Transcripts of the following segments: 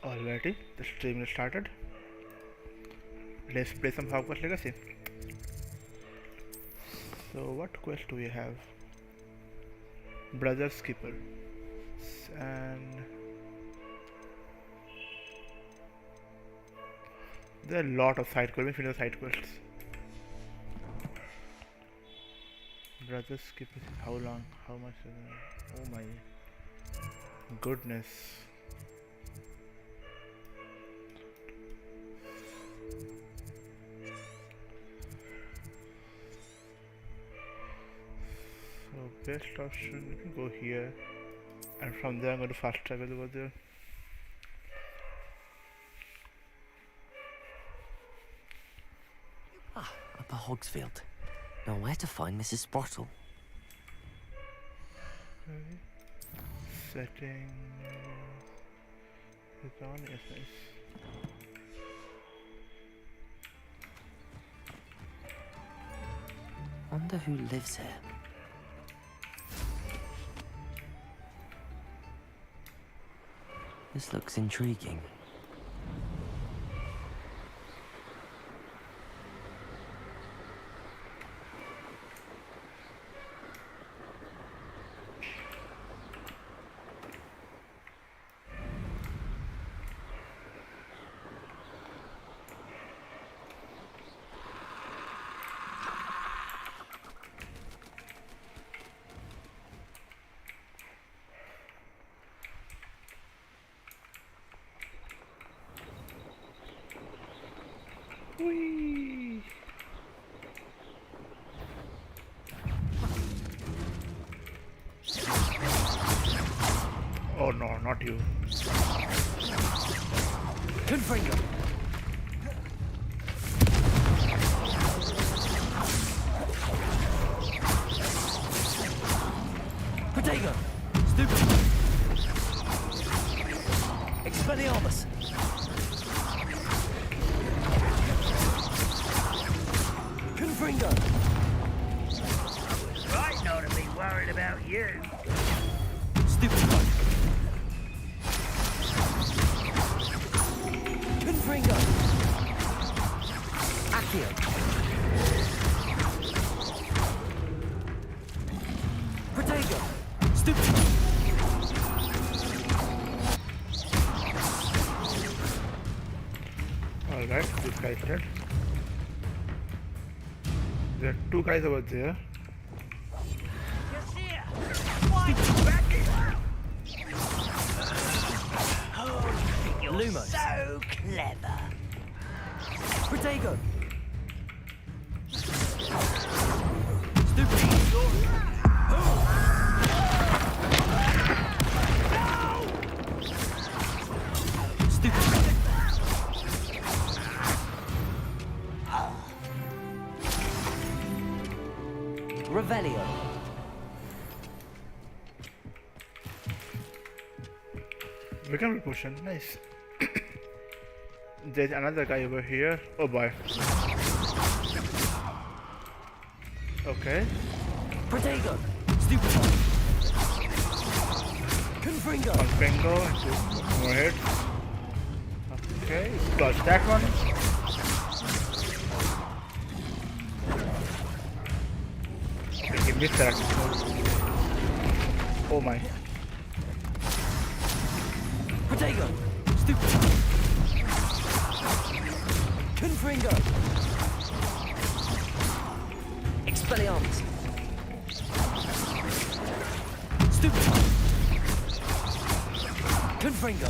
Alrighty, the stream is started. Let's play some Hogwarts Legacy. So what quest do we have? Brother's Keeper. And there are a lot of side quests. Let me finish the side quests. Brother's Keeper. How long? How much? Oh my goodness. So best option, we can go here, and from there I'm going to fast travel over there. Ah, Upper Hogsfield. Now where to find Mrs. Sprottle? Okay. Setting is on, yes, nice. Wonder who lives here. This looks intriguing. Whee! Oh no, not you. Confringo! Protego! Stupid! Expelliarmus! Confringo! Right not to be worried about you. Stupid one! Confringo! Accio! Protego! Stupid one! Alright, this guy's dead. There are two guys over there. Just here. Why you back it up? Oh, you think you're Lumos. so clever. Protego! Stupid! Stupid! Revelio! Become potion, nice. There's another guy over here. Oh boy. Okay. Protego! Stupid one! Confringo! One bingo, two more hits. Okay, dodge that one. Okay, he missed that. Oh my. Protego! Stupid! Confringo! Expelliarmus! Stupid! Confringo!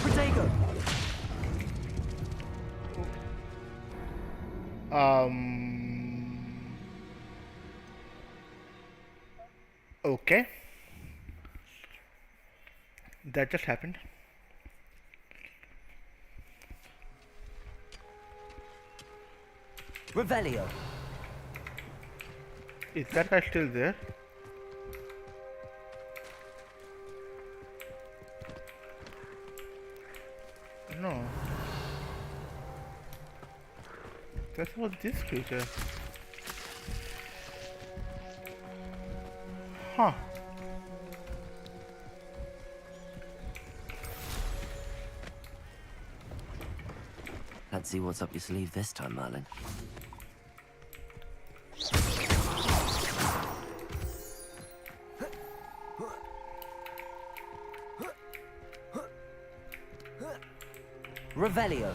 Protego! Okay. That just happened. Revelio! Is that guy still there? No. That was this creature. Huh. Let's see what's up your sleeve this time, Merlin. Revelio.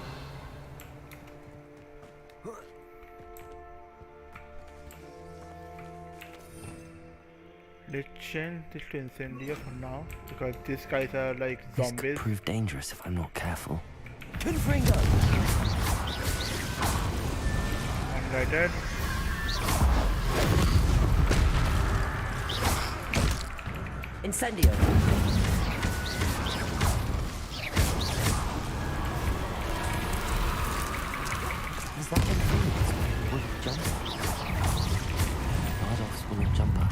Let's change this to Incendio for now, because these guys are like This zombies. could prove dangerous if I'm not careful. Confringo! One guy dead. Incendio! Is that Infernal's wooden jumper? Bardolph's wooden jumper.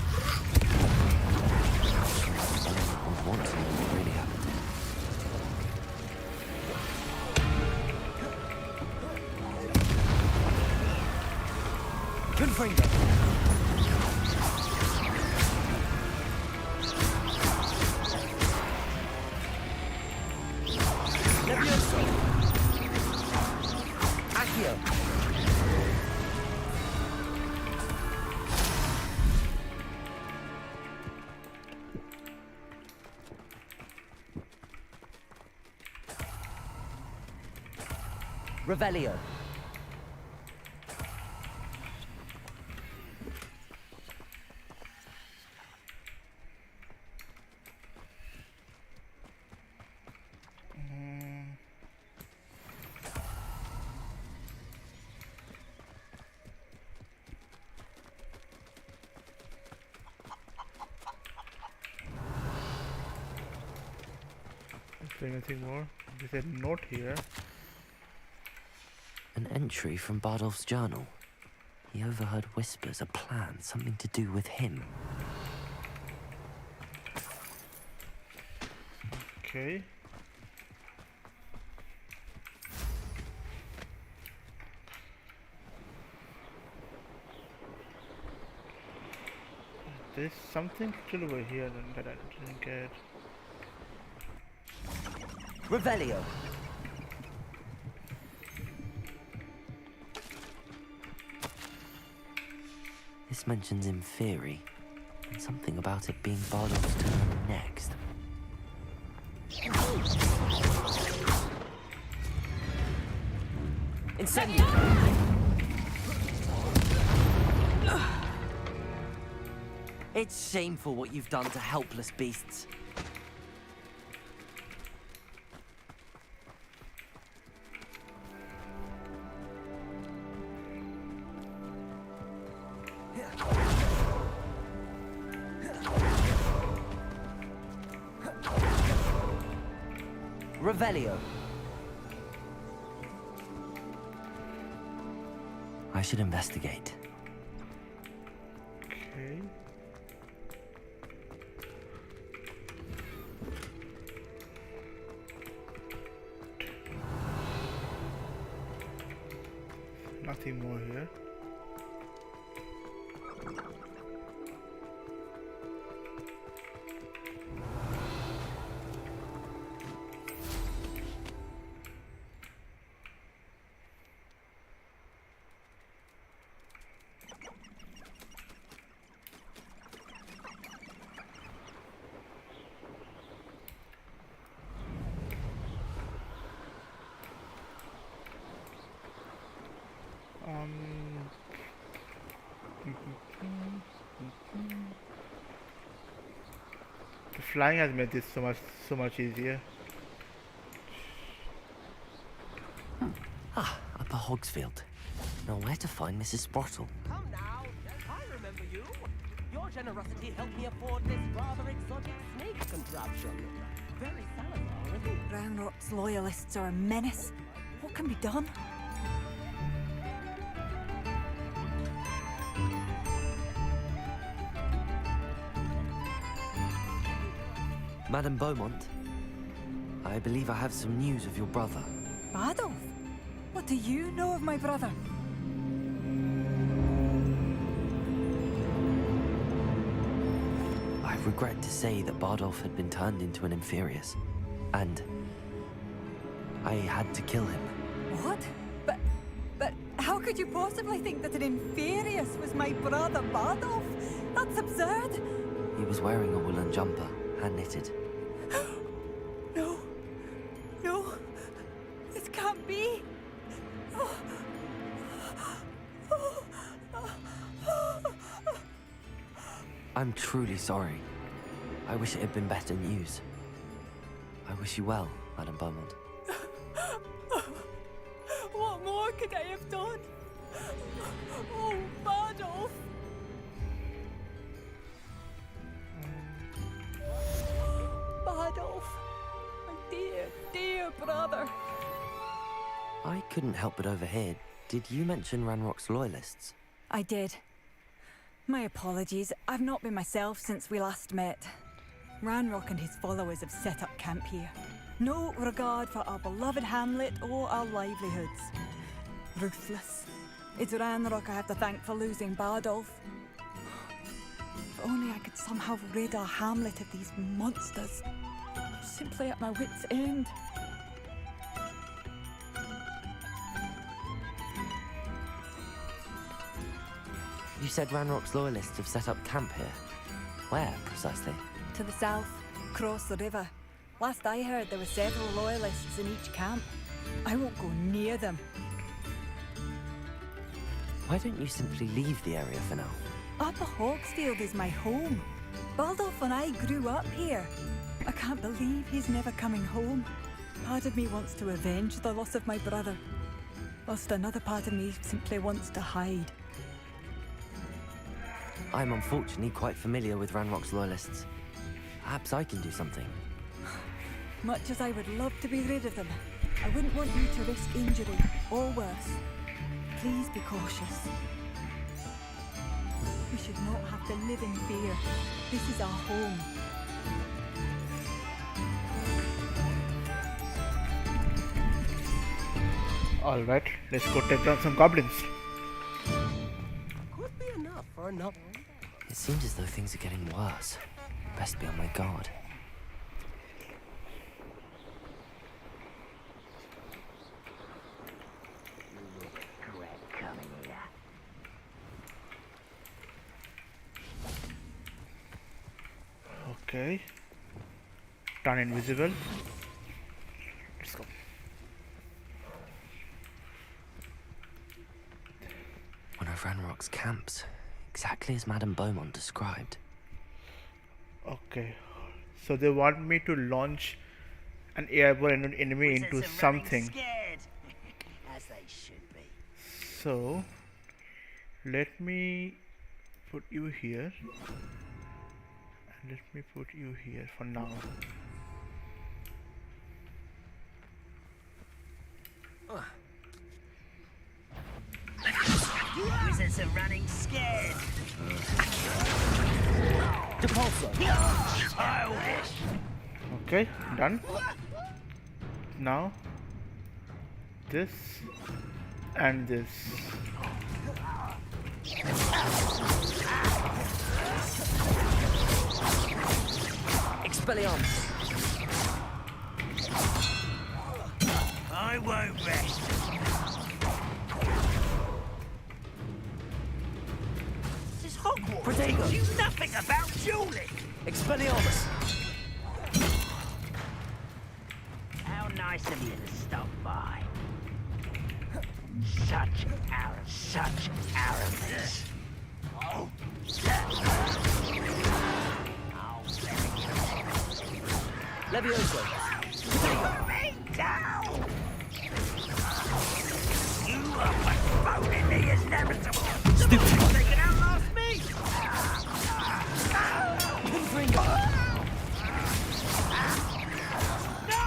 I would want to know what really happened. Confringo! Levioso! Accio! Revelio! Is there anything more? There's a note here. An entry from Bardolph's journal. He overheard whispers, a plan, something to do with him. Okay. There's something still over here that I didn't get. Revelio! This mentions Inferi, and something about it being Bardolph's turn next. Incendio! It's shameful what you've done to helpless beasts. Revelio! I should investigate. Okay. Nothing more here. The flying has made this so much easier. Ah, Upper Hogsfield. Now where to find Mrs. Sprottle? Come now, I remember you. Your generosity helped me afford this rather exotic snake contraption. Very Salazar, isn't it? Ranrok's loyalists are a menace. What can be done? Madame Beaumont, I believe I have some news of your brother. Adolf? What do you know of my brother? I regret to say that Bardolph had been turned into an Inferius, and I had to kill him. What? But how could you possibly think that an Inferius was my brother Bardolph? That's absurd. He was wearing a woolen jumper, hand-knitted. No. No. This can't be. I'm truly sorry. I wish it had been better news. I wish you well, Madame Beaumont. What more could I have done? Oh, Bardolph. Bardolph. My dear, dear brother. I couldn't help but overhear. Did you mention Ranrok's loyalists? I did. My apologies. I've not been myself since we last met. Ranrok and his followers have set up camp here. No regard for our beloved hamlet or our livelihoods. Ruthless. It's Ranrok I have to thank for losing Bardolph. If only I could somehow rid our hamlet of these monsters. I'm simply at my wit's end. You said Ranrok's loyalists have set up camp here. Where, precisely? To the south, across the river. Last I heard, there were several loyalists in each camp. I won't go near them. Why don't you simply leave the area for now? Upper Hogsfield is my home. Bardolph and I grew up here. I can't believe he's never coming home. Part of me wants to avenge the loss of my brother, whilst another part of me simply wants to hide. I'm unfortunately quite familiar with Ranrok's loyalists. Perhaps I can do something. Much as I would love to be rid of them, I wouldn't want you to risk injury, or worse. Please be cautious. We should not have to live in fear. This is our home. Alright, let's go take down some goblins. Could be enough for another. It seems as though things are getting worse. Best be on my guard. Okay. Turn invisible. Let's go. One of Ranrok's camps, exactly as Madame Beaumont described. Okay. So they want me to launch an airborne enemy into Wizards are something. running scared. As they should be. So let me put you here. And let me put you here for now. Wizards are running scared. Childish. Okay, done. Now this and this. Expelliarmus! I won't rest. This is Hogwarts. Protego! You nothing about dueling. Expelliarmus! How nice of you to stop by. Such arrogance. Oh. Levioso! Me down! You are what's thrown in me is inevitable. Stupid! They can outlast me! Confringo! No!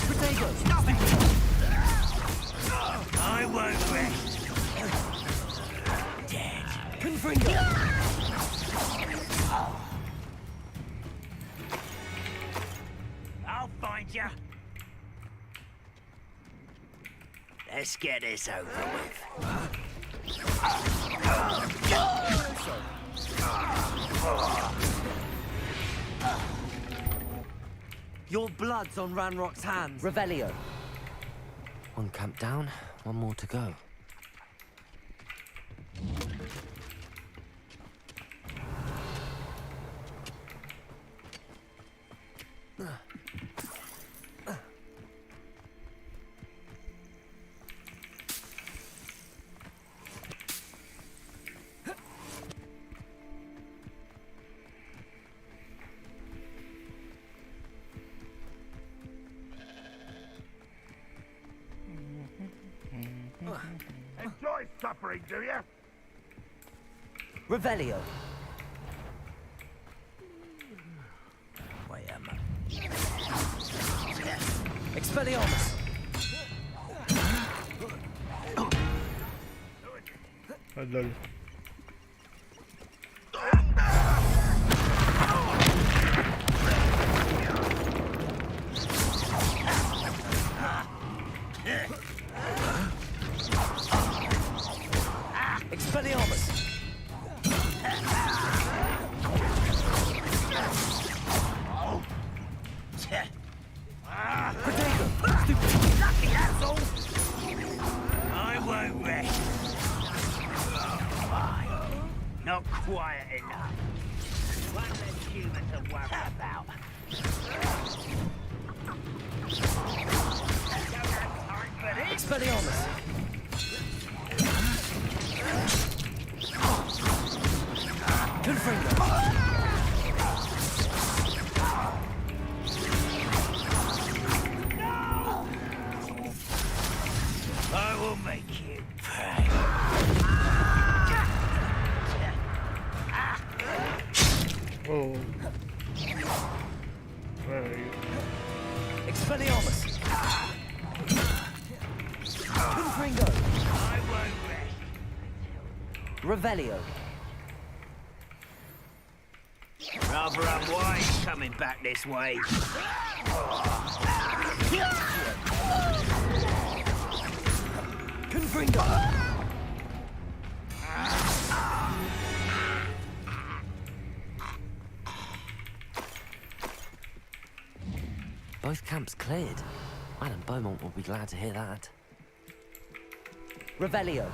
Protego! I won't rest. Diffindo! I'll find you. Let's get this over with. Your blood's on Ranrock's hands. Revelio. One camp down, one more to go. Enjoy suffering, do you? Revelio. Wait a minute. Expelliarmus. Oh, lol. Expelliarmus. Lucky asshole! I won't rest. Fine. Not quiet enough. One less human to worry about. Don't have time for this. Expelliarmus. Confringo. I will make you pay. Oh. Where are you? Expelliarmus. Confringo. I won't rest. Revelio. Rather unwise coming back this way. Confringo. Both camps cleared. Madame Beaumont will be glad to hear that. Revelio.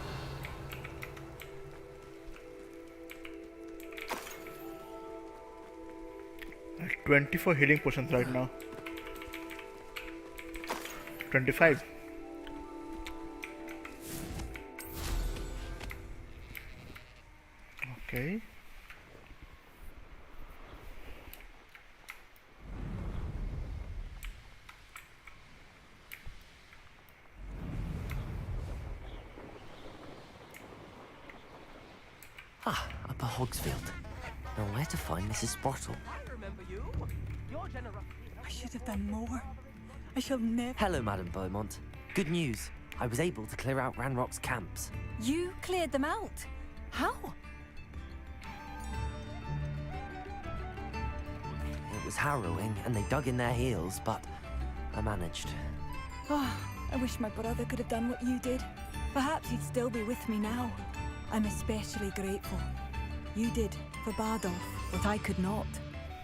I have 24 healing potions right now. 25. Okay. Ah, Upper Hogsfield. Now where to find Mrs. Sprottle? I remember you. Your generosity. I should have done more. I shall never. Hello, Madame Beaumont. Good news. I was able to clear out Ranrock's camps. You cleared them out? How? It was harrowing, and they dug in their heels, but I managed. Oh, I wish my brother could have done what you did. Perhaps he'd still be with me now. I'm especially grateful. You did, for Bardolph, what I could not.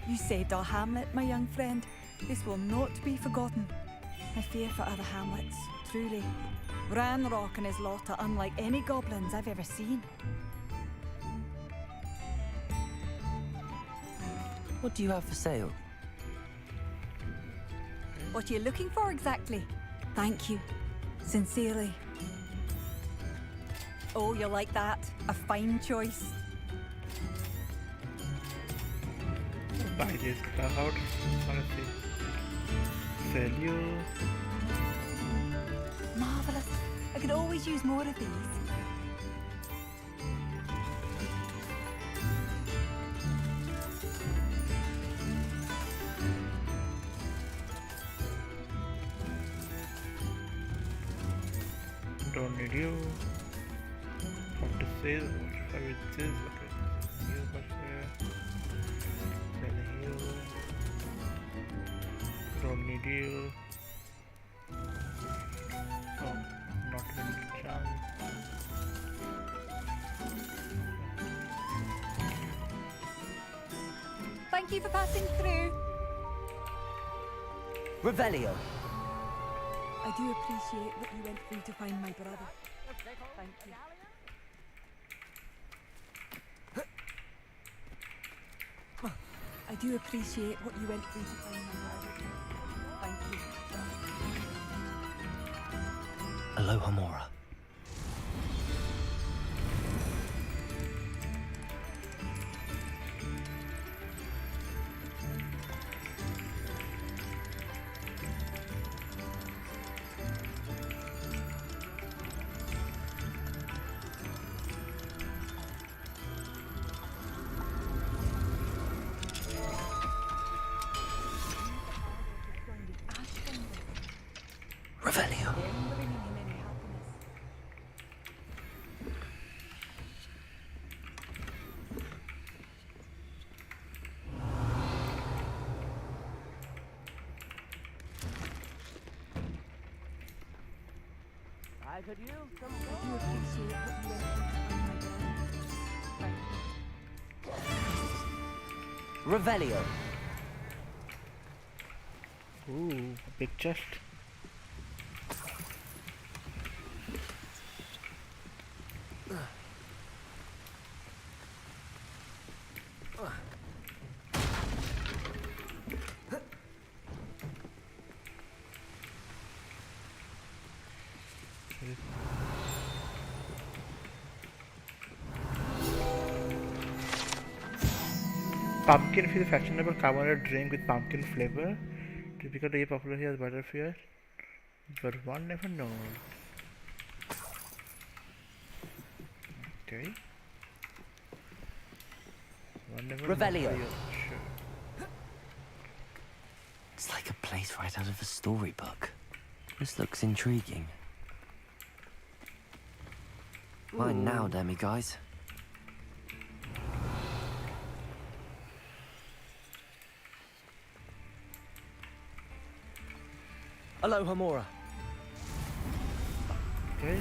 You saved our hamlet, my young friend. This will not be forgotten. I fear for other hamlets, truly. Ranrok and his lot are unlike any goblins I've ever seen. What do you have for sale? What are you looking for exactly? Thank you. Sincerely. Oh, you like that? A fine choice. Buy this stuff out. Honestly. Sell you. Marvelous. I could always use more of these. Don't need you. What to say? What it says? Okay. deal. Oh, not even a chance. Thank you for passing through. Revelio. I do appreciate what you went through to find my brother. Thank you. I do appreciate what you went through to find my brother. Thank you. Aloha Mora. Revelio. Bringing him any happiness. I could use some I do appreciate what you went through to find my brother. Thank you. Revelio. Ooh, a big chest. Pumpkin is a fashionable carbonated drink with pumpkin flavor. Typically popular here as butterbeer, but one never knows. Okay. One never Revelio. knows. Sure. It's like a place right out of a storybook. This looks intriguing. Mine now, Demi guys. Aloha Mora. Okay.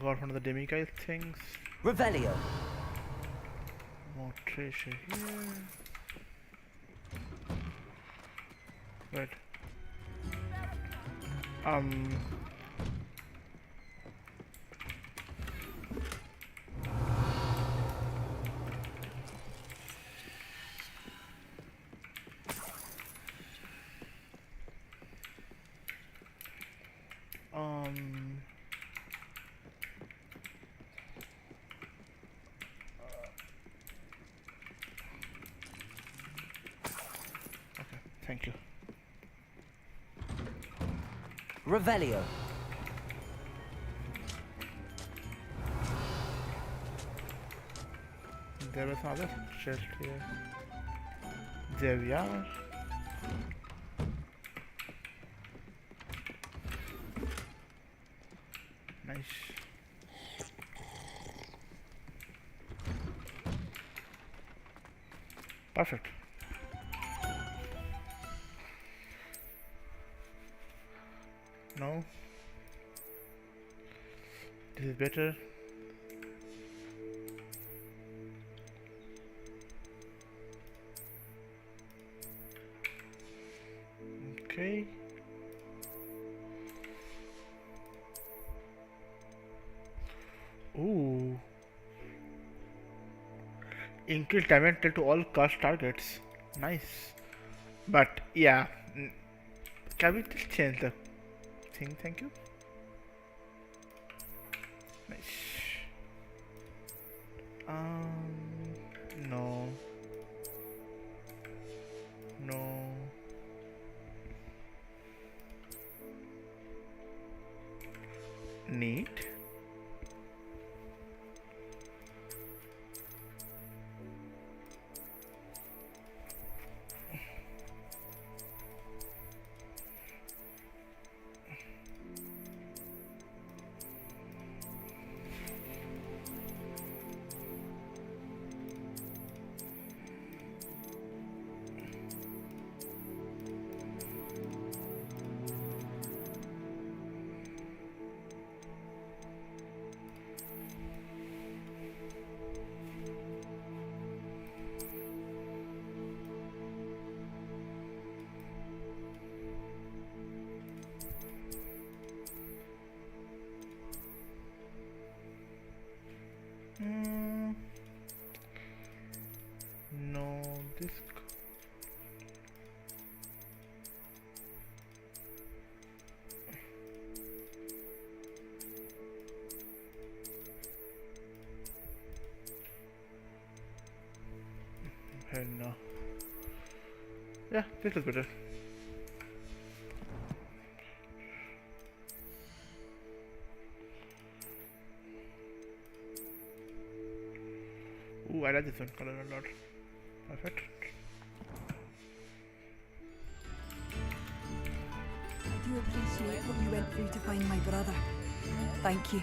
Got one of the demiguise things. Revelio. More treasure here. Good. Okay, thank you. Revelio. There was another chest here. There we are. Nice. Perfect. No. This is better. Okay. Ooh. Increase damage dealt to all cast targets. Nice. But yeah. Can we just change the thing? Thank you. Nice. No. No. Neat. No, this. Hell no. Yeah, this is better. Ooh, I like this one color a lot. Perfect. I do appreciate what you went through to find my brother. Thank you.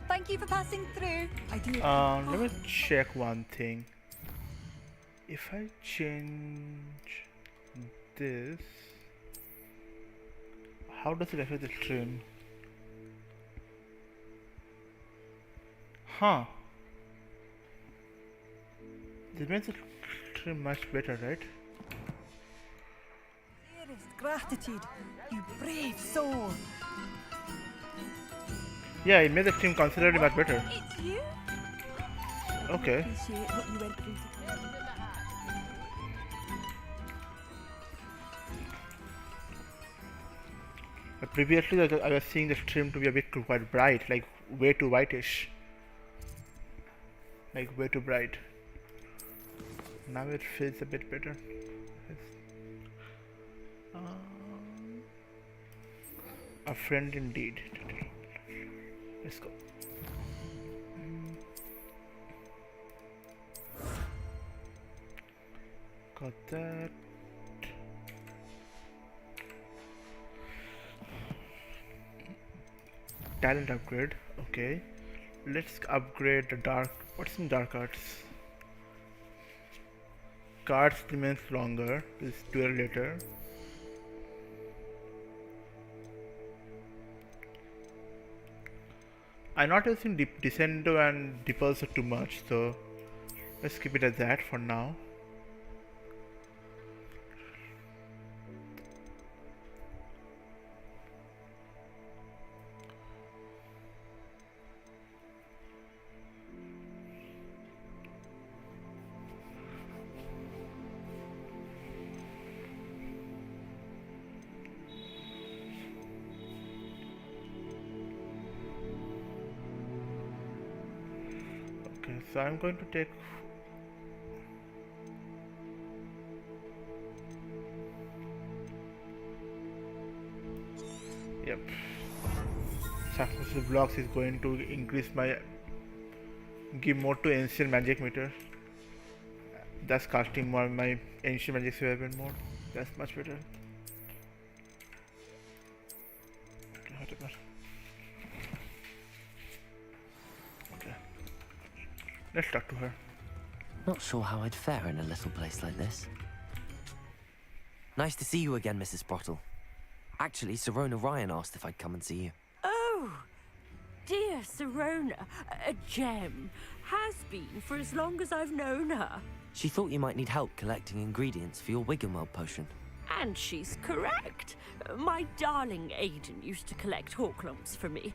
Thank you for passing through. I do. Let me check one thing. If I change this, how does it affect the trim? Huh. This makes the trim much better, right? Dearest gratitude, you brave soul. Yeah, it made the trim considerably much better. It's you. Okay. Appreciate what you went through to But previously, I was seeing the trim to be a bit too quite bright, like way too whitish, like way too bright. Now it feels a bit better. A friend indeed. Let's go. Got that. Talent upgrade. Okay. Let's upgrade the dark. What's in dark arts? Cards remains longer. This duel later. I'm not using Diffindo and Depulsor too much, so let's keep it as that for now. So I'm going to take successful blocks is going to increase my give more to ancient magic meter, thus casting more my ancient magic weapon more. That's much better. Okay, whatever. Let's talk to her. Not sure how I'd fare in a little place like this. Nice to see you again, Mrs. Brottle. Actually, Sirona Ryan asked if I'd come and see you. Oh, dear Sirona, a gem. Has been for as long as I've known her. She thought you might need help collecting ingredients for your Wiggenweld potion. And she's correct. My darling Aiden used to collect Hawklumps for me.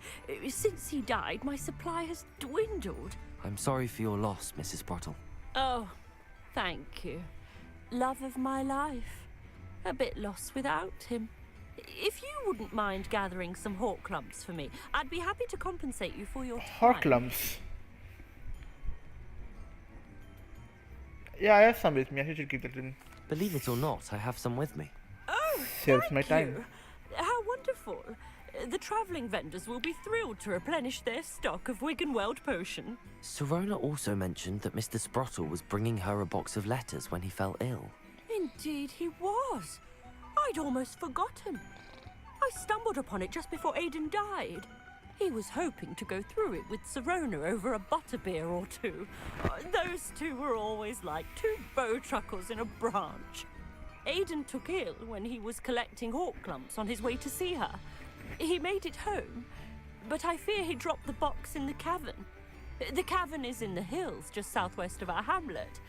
Since he died, my supply has dwindled. I'm sorry for your loss, Mrs. Brottle. Oh, thank you. Love of my life. A bit lost without him. If you wouldn't mind gathering some hawk clumps for me, I'd be happy to compensate you for your time. Hawk lumps. Yeah, I have some with me. I should keep that in. Believe it or not, I have some with me. Oh, Saves thank my time. you. How wonderful. The travelling vendors will be thrilled to replenish their stock of Wiggenweld potion. Sirona also mentioned that Mr. Sprottle was bringing her a box of letters when he fell ill. Indeed he was. I'd almost forgotten. I stumbled upon it just before Aidan died. He was hoping to go through it with Sirona over a butterbeer or two. Those two were always like two bowtruckles in a branch. Aidan took ill when he was collecting hawk clumps on his way to see her. He made it home, but I fear he dropped the box in the cavern. The cavern is in the hills just southwest of our hamlet.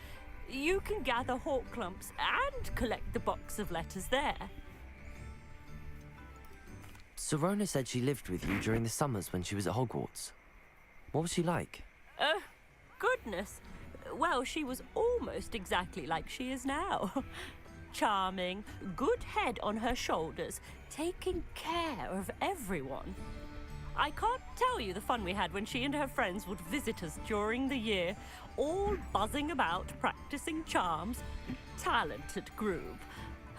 You can gather hawk clumps and collect the box of letters there. Sirona said she lived with you during the summers when she was at Hogwarts. What was she like? Goodness. Well, she was almost exactly like she is now. Charming, good head on her shoulders, taking care of everyone. I can't tell you the fun we had when she and her friends would visit us during the year, all buzzing about, practicing charms. Talented group.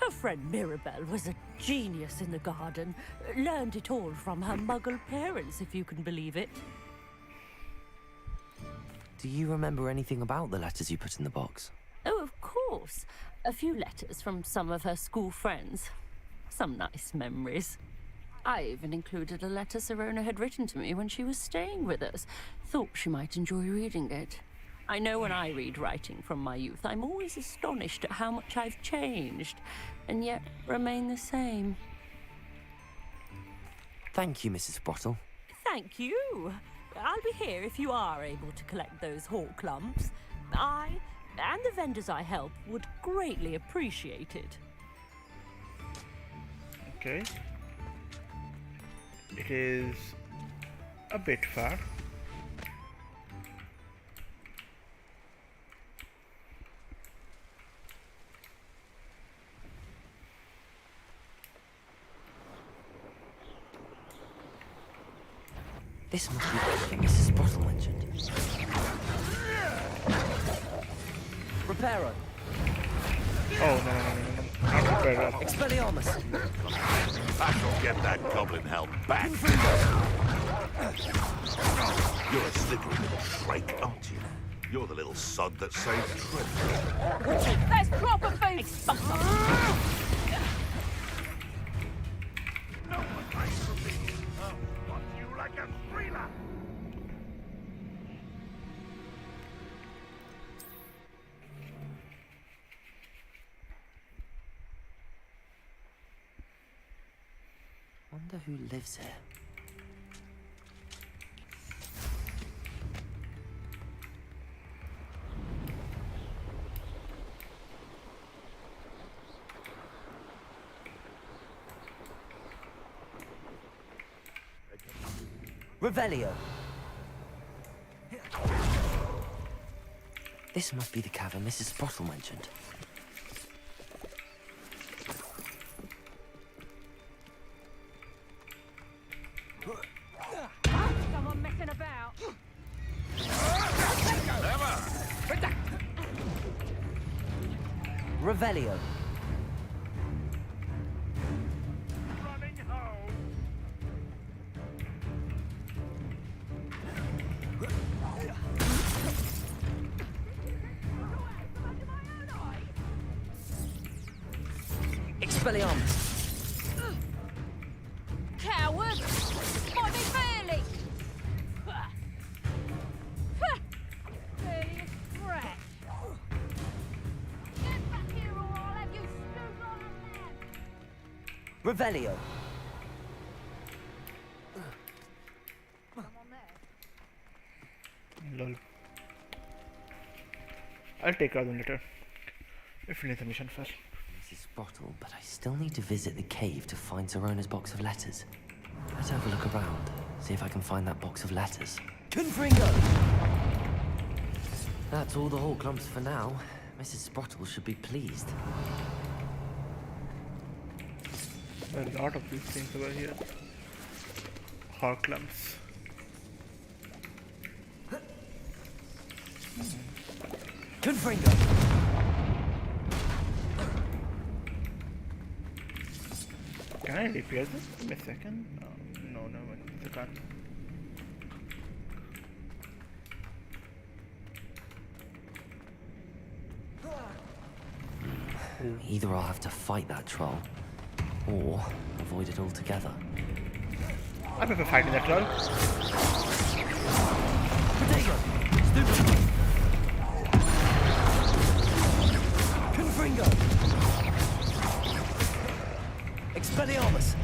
Her friend Mirabelle was a genius in the garden. Learned it all from her muggle parents, if you can believe it. Do you remember anything about the letters you put in the box? Oh, of course. A few letters from some of her school friends. Some nice memories. I even included a letter Sirona had written to me when she was staying with us. Thought she might enjoy reading it. I know when I read writing from my youth, I'm always astonished at how much I've changed, and yet remain the same. Thank you, Mrs. Sprottle. Thank you. I'll be here if you are able to collect those hawk clumps. I, and the vendors I help, would greatly appreciate it. Okay. It is a bit far. This must be the thing Mrs. Sprottle mentioned. Reparo. Oh, no. Not Reparo. Expelliarmus. I shall get that goblin help back. You're a slippery little shrike, aren't you? You're the little sod that saved Trip. That's proper food. No one likes to be. I'll spot you like a thriller. Wonder who lives here. Revelio. This must be the cavern Mrs. Sprottle mentioned. Someone messing about. Revelio. Running home. Expelliarmus. Coward! Might be fairly! Fairly a scratch. Get back here or I'll have you stewed on a lamb! Revelio. Lol. I'll take out the later. If you need the mission first. Mrs. Sprottle, but I still need to visit the cave to find Sirona's box of letters. Let's have a look around, see if I can find that box of letters. Confringo! That's all the hawk clumps for now. Mrs. Sprottle should be pleased. A lot of these things over here. Horklums. Confringo. Can I repair this? Give me a second. No, I can't. Either I'll have to fight that troll, or avoid it altogether. I prefer fighting that troll. Potato! Stupid! Confringo! Expelliarmus!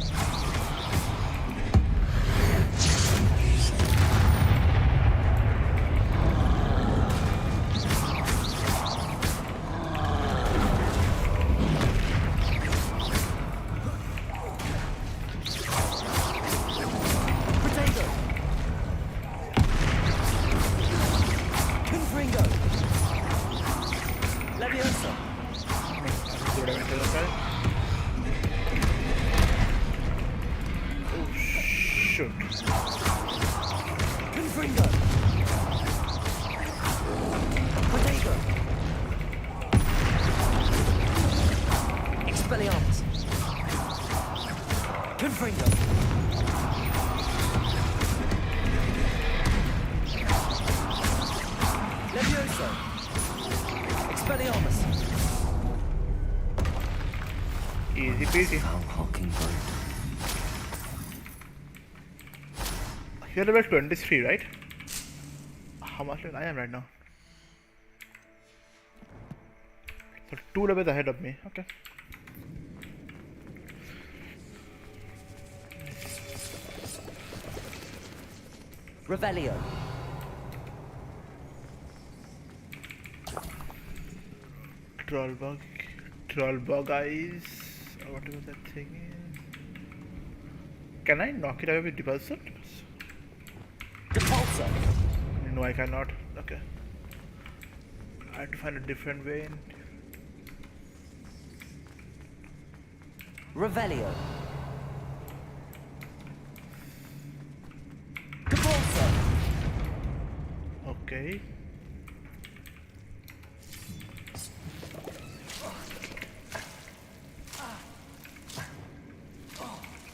Easy peasy. You're level 23, right? How much level I am right now? So 2 levels ahead of me. Okay. Revelio. Trollbug eyes, or whatever that thing is. Can I knock it away with Depulsor? Depulsor? No, I cannot. Okay. I have to find a different way in. Revelio. Depulsor. Okay.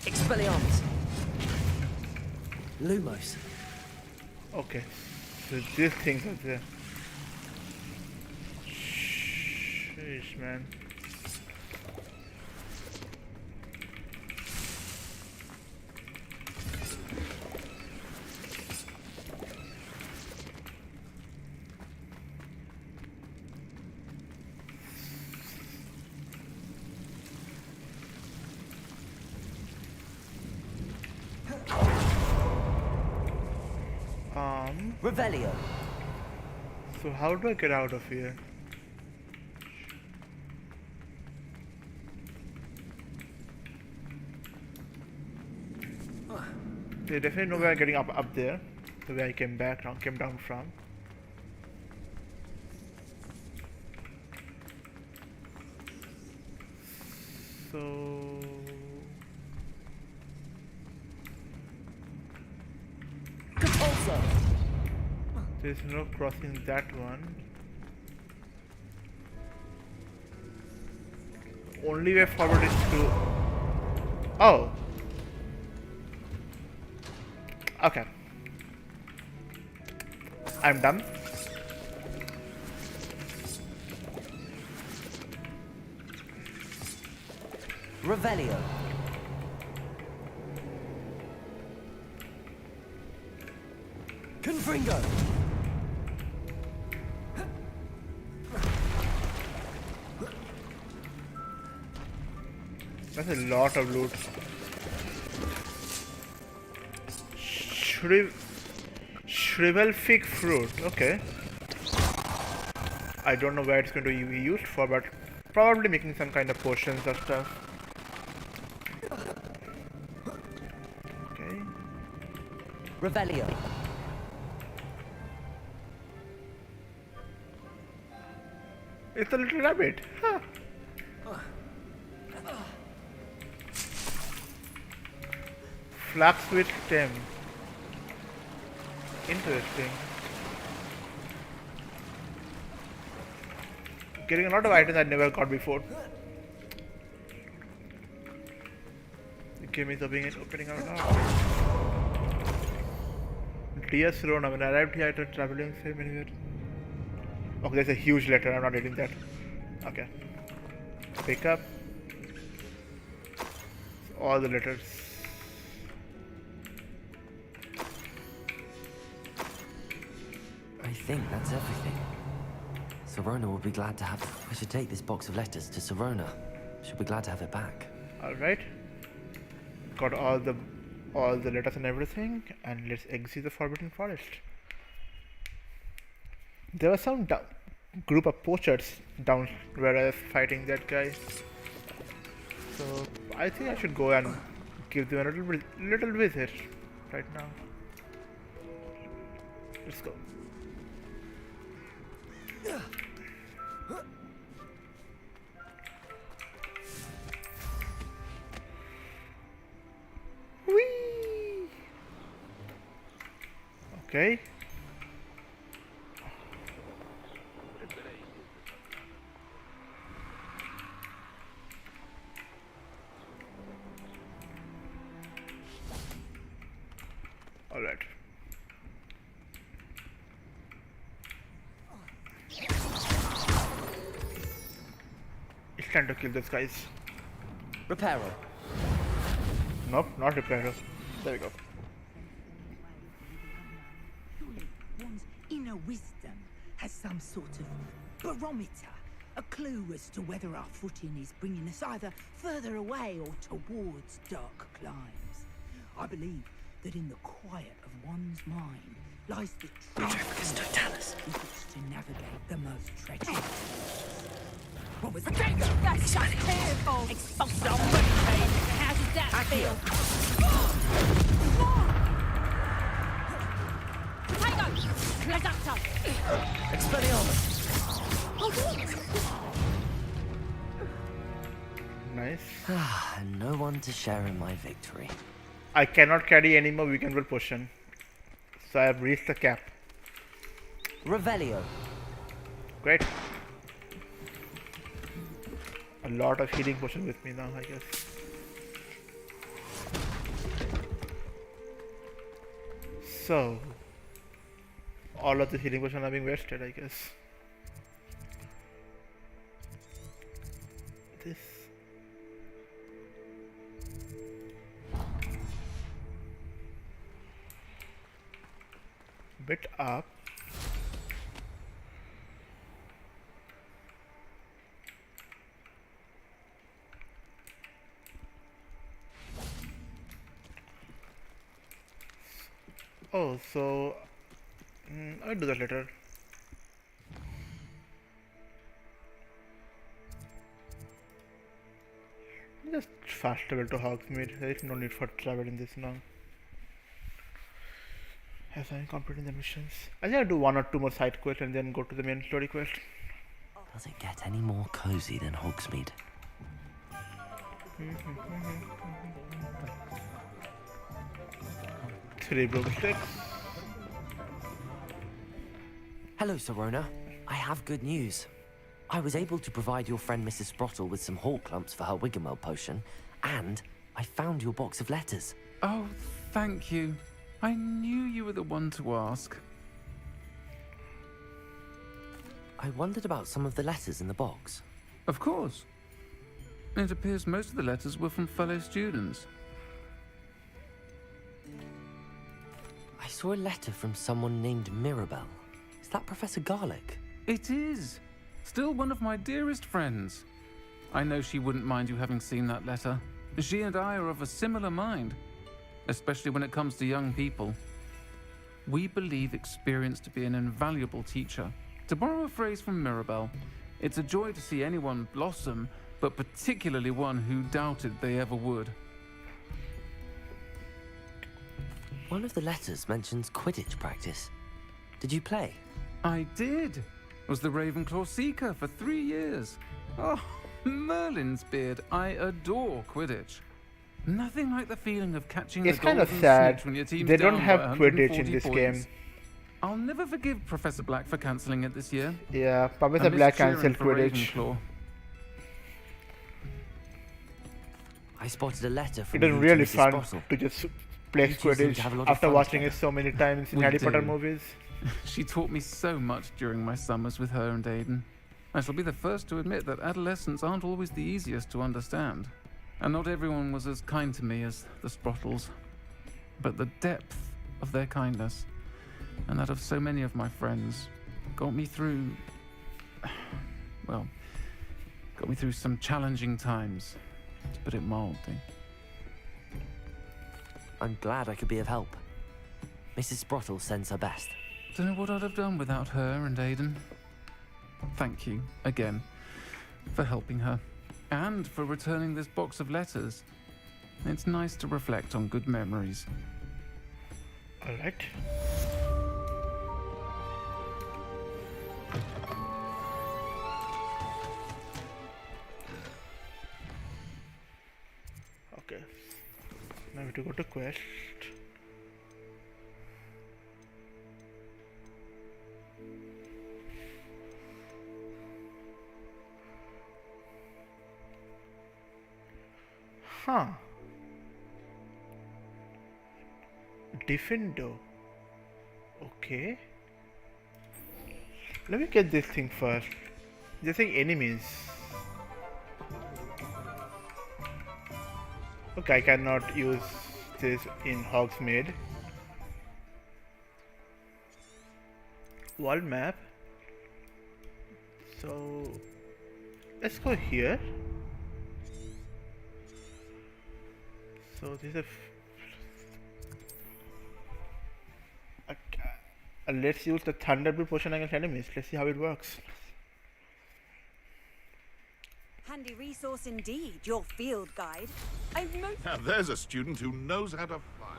Expelliarmus. Lumos. Okay. So these things are there. Sheesh, man. Revelio. So how do I get out of here? There's definitely no way I'm getting up there. The way I came down from. So there's no crossing that one. Only way forward is through. Oh. Okay. I'm done. Revelio. Confringo. That's a lot of loot. Shrivel fig fruit. Okay. I don't know where it's going to be used for, but probably making some kind of potions or stuff. Okay. Revelio. It's a little rabbit. Huh. Flaxwheat stem. Interesting. Getting a lot of items I never got before. The game is opening out now. Dear Sirona, when I arrived here, I was traveling same anywhere. Okay, there's a huge letter. I'm not reading that. Okay. Pick up all the letters. I think that's everything. Sirona will be glad to have... I should take this box of letters to Sirona. She'll be glad to have it back. Alright. Got all the letters and everything, and let's exit the Forbidden Forest. There was some group of poachers down where I was fighting that guy. So I think I should go and give them a little visit right now. Let's go. Whee! Okay. All right. It's time to kill those guys. Reparo. Nope, not repair. There we go. One's inner wisdom has some sort of barometer, a clue as to whether our footing is bringing us either further away or towards dark climes. I believe that in the quiet of one's mind lies the truth with which to navigate the most treacherous. What was the danger? That's just careful. Exposed on Wizardry. How does that feel? Potato! Reducto! Expelliarmus! Nice. And no one to share in my victory. I cannot carry any more weekend will potion, so I have reached the cap. Revelio. Great. A lot of healing potion with me now, I guess. So, all of the healing potion are being wasted, I guess. This. Bit up. Oh, so I'll do that later. Just fast travel to Hogsmeade. There is no need for traveling this long. As I'm completing the missions, I think I'll do 1 or 2 more side quests and then go to the main story quest. Does it get any more cozy than Hogsmeade? 3 broomsticks. Hello, Sirona. I have good news. I was able to provide your friend Mrs. Sprottle with some hall clumps for her Wiggenweld potion, and I found your box of letters. Oh, thank you. I knew you were the one to ask. I wondered about some of the letters in the box. Of course. It appears most of the letters were from fellow students. I saw a letter from someone named Mirabelle. Is that Professor Garlick? It is. Still one of my dearest friends. I know she wouldn't mind you having seen that letter. She and I are of a similar mind, especially when it comes to young people. We believe experience to be an invaluable teacher. To borrow a phrase from Mirabelle, it's a joy to see anyone blossom, but particularly one who doubted they ever would. One of the letters mentions Quidditch practice. Did you play? I did. Was the Ravenclaw Seeker for 3 years. Oh, Merlin's beard. I adore Quidditch. Nothing like the feeling of catching It's the kind of golden sad. snitch when your team's They don't down have by Quidditch in 140 this points. game. I'll never forgive Professor Black for cancelling it this year. Yeah, Professor I miss Black cheering cancelled for Quidditch. Ravenclaw. I spotted a letter It from is you really to Mrs. fun Sprottle. to just play You two seem to have a Quidditch lot of after fun watching it together. so many times in We Harry Potter do. movies. She taught me so much during my summers with her and Aiden. I shall be the first to admit that adolescents aren't always the easiest to understand. And not everyone was as kind to me as the Sprottles. But the depth of their kindness, and that of so many of my friends, got me through... well, got me through some challenging times, to put it mildly. I'm glad I could be of help. Mrs. Sprottle sends her best. Don't know what I'd have done without her and Aiden. Thank you, again, for helping her, and for returning this box of letters. It's nice to reflect on good memories. Alright. Okay. Now we have to go to quest. Huh. Diffindo. Okay. Let me get this thing first. Just saying enemies. Okay, I cannot use this in Hogsmeade. World map. So let's go here. So this is let's use the Thunderbolt potion against enemies. Let's see how it works. Handy resource indeed, your field guide. I'm most Now there's a student who knows how to fly.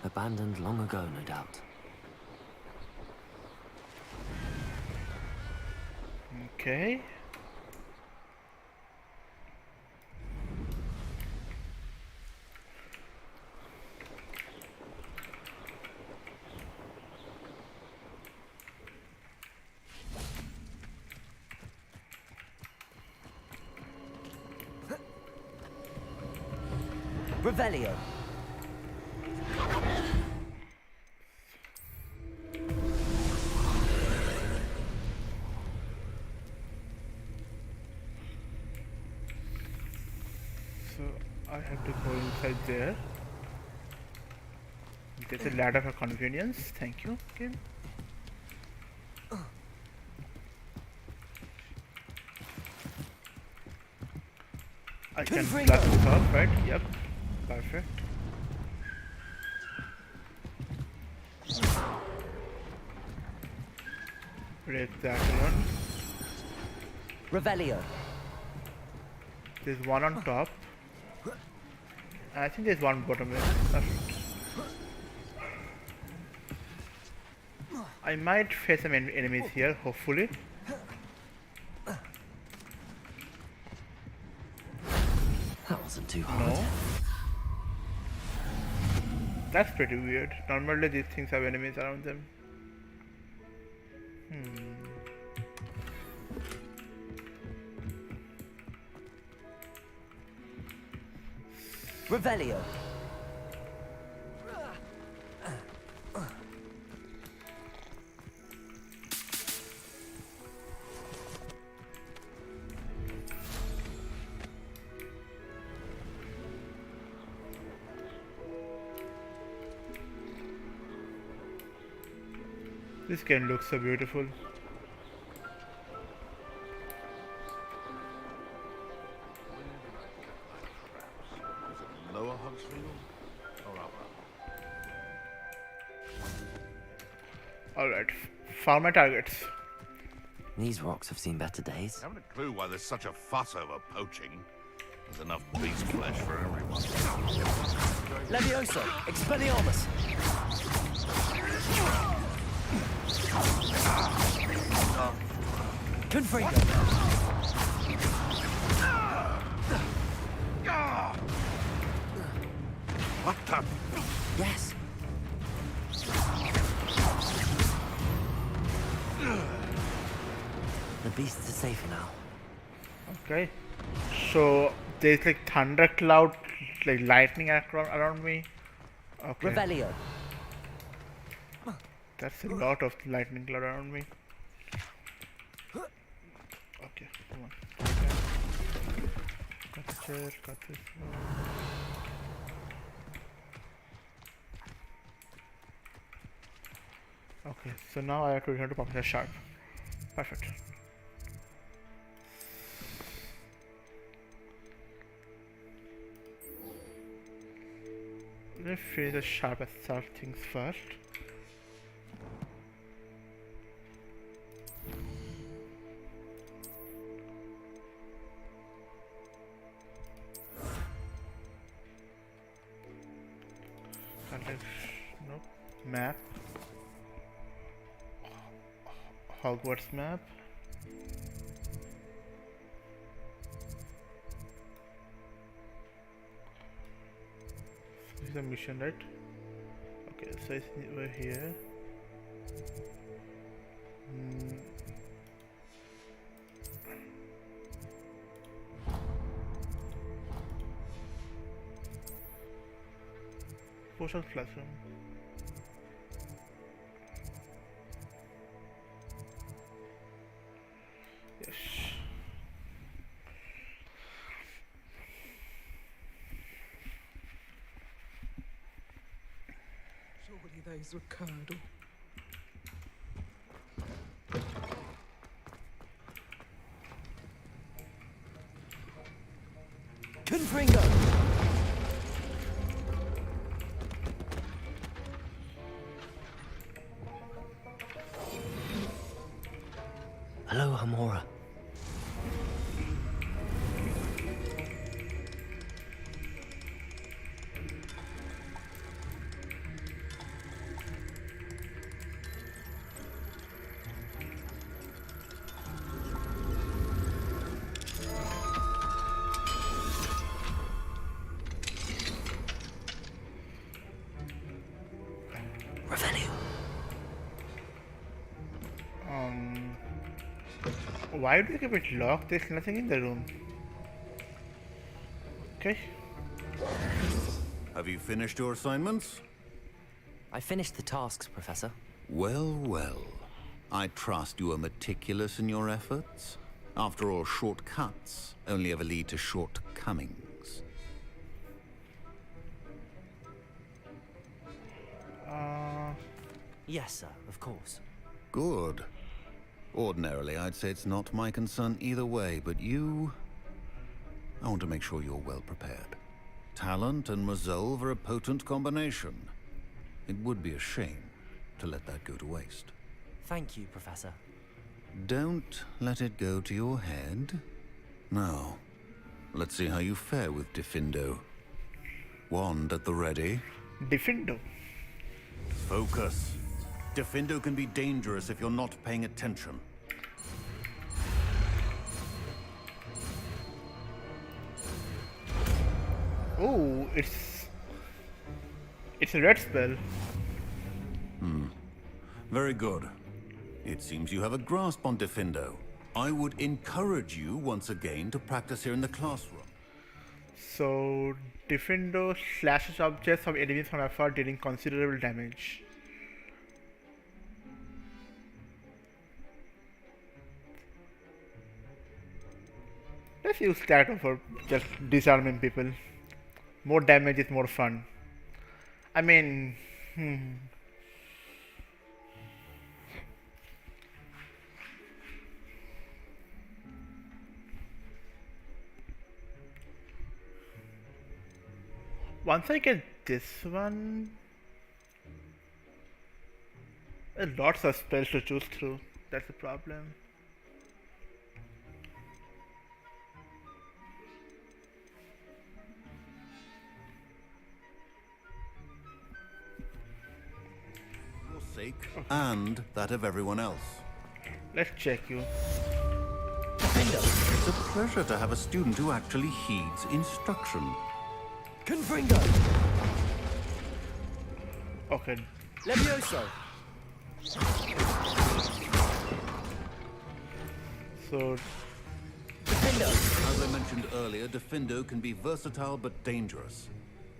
Abandoned long ago, no doubt. Okay. Revelio. So I have to go inside there. There's a ladder for convenience. Thank you. Okay. I can Diffindo. blast this off, right? Yep. Perfect. Break that one. Revelio. There's one on top. I think there's one bottom there. I might face some enemies here, hopefully. That wasn't too hard. No. That's pretty weird. Normally these things have enemies around them. Revelio. This game looks so beautiful. Lower Hogsfield or upper? Alright, found my targets. These rocks have seen better days. I haven't a clue why there's such a fuss over poaching. There's enough beast flesh for everyone. Levioso. Expelliarmus. Confringo. What the? Yes. The beasts are safer now. Okay. So there's like thundercloud, like lightning around me. Okay. Revelio. That's a lot of lightning cloud around me. Okay, come on. Cut this chair, cut this one. Okay, so now I have to return to Professor Sharp. Perfect. Let me finish the Sharp things first. Nope. Map. Hogwarts map. This is a mission, right? Okay, so it's over here. Potion classroom. Yes. Surely those were curdle. Confringo! Hello, Hamora. Revelio. Why do you keep it locked? There's nothing in the room. Okay. Have you finished your assignments? I finished the tasks, Professor. Well, well. I trust you are meticulous in your efforts. After all, shortcuts only ever lead to shortcomings. Yes, sir, of course. Good. Ordinarily, I'd say it's not my concern either way, but you... I want to make sure you're well prepared. Talent and resolve are a potent combination. It would be a shame to let that go to waste. Thank you, Professor. Don't let it go to your head. Now, let's see how you fare with Diffindo. Wand at the ready. Diffindo. Focus. Diffindo can be dangerous if you're not paying attention. Oh, it's a red spell. Very good. It seems you have a grasp on Diffindo. I would encourage you once again to practice here in the classroom. So, Diffindo slashes objects of enemies from afar, dealing considerable damage. Let's use that for just disarming people. More damage is more fun. I mean, once I get this one, lots of spells to choose through. That's the problem. Your sake and that of everyone else. Let's check you. It's a pleasure to have a student who actually heeds instruction. Confringo! Okay. Levioso! So Diffindo! As I mentioned earlier, Diffindo can be versatile but dangerous.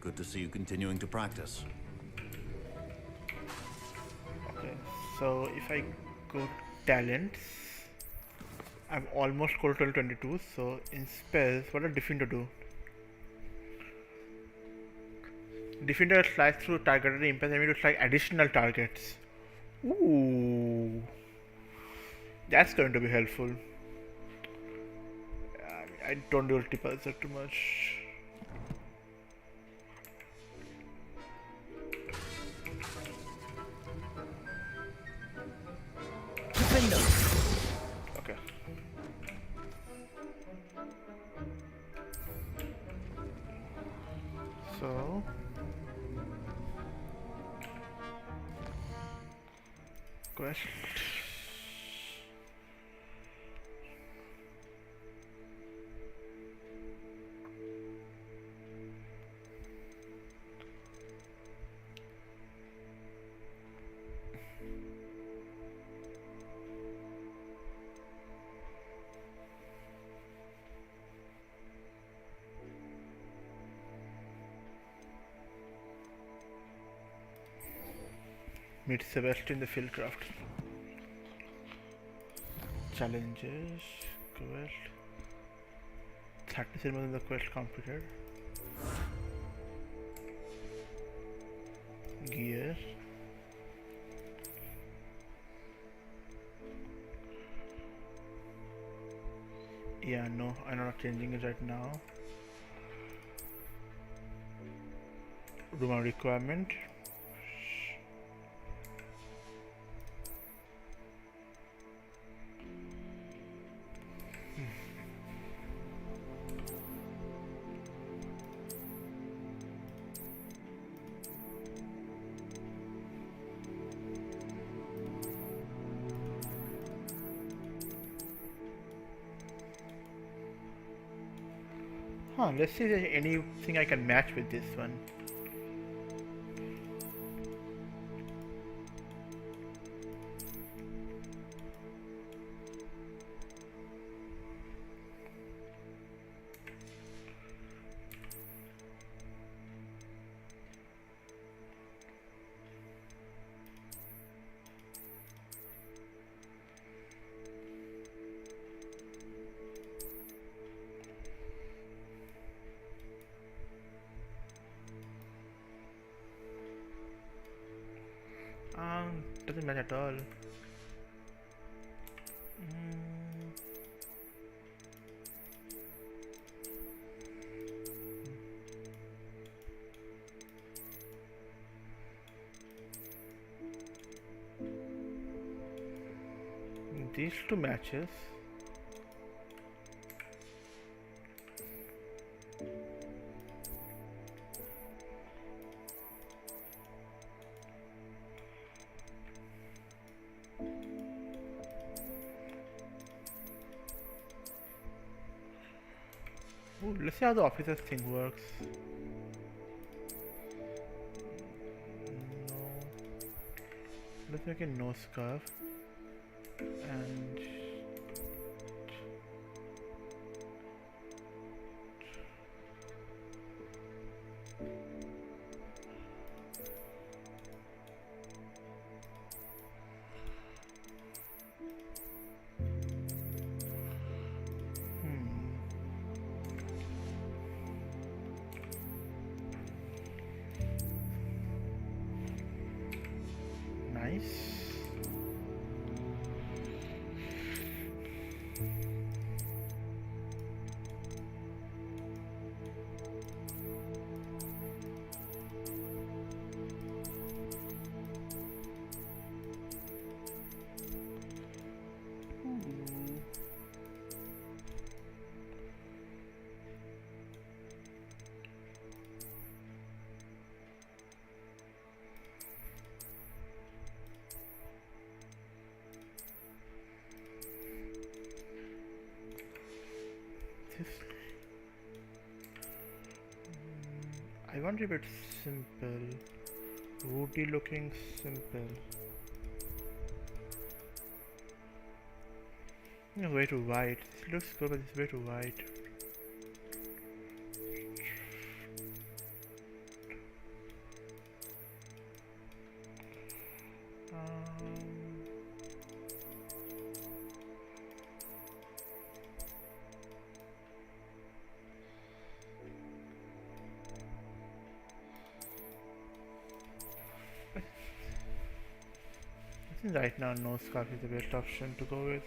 Good to see you continuing to practice. okay. So if I go talents, I've almost scored 22. So in spells, what does Diffindo do? Diffindo slides through targeted impels enemy to strike additional targets. Ooh, that's going to be helpful. I don't do multipulsar too much. Okay. So quest. Meet Sebastian the Fieldcraft. Challenges, quest. 37 of the quest completed. Gear. Yeah, no, I'm not changing it right now. Room requirement. Let's see if there's anything I can match with this one. Doesn't match at all. These two matches. Ooh, let's see how the officers thing works. No. Let's make a no scarf. And nice. want a bit simple. Woody looking simple. No, way too white. It looks good, but it's way too white. I think right now no scarf is the best option to go with.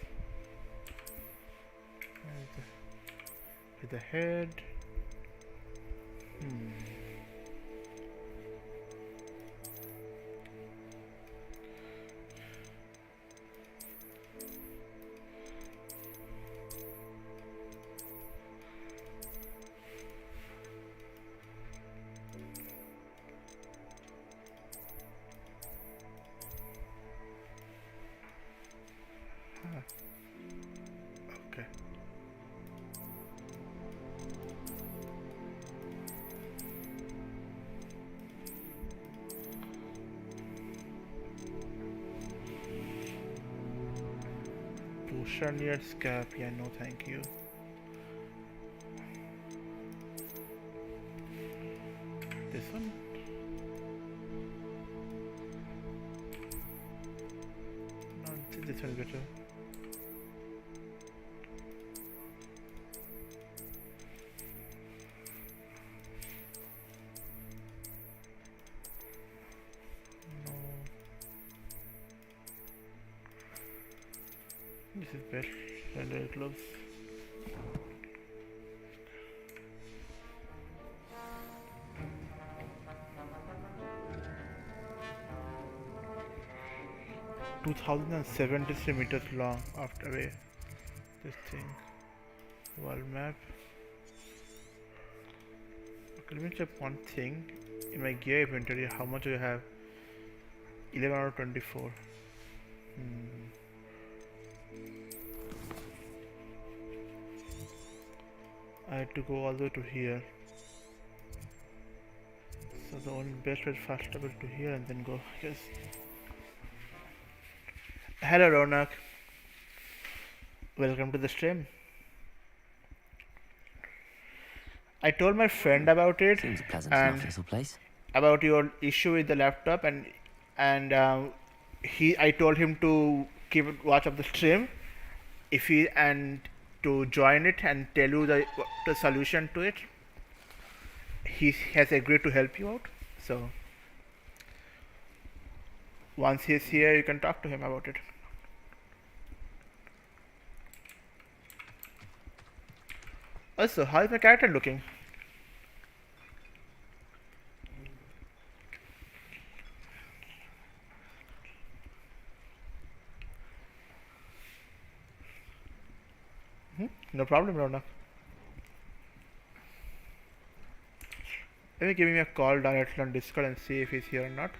With the head. Okay. Potion scalp, yeah, no thank you. This one? No, this one is better. This is best leather gloves. (2073 meters long after away. This thing. World map. Okay, let me check one thing. In my gear inventory, how much do I have? 11 out of 24. I had to go all the way to here. So the only best way is fast travel to here and then go, I guess. Hello Ronak. Welcome to the stream. I told my friend about it. Seems a pleasant enough little place. About your issue with the laptop, and I told him to keep watch of the stream if he and to join it and tell you the solution to it. He has agreed to help you out, so once he's here you can talk to him about it. Also, how is my character looking? No problem, Rona. Maybe give me a call directly on Discord and see if he's here or not.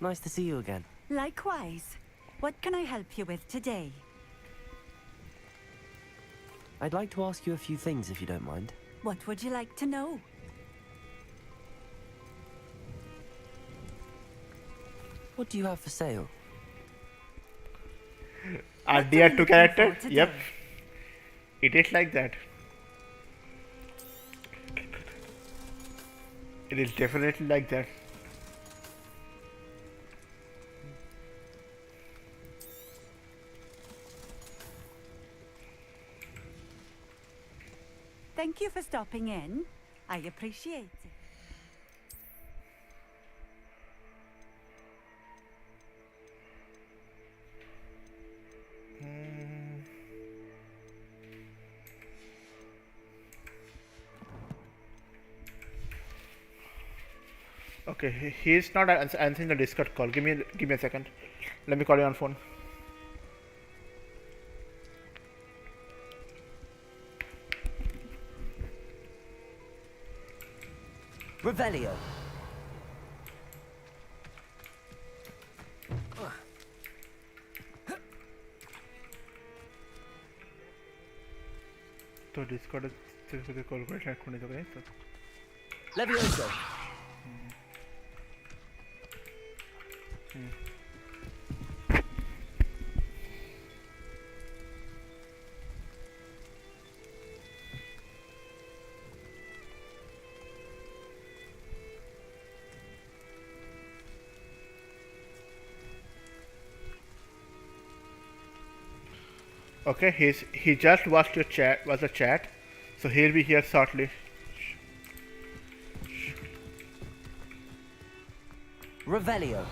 Nice to see you again. Likewise. What can I help you with today? I'd like to ask you a few things if you don't mind. What would you like to know? What do you have for sale? Our What are you DR2 looking character? for today? Yep. It is like that. It is definitely like that. Thank you for stopping in. I appreciate it. Okay, he's not answering the Discord call. Give me a second. Let me call you on phone. Revelio. तो Discord से call कर chat करने तो कहीं तो Levioso. Okay, he just watched your chat, was a chat, so he'll be here shortly. Revelio.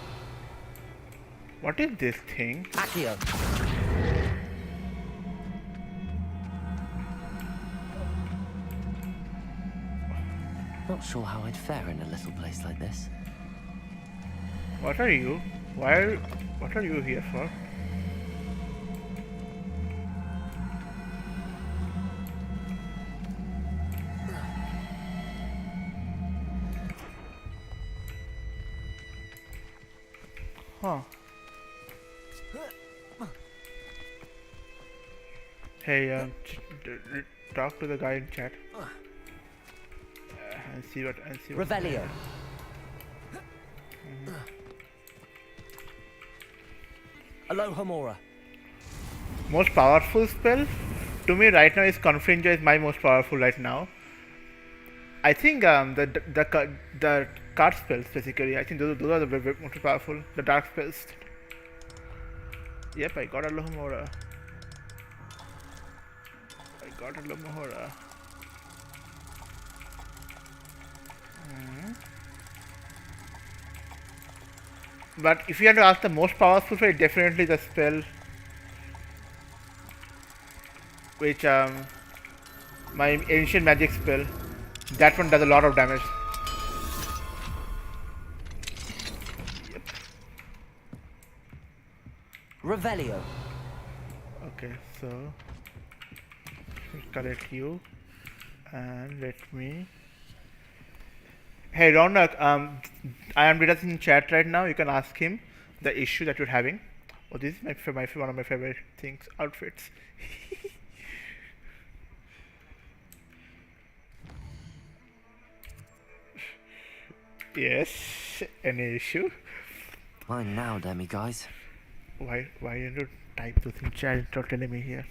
What is this thing? Accio. Not sure how I'd fare in a little place like this. What are you? Why? What are you here for? Huh. Hey, talk to the guy in chat and see what. Revelio. Alohomora. Most powerful spell to me right now is Confringo is my most powerful right now. I think the card spells basically. I think those are the most powerful. The dark spells. Yep, I got Alohomora. But if you had to ask the most powerful spell, definitely the spell which my ancient magic spell. That one does a lot of damage. Yep. Revelio. Okay, so correct you and let me. Hey Ranrok, I am with us in chat right now. You can ask him the issue that you're having. Oh, this is one of my favorite things, outfits. Yes, any issue? Mine now, Demi guys. Why didn't you type those in chat instead of telling me here?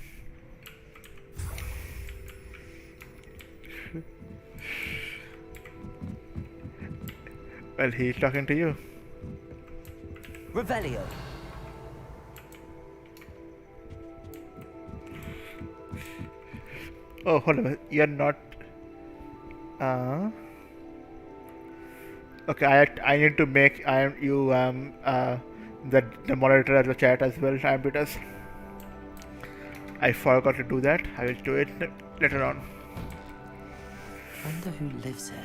Well, he's talking to you. Revelio. Oh, hold on. You're not. Okay, I need to make the moderator of the chat as well. Ambitus. I forgot to do that. I will do it later on. Wonder who lives here.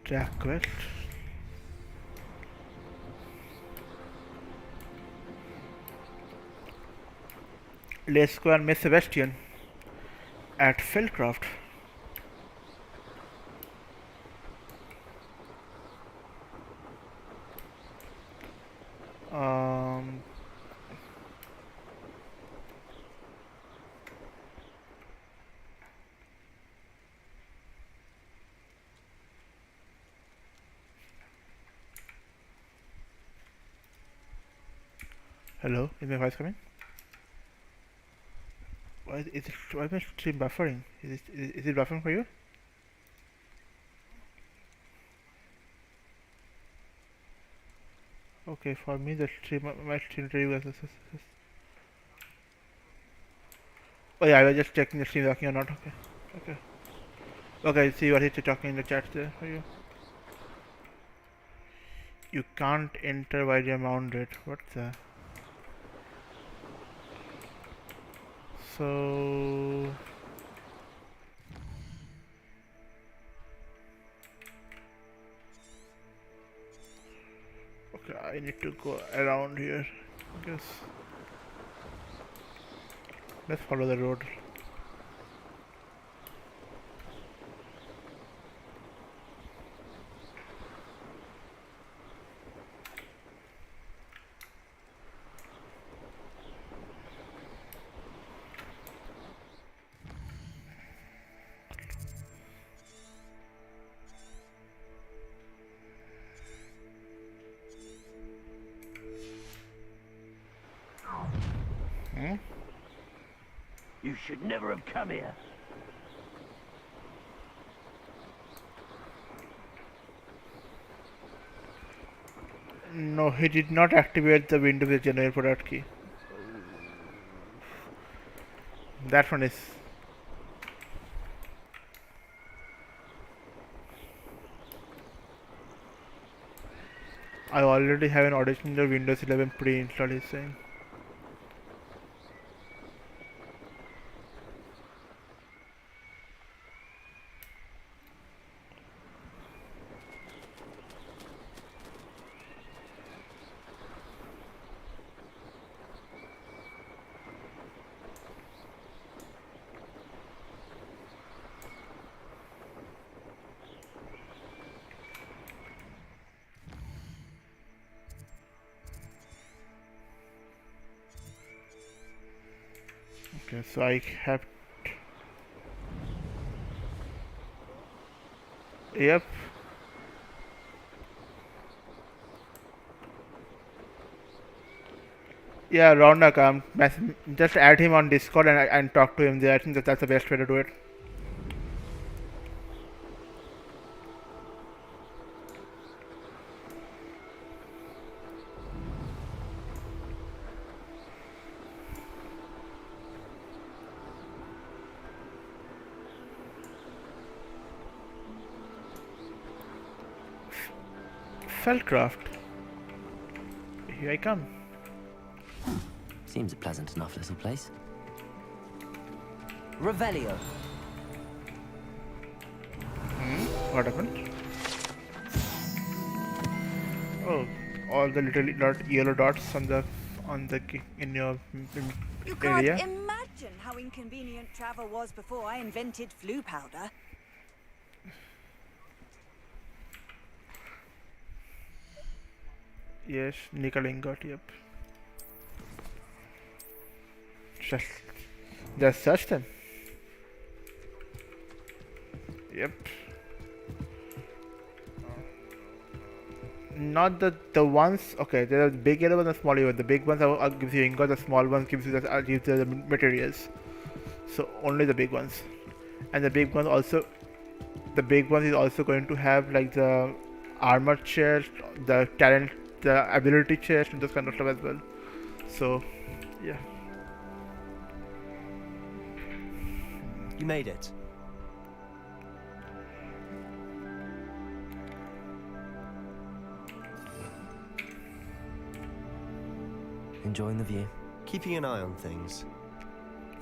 Track quest. Let's go and meet Sebastian at Fieldcroft. Hello, is my voice coming? Why is my stream buffering? Is it buffering for you? Okay, for me the stream my stream review is. Oh yeah, I was just checking the stream working or not. Okay, see what he's talking in the chat there for you. You can't enter while you're mounted. What's that? So Okay, I need to go around here. I guess. Let's follow the road. You should never have come here. No, he did not activate the window with generate product key. That one is. I already have an original Windows 11 pre-installed, he's saying. Okay, so I have. Yep. Yeah, Ranrok, just add him on Discord and talk to him there. I think that's the best way to do it. Felcraft. Here I come. Seems a pleasant enough little place. Revelio. What happened? Oh, all the little yellow dots on the in your You area. can't imagine how inconvenient travel was before I invented flu powder. Yes, nickel ingot. Yep. Just search them. Yep. Not the ones. Okay, there are the big yellow ones and small yellow. The big ones are gives you ingot. The small ones gives you the materials. So only the big ones, and the big ones also. The big one is also going to have like the armor chest, the talent, the ability chest, and those kind of stuff as well. So, yeah. You made it. Enjoying the view? Keeping an eye on things.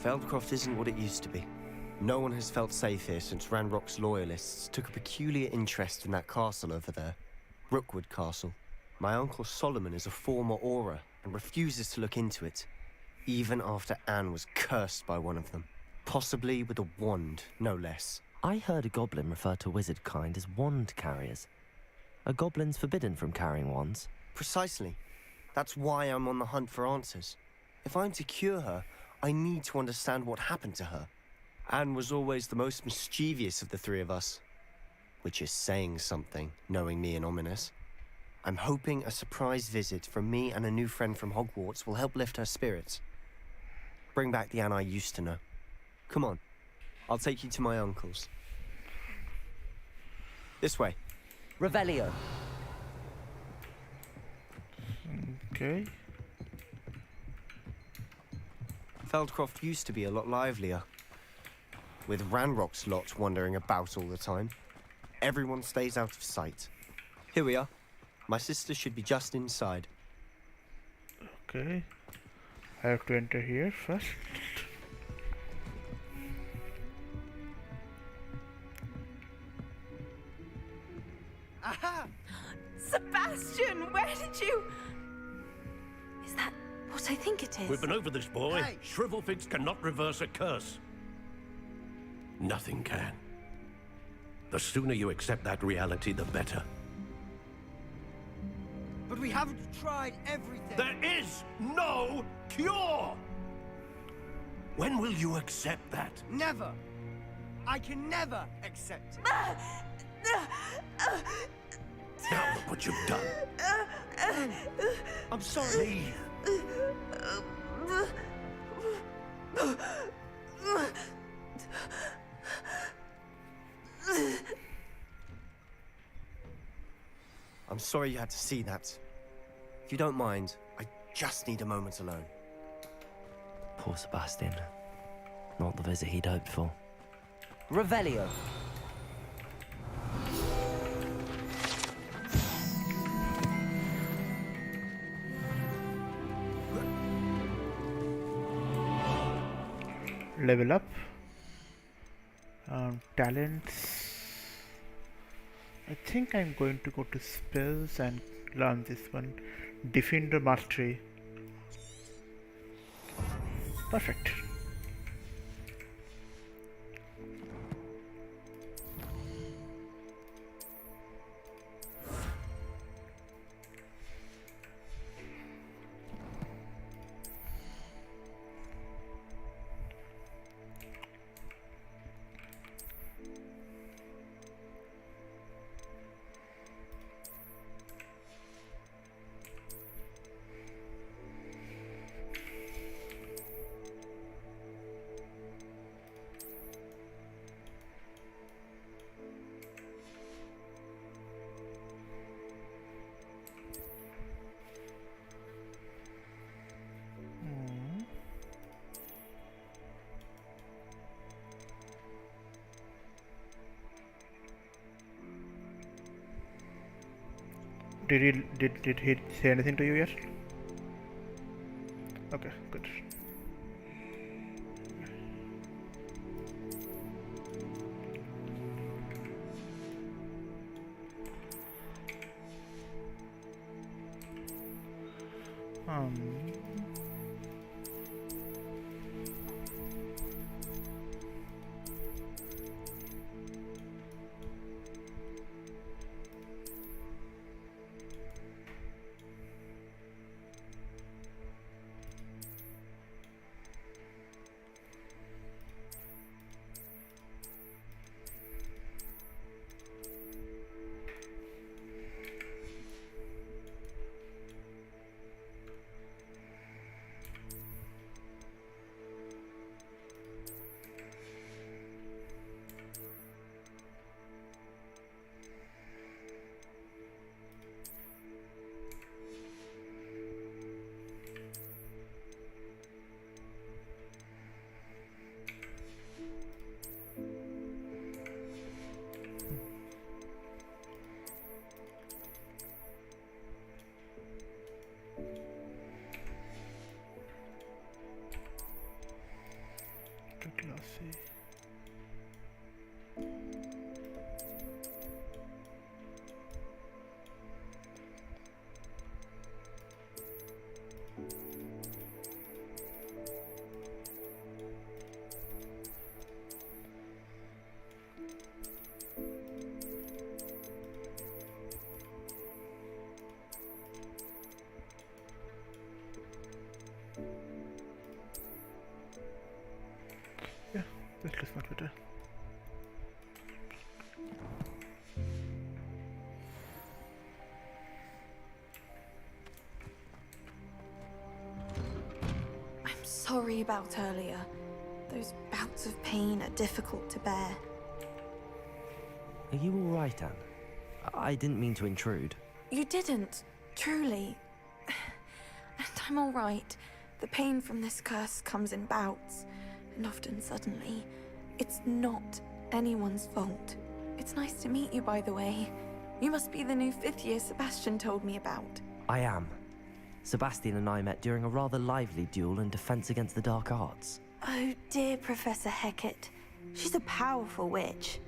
Feldcroft isn't what it used to be. No one has felt safe here since Ranrok's loyalists took a peculiar interest in that castle over there. Rookwood Castle. My uncle Solomon is a former Auror and refuses to look into it, even after Anne was cursed by one of them. Possibly with a wand, no less. I heard a goblin refer to wizard kind as wand carriers. Are goblins forbidden from carrying wands? Precisely. That's why I'm on the hunt for answers. If I'm to cure her, I need to understand what happened to her. Anne was always the most mischievous of the three of us. Which is saying something, knowing me and Ominous. I'm hoping a surprise visit from me and a new friend from Hogwarts will help lift her spirits. Bring back the Anne I used to know. Come on, I'll take you to my uncle's. This way. Revelio. Okay. Feldcroft used to be a lot livelier. With Ranrok's lot wandering about all the time. Everyone stays out of sight. Here we are. My sister should be just inside. Okay. I have to enter here first. Aha! Sebastian, where did you... Is that what I think it is? We've been over this, boy. Hey. Shrivelfigs cannot reverse a curse. Nothing can. The sooner you accept that reality, the better. But we haven't tried everything. There is no cure! When will you accept that? Never. I can never accept it. Now look what you've done. I'm sorry. Leave. I'm sorry you had to see that. If you don't mind, I just need a moment alone. Poor Sebastian. Not the visit he'd hoped for. Revelio. Level up. Talents. I think I'm going to go to spells and learn this one. Diffindo mastery. Perfect. Did he say anything to you yet? Okay, good. Classy. Yeah, das looks much better. I'm sorry about earlier. Those bouts of pain are difficult to bear. Are you all right, Anne? I didn't mean to intrude. You didn't, truly. And I'm all right. The pain from this curse comes in bouts, and often suddenly. It's not anyone's fault. It's nice to meet you, by the way. You must be the new 5th year Sebastian told me about. I am. Sebastian and I met during a rather lively duel in defense against the dark arts. Oh, dear Professor Hecat. She's a powerful witch.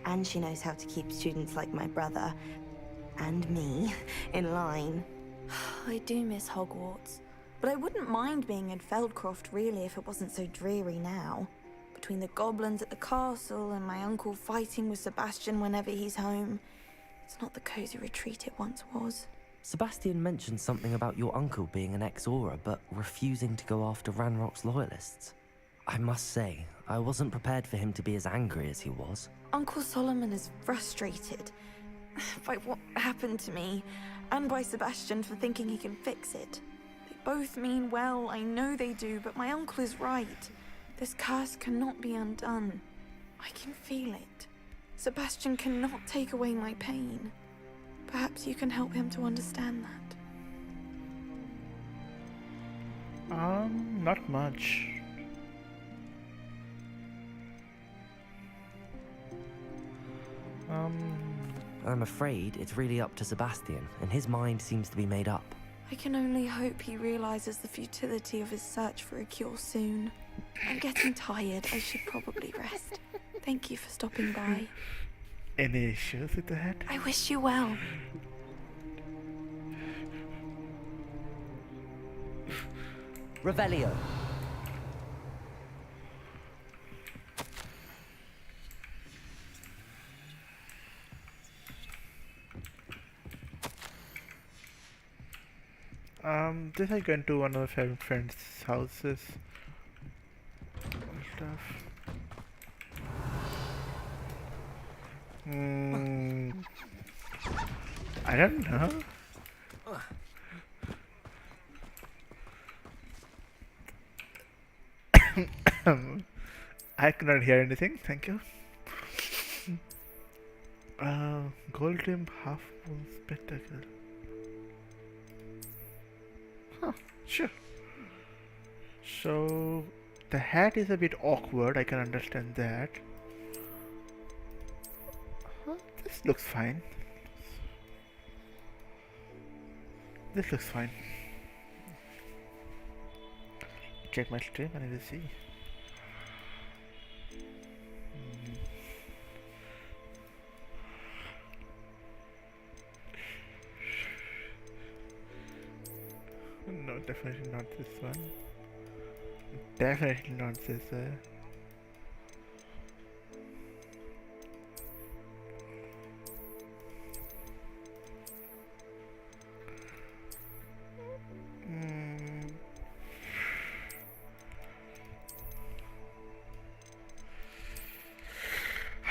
And she knows how to keep students like my brother and me in line. I do miss Hogwarts, but I wouldn't mind being in Feldcroft really if it wasn't so dreary now. Between the goblins at the castle and my uncle fighting with Sebastian whenever he's home, it's not the cozy retreat it once was. Sebastian mentioned something about your uncle being an ex-Auror, but refusing to go after Ranrok's loyalists. I must say, I wasn't prepared for him to be as angry as he was. Uncle Solomon is frustrated by what happened to me, and by Sebastian for thinking he can fix it. They both mean well, I know they do, but my uncle is right. This curse cannot be undone. I can feel it. Sebastian cannot take away my pain. Perhaps you can help him to understand that. Not much. I'm afraid it's really up to Sebastian, and his mind seems to be made up. I can only hope he realizes the futility of his search for a cure soon. I'm getting tired. I should probably rest. Thank you for stopping by. Any issues with the head? I wish you well. Revelio. This I went to one of my friend's houses. Stuff. I don't know. I could not hear anything, thank you. Gold rim half moon spectacle. Huh, sure. So the hat is a bit awkward, I can understand that. This looks fine. This looks fine. Check my stream and I will see. No, definitely not this one. Definitely not this.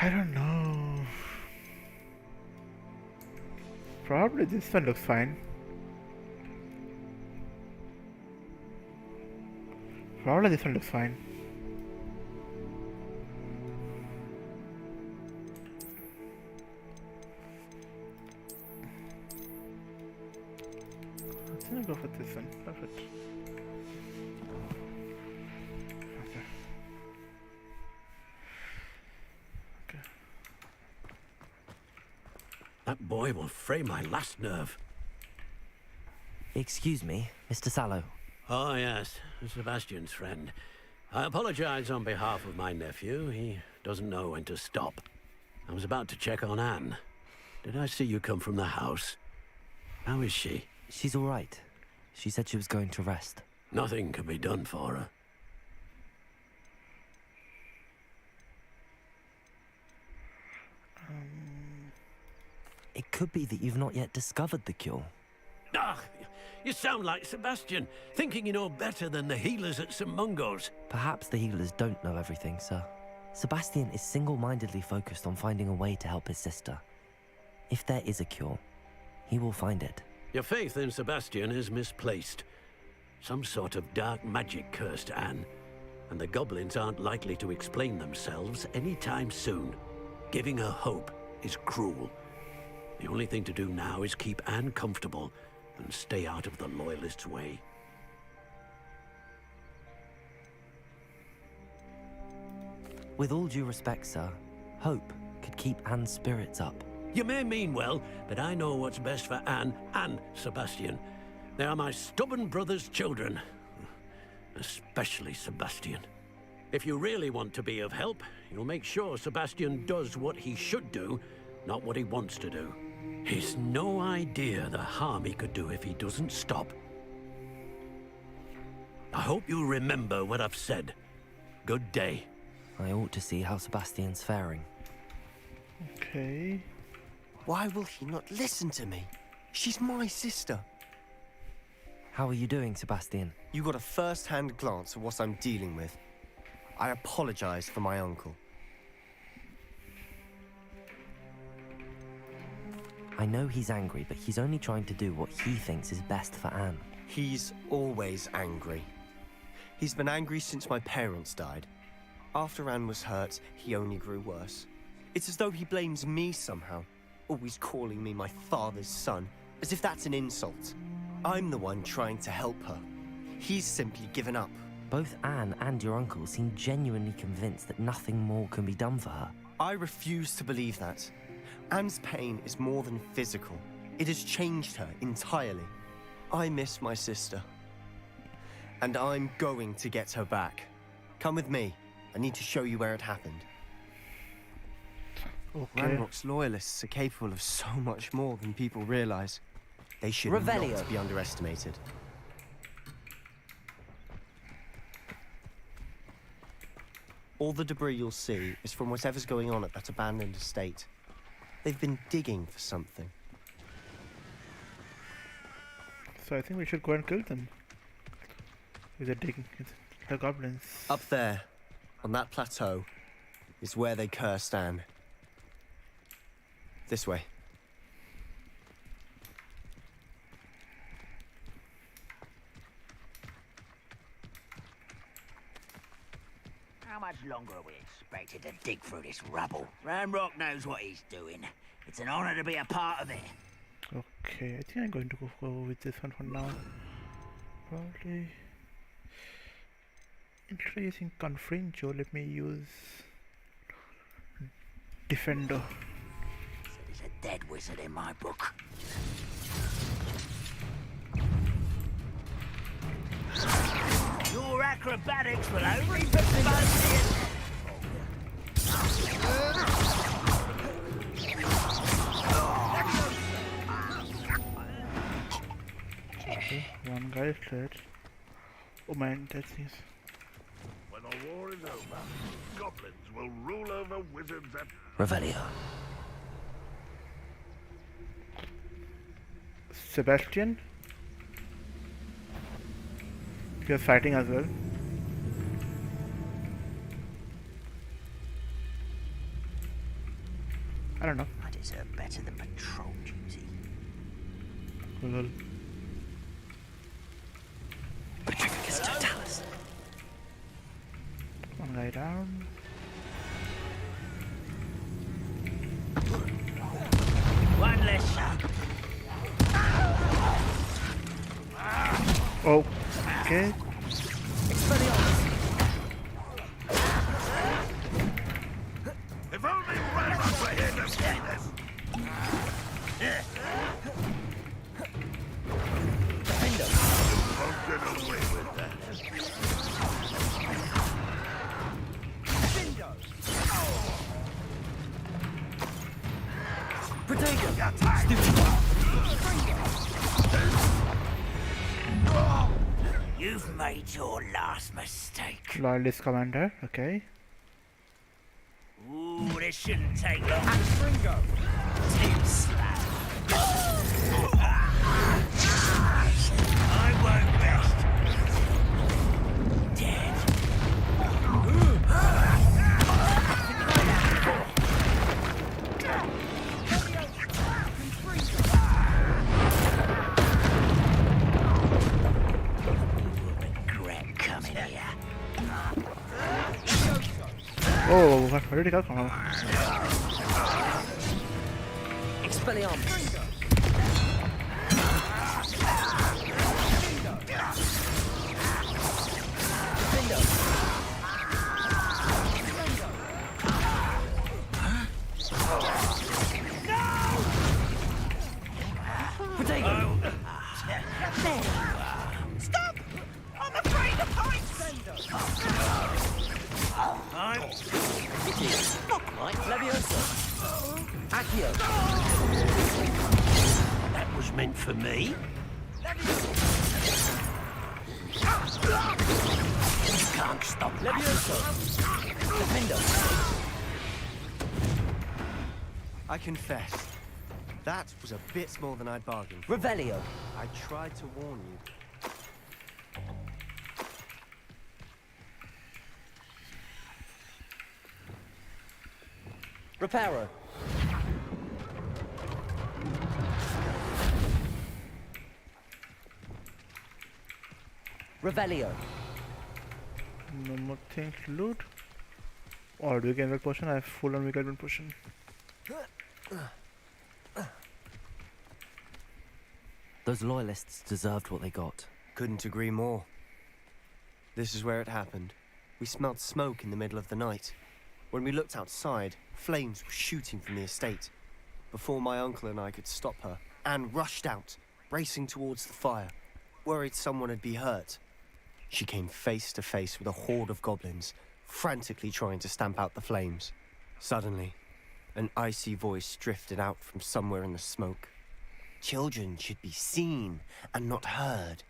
I don't know. Probably this one looks fine. Probably this one looks fine. I'm gonna go for this one. Perfect. Okay. Okay. That boy will fray my last nerve. Excuse me, Mr. Sallow. Oh, yes, Sebastian's friend. I apologize on behalf of my nephew. He doesn't know when to stop. I was about to check on Anne. Did I see you come from the house? How is she? She's all right. She said she was going to rest. Nothing can be done for her. It could be that you've not yet discovered the cure. Ah, you sound like Sebastian, thinking you know better than the healers at St. Mungo's. Perhaps the healers don't know everything, sir. Sebastian is single-mindedly focused on finding a way to help his sister. If there is a cure, he will find it. Your faith in Sebastian is misplaced. Some sort of dark magic cursed Anne, and the goblins aren't likely to explain themselves anytime soon. Giving her hope is cruel. The only thing to do now is keep Anne comfortable and stay out of the loyalists' way. With all due respect, sir, hope could keep Anne's spirits up. You may mean well, but I know what's best for Anne and Sebastian. They are my stubborn brother's children. Especially Sebastian. If you really want to be of help, you'll make sure Sebastian does what he should do, not what he wants to do. He's no idea the harm he could do if he doesn't stop. I hope you remember what I've said. Good day. I ought to see how Sebastian's faring. Okay. Why will he not listen to me? She's my sister. How are you doing, Sebastian? You got a first-hand glance at what I'm dealing with. I apologize for my uncle. I know he's angry, but he's only trying to do what he thinks is best for Anne. He's always angry. He's been angry since my parents died. After Anne was hurt, he only grew worse. It's as though he blames me somehow, always calling me my father's son, as if that's an insult. I'm the one trying to help her. He's simply given up. Both Anne and your uncle seem genuinely convinced that nothing more can be done for her. I refuse to believe that. Anne's pain is more than physical. It has changed her entirely. I miss my sister. And I'm going to get her back. Come with me. I need to show you where it happened. Okay. Ranrok's loyalists are capable of so much more than people realize. They should Revelio. not be underestimated. All the debris you'll see is from whatever's going on at that abandoned estate. They've been digging for something. So I think we should go and kill them. With the digging, the goblins. Up there, on that plateau, is where they cursed Anne. This way. How much longer are we expected to dig through this rubble? Ranrok knows what he's doing. It's an honor to be a part of it. Okay, I think I'm going to go with this one for now. Probably introducing Confringo. Let me use Diffindo. So there's a dead wizard in my book. Your acrobatics will only be Okay, one guy is dead. Oh man, that's nice. When the war is over, goblins will rule over wizards and... Revelio. Sebastian? You're fighting as well. I don't know. I deserve better than patrol duty. Lol. Patricus Totalis. One guy down. One less shot. Oh, okay. If only Ranrok were here to see this! Won't get away with that. You've made your last mistake. Loyalist commander, okay. Ooh, this shouldn't take long. Astringo! Too slow. I won't rest. Dead. Regret coming here. Oh, where did he come from? Expelliarmus. Stop! I'm afraid of heights! Not quite. Levioso. Accio. was meant for me. You can't stop Levioso! Diffindo! I confess, that was a bit more than I'd bargained for. Revelio. I tried to warn you. Reparo. Revelio. No more things to loot. Or do we get a potion? I have full on weakened potion. Those loyalists deserved what they got. Couldn't agree more. This is where it happened. We smelled smoke in the middle of the night. When we looked outside, flames were shooting from the estate. Before my uncle and I could stop her, Anne rushed out, racing towards the fire, worried someone had been hurt. She came face to face with a horde of goblins, frantically trying to stamp out the flames. Suddenly, an icy voice drifted out from somewhere in the smoke. Children should be seen and not heard.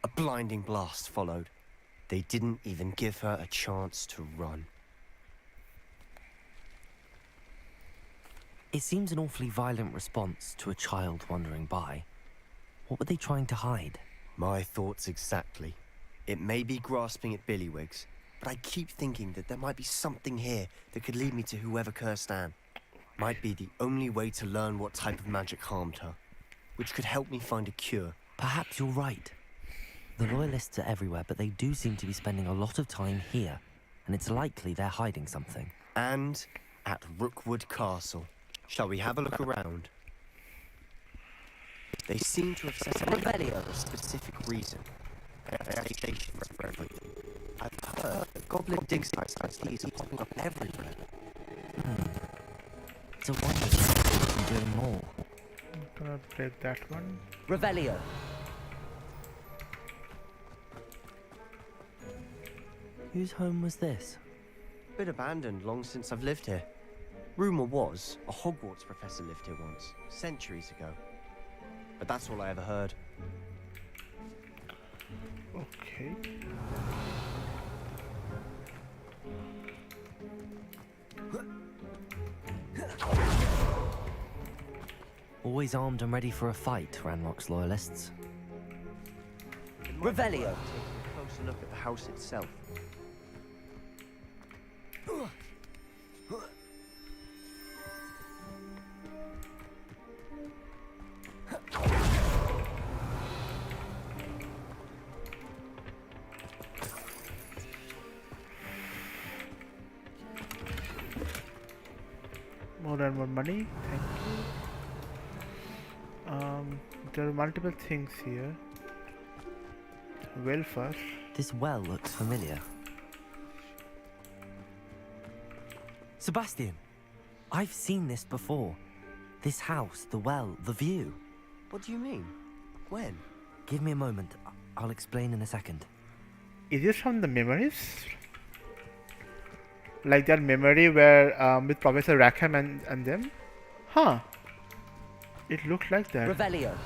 A blinding blast followed. They didn't even give her a chance to run. It seems an awfully violent response to a child wandering by. What were they trying to hide? My thoughts exactly. It may be grasping at Billywigs, but I keep thinking that there might be something here that could lead me to whoever cursed Anne. Might be the only way to learn what type of magic harmed her, which could help me find a cure. Perhaps you're right. The loyalists are everywhere, but they do seem to be spending a lot of time here, and it's likely they're hiding something. And at Rookwood Castle. Shall we have a look around? They seem to have set up for a specific reason. Levitation for everything. I've heard that goblin dig sites like these are popping up everywhere. It's a wonder they can do more. I'm gonna break that one. Revelio. Whose home was this? Bit abandoned long since I've lived here. Rumour was a Hogwarts professor lived here once, centuries ago. But that's all I ever heard. Okay. Always armed and ready for a fight, Ranrok's loyalists. Revelio. Taking a closer look at the house itself. More and more money, thank you. There are multiple things here. Well, first. This well looks familiar. Sebastian, I've seen this before. This house, the well, the view. What do you mean? When? Give me a moment. I'll explain in a second. Is this from the memories? Like that memory where with Professor Rackham and them? Huh. It looks like that. Revelio.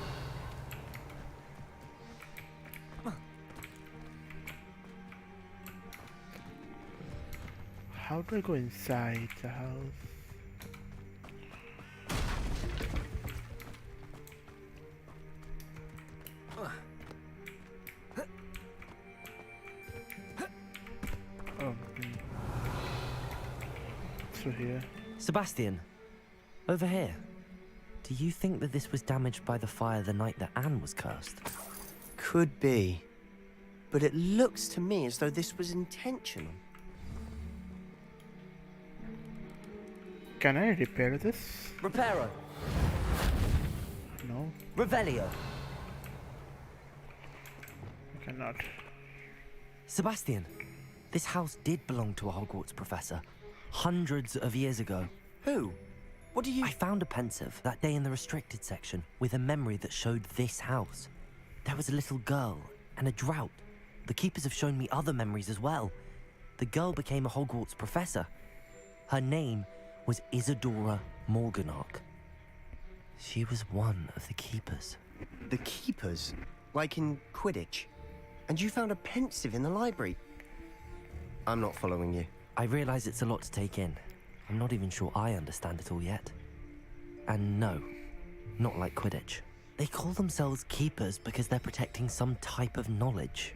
How do I go inside the house? Oh, through here. Sebastian, over here. Do you think that this was damaged by the fire the night that Anne was cursed? Could be. But it looks to me as though this was intentional. Can I repair this? Reparo. No. Revelio. I cannot. Sebastian, this house did belong to a Hogwarts professor. Hundreds of years ago. Who? What do you... I found a pensive that day in the restricted section with a memory that showed this house. There was a little girl and a drought. The keepers have shown me other memories as well. The girl became a Hogwarts professor. Her name was Isadora Morganach. She was one of the keepers. The keepers? Like in Quidditch? And you found a pensive in the library? I'm not following you. I realize it's a lot to take in. I'm not even sure I understand it all yet. And no, not like Quidditch. They call themselves keepers because they're protecting some type of knowledge.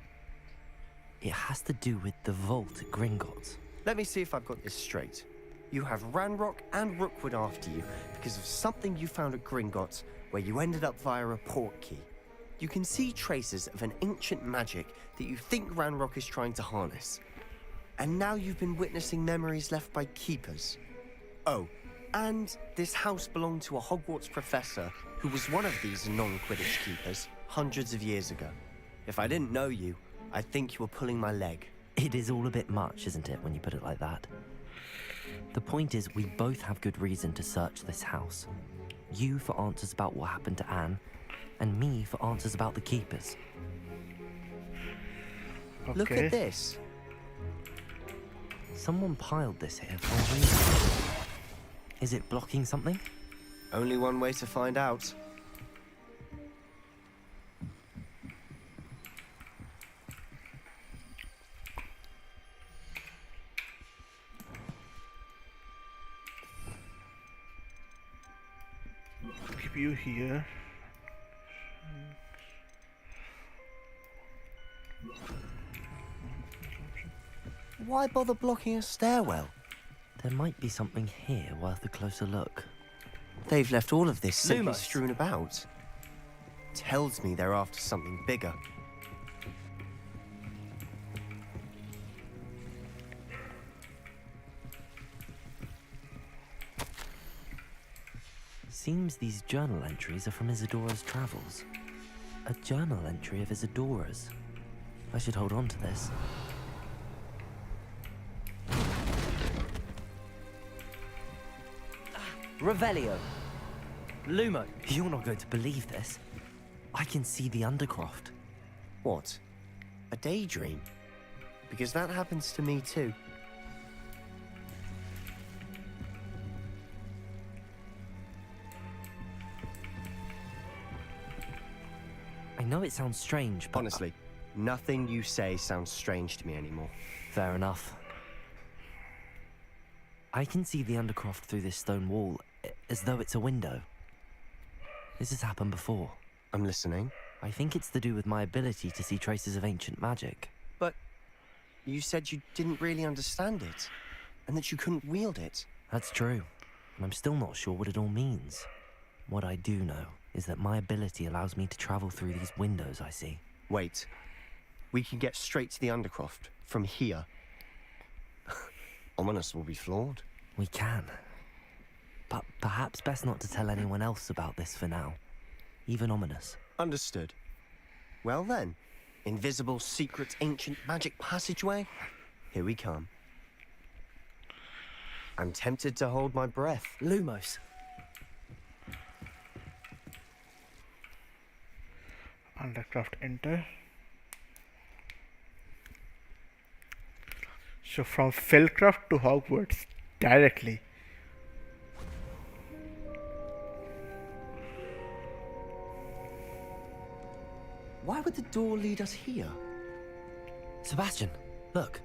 It has to do with the vault at Gringotts. Let me see if I've got this straight. You have Ranrok and Rookwood after you because of something you found at Gringotts where you ended up via a portkey. You can see traces of an ancient magic that you think Ranrok is trying to harness. And now you've been witnessing memories left by keepers. Oh, and this house belonged to a Hogwarts professor who was one of these non-Quidditch keepers hundreds of years ago. If I didn't know you, I'd think you were pulling my leg. It is all a bit much, isn't it, when you put it like that? The point is, we both have good reason to search this house. You for answers about what happened to Anne, and me for answers about the keepers. Okay. Look at this. Someone piled this here for a reason. Is it blocking something? Only one way to find out. Keep you here. Why bother blocking a stairwell? There might be something here worth a closer look. They've left all of this simply Lumos. strewn about. Tells me they're after something bigger. Seems these journal entries are from Isadora's travels. A journal entry of Isadora's. I should hold on to this. Revelio. Lumo. You're not going to believe this. I can see the Undercroft. What? A daydream? Because that happens to me too. I know it sounds strange, but... Honestly, nothing you say sounds strange to me anymore. Fair enough. I can see the Undercroft through this stone wall, as though it's a window. This has happened before. I'm listening. I think it's to do with my ability to see traces of ancient magic. But you said you didn't really understand it, and that you couldn't wield it. That's true, and I'm still not sure what it all means. What I do know is that my ability allows me to travel through these windows I see. Wait. We can get straight to the Undercroft from here. Ominous will be flawed. We can. But perhaps best not to tell anyone else about this for now. Even Ominous. Understood. Well then, invisible, secret, ancient magic passageway? Here we come. I'm tempted to hold my breath. Lumos. Undercroft enter. So from Felcroft to Hogwarts directly. Why would the door lead us here? Sebastian, look.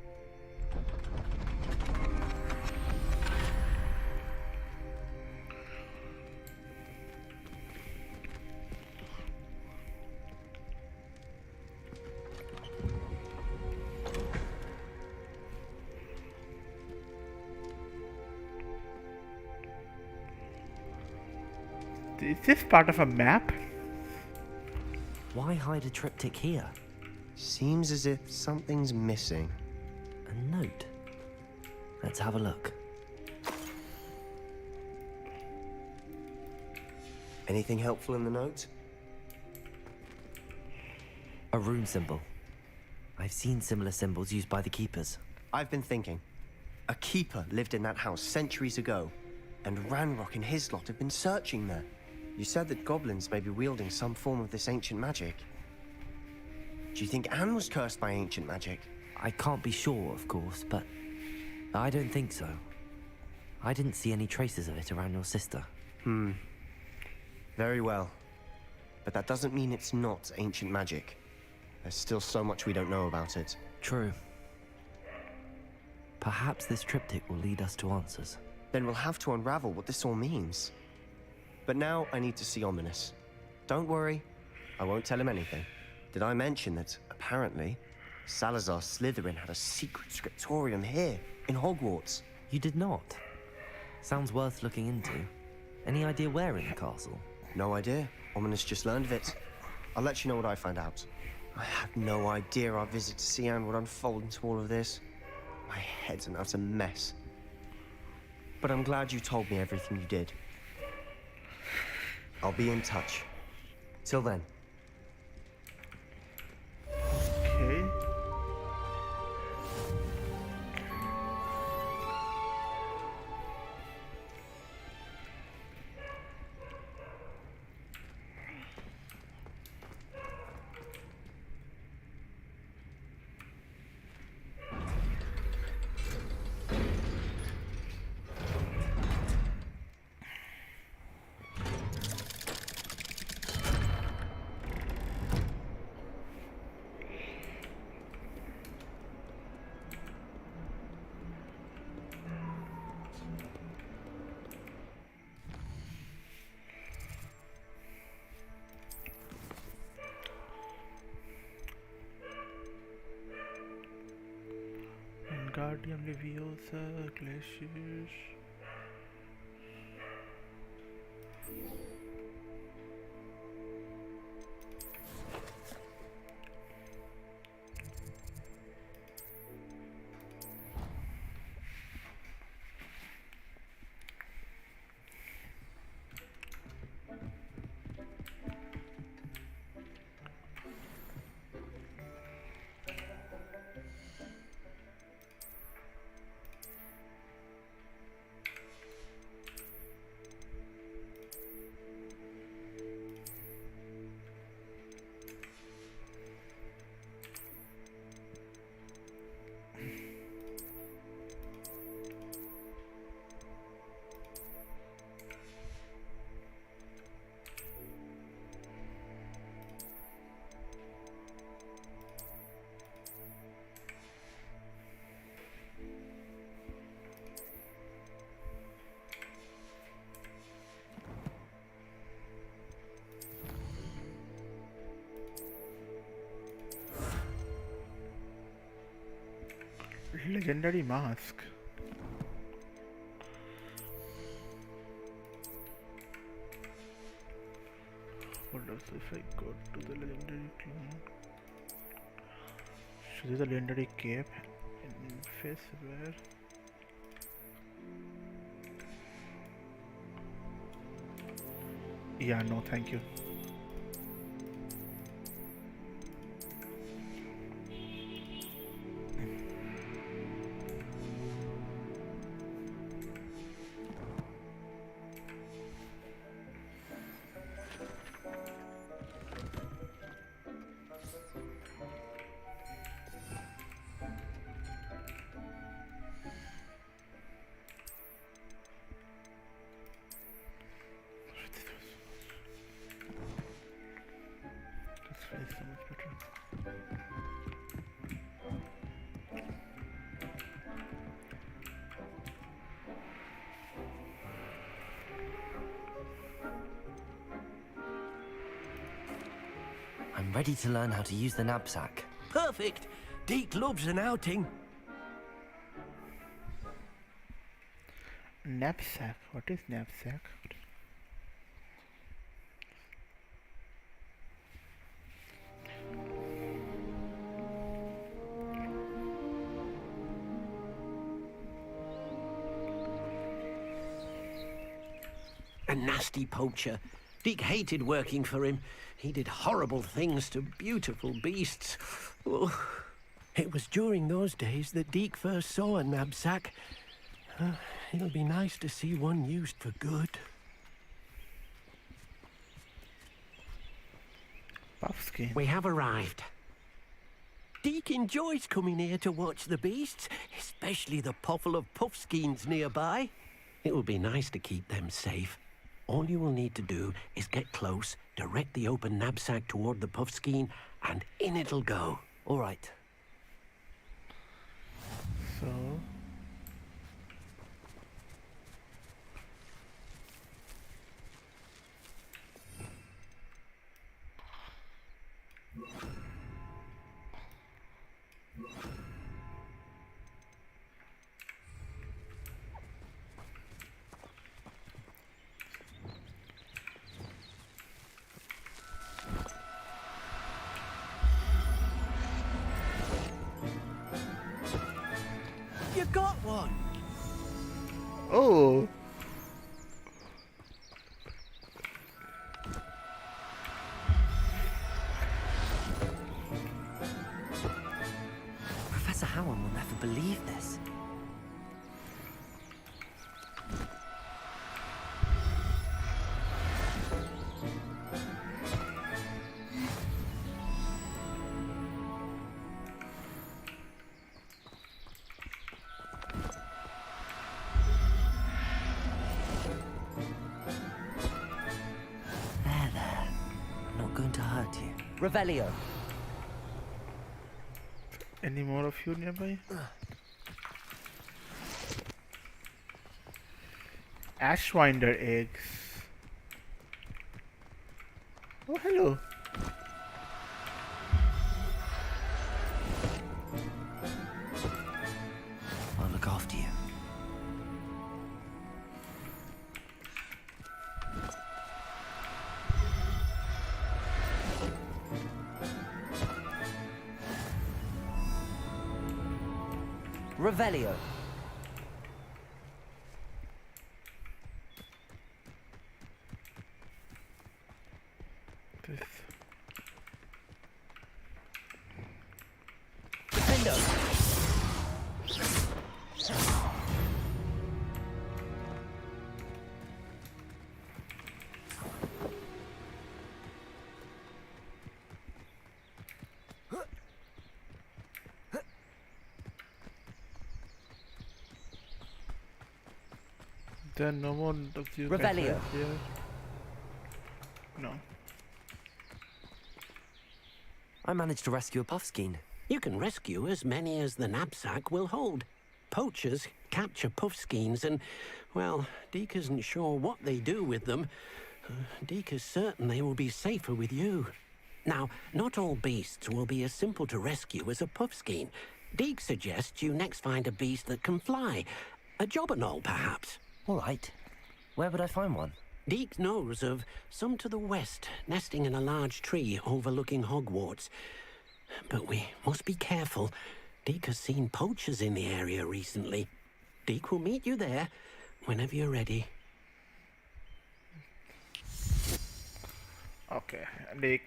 Is this part of a map? Why hide a triptych here? Seems as if something's missing. A note. Let's have a look. Anything helpful in the note? A rune symbol. I've seen similar symbols used by the keepers. I've been thinking. A keeper lived in that house centuries ago, and Ranrok and his lot have been searching there. You said that goblins may be wielding some form of this ancient magic. Do you think Anne was cursed by ancient magic? I can't be sure, of course, but I don't think so. I didn't see any traces of it around your sister. Very Very well. But that doesn't mean it's not ancient magic. There's still so much we don't know about it. True. Perhaps this triptych will lead us to answers. Then we'll have to unravel what this all means. But now I need to see Ominous. Don't worry, I won't tell him anything. Did I mention that, apparently, Salazar Slytherin had a secret scriptorium here, in Hogwarts? You did not? Sounds worth looking into. Any idea where in the castle? No idea. Ominous just learned of it. I'll let you know what I find out. I had no idea our visit to Sian would unfold into all of this. My head's an utter mess. But I'm glad you told me everything you did. I'll be in touch. Till then. Okay. Guardian Leviosa, Glaciers. Legendary mask. What does if I go to the legendary clone? Should the legendary cape and face where? Yeah, no, thank you. I'm ready to learn how to use the knapsack. Perfect. Deke loves an outing. Knapsack? What is knapsack? A nasty poacher. Deke hated working for him. He did horrible things to beautiful beasts. Oh, it was during those days that Deke first saw a knapsack. It'll be nice to see one used for good. Puffskein. We have arrived. Deke enjoys coming here to watch the beasts, especially the potful of puffskeins nearby. It will be nice to keep them safe. All you will need to do is get close, direct the open knapsack toward the puffskein, and in it'll go. All right. So... You got one! Oh! Professor Howard will never believe this. There. I'm not going to hurt you. Revelio. Any more of you nearby? Ashwinder eggs. Oh, hello. I'll look after you. Revelio. Diffindo. Then no more of you guys Revelio. are here. No. I managed to rescue a puffskein. You can rescue as many as the knapsack will hold. Poachers capture puffskeins and, well, Deke isn't sure what they do with them. Deke is certain they will be safer with you. Now, not all beasts will be as simple to rescue as a puffskein. Deke suggests you next find a beast that can fly. A jobberknoll, perhaps. All right. Where would I find one? Deke knows of some to the west, nesting in a large tree overlooking Hogwarts. But we must be careful. Deke has seen poachers in the area recently. Deke will meet you there whenever you're ready. Okay. Like,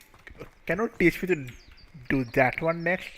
can you teach me to do that one next?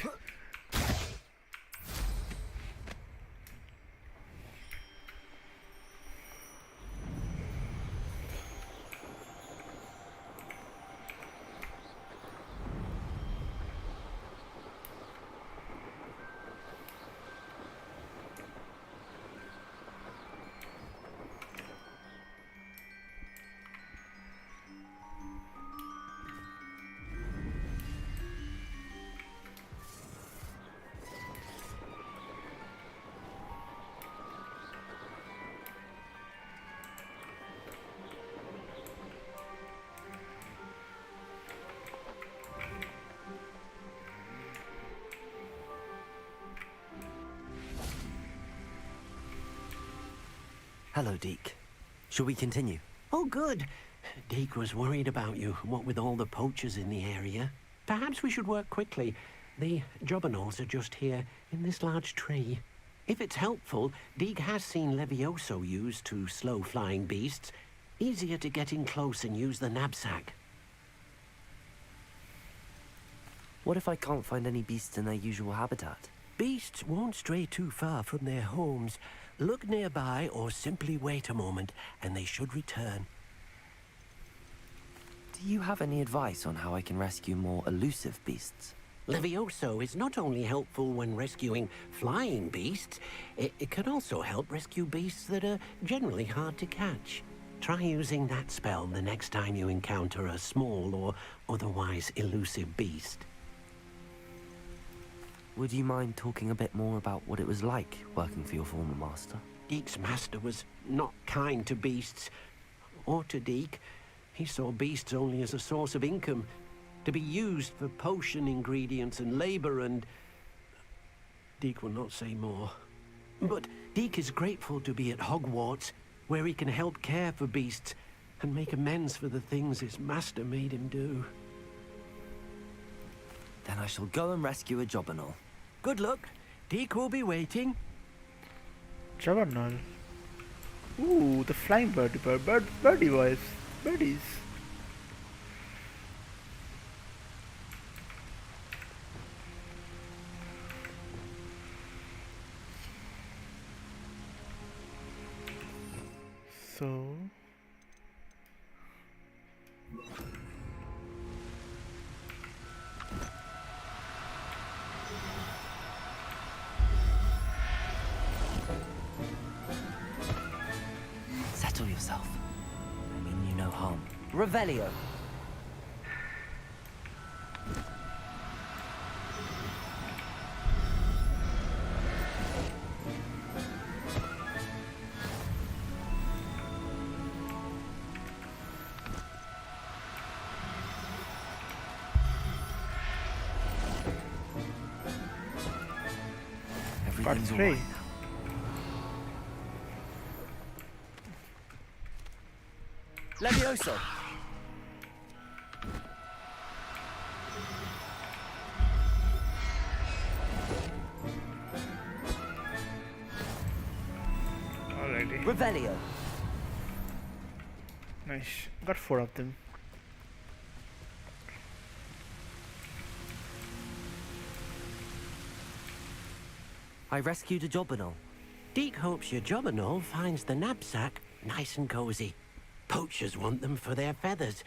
Hello, Deke. Shall we continue? Oh, good. Deke was worried about you, what with all the poachers in the area. Perhaps we should work quickly. The jobberknolls are just here, in this large tree. If it's helpful, Deke has seen Levioso used to slow flying beasts. Easier to get in close and use the knapsack. What if I can't find any beasts in their usual habitat? Beasts won't stray too far from their homes. Look nearby or simply wait a moment, and they should return. Do you have any advice on how I can rescue more elusive beasts? Levioso is not only helpful when rescuing flying beasts, it can also help rescue beasts that are generally hard to catch. Try using that spell the next time you encounter a small or otherwise elusive beast. Would you mind talking a bit more about what it was like working for your former master? Deek's master was not kind to beasts, or to Deek. He saw beasts only as a source of income, to be used for potion ingredients and labor, and Deek will not say more. But Deek is grateful to be at Hogwarts, where he can help care for beasts and make amends for the things his master made him do. Then I shall go and rescue a Jobberknoll. Good luck. Deek will be waiting. Jobberknoll. Ooh, the flying birdie birdie boys. Birdies. So settle yourself. I mean you no harm. Revelio. Everything's all right. Levioso. Alrighty. Revelio. Nice. Got 4 of them. I rescued a Jobberknoll. Deek hopes your Jobberknoll finds the knapsack nice and cozy. Poachers want them for their feathers,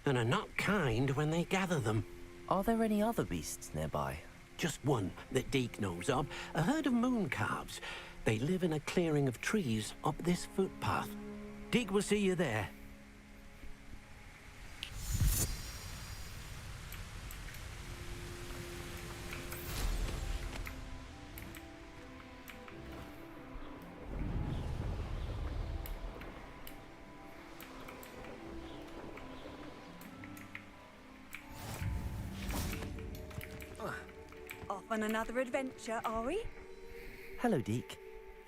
and are not kind when they gather them. Are there any other beasts nearby? Just one that Deek knows of, a herd of mooncalves. They live in a clearing of trees up this footpath. Deek will see you there. Off on another adventure, are we? Hello, Deek.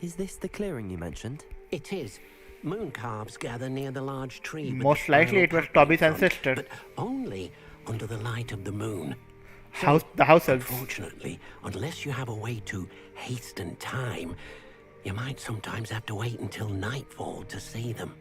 Is this the clearing you mentioned? It is. Mooncalves gather near the large tree. Most likely it was Toby's ancestor. But only under the light of the moon. The house elves. Unfortunately, unless you have a way to hasten time, you might sometimes have to wait until nightfall to see them.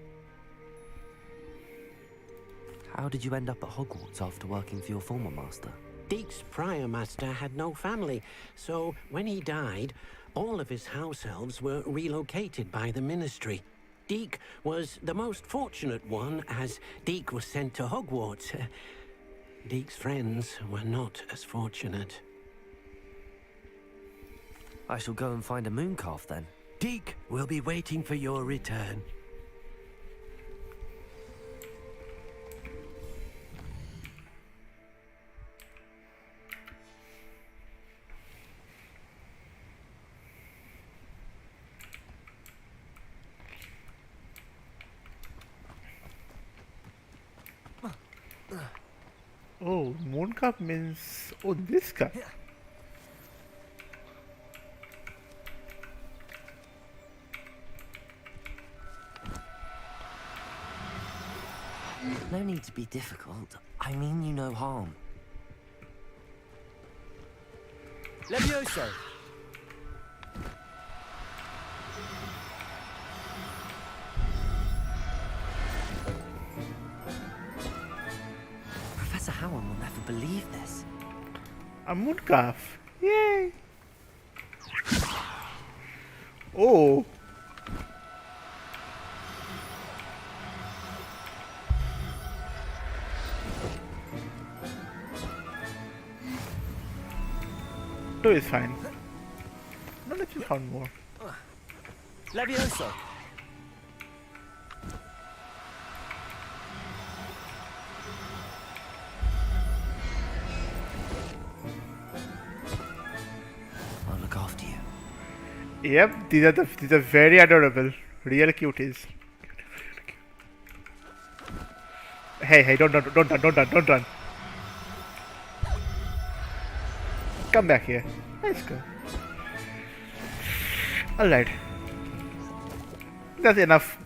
How did you end up at Hogwarts after working for your former master? Deek's prior master had no family, so when he died, all of his house elves were relocated by the ministry. Deek was the most fortunate one, as Deek was sent to Hogwarts. Deek's friends were not as fortunate. I shall go and find a mooncalf then. Deek will be waiting for your return. Oh, mooncalf means... Oh, this guy. No need to be difficult. I mean you no harm. Levioso! Professor Howard will never believe this. A mooncalf. Yay! Oh! Two is fine. No, let me count more. Levioso! Yep, these are very adorable, real cuties. Hey, don't run. Come back here. Let's go. Alright. That's enough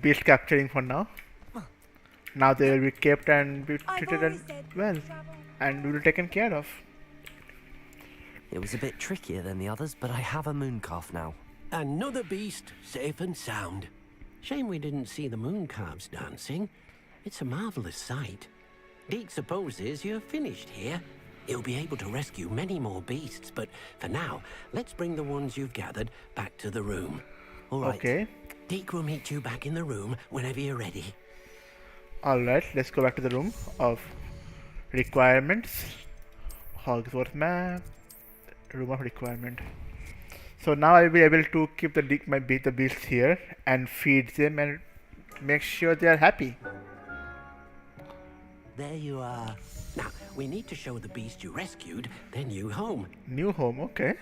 beast capturing for now. Now they will be kept and be treated well. And will be taken care of. It was a bit trickier than the others, but I have a mooncalf now. Another beast, safe and sound. Shame we didn't see the mooncalves dancing. It's a marvelous sight. Deek supposes you're finished here. He'll be able to rescue many more beasts, but for now, let's bring the ones you've gathered back to the room. All right. Okay. Deek will meet you back in the room whenever you're ready. Alright, let's go back to the room of requirements. Hogwarts map. Room of requirement. So now I'll be able to keep the beasts here and feed them and make sure they are happy. There you are. Now, we need to show the beast you rescued their new home. New home, okay.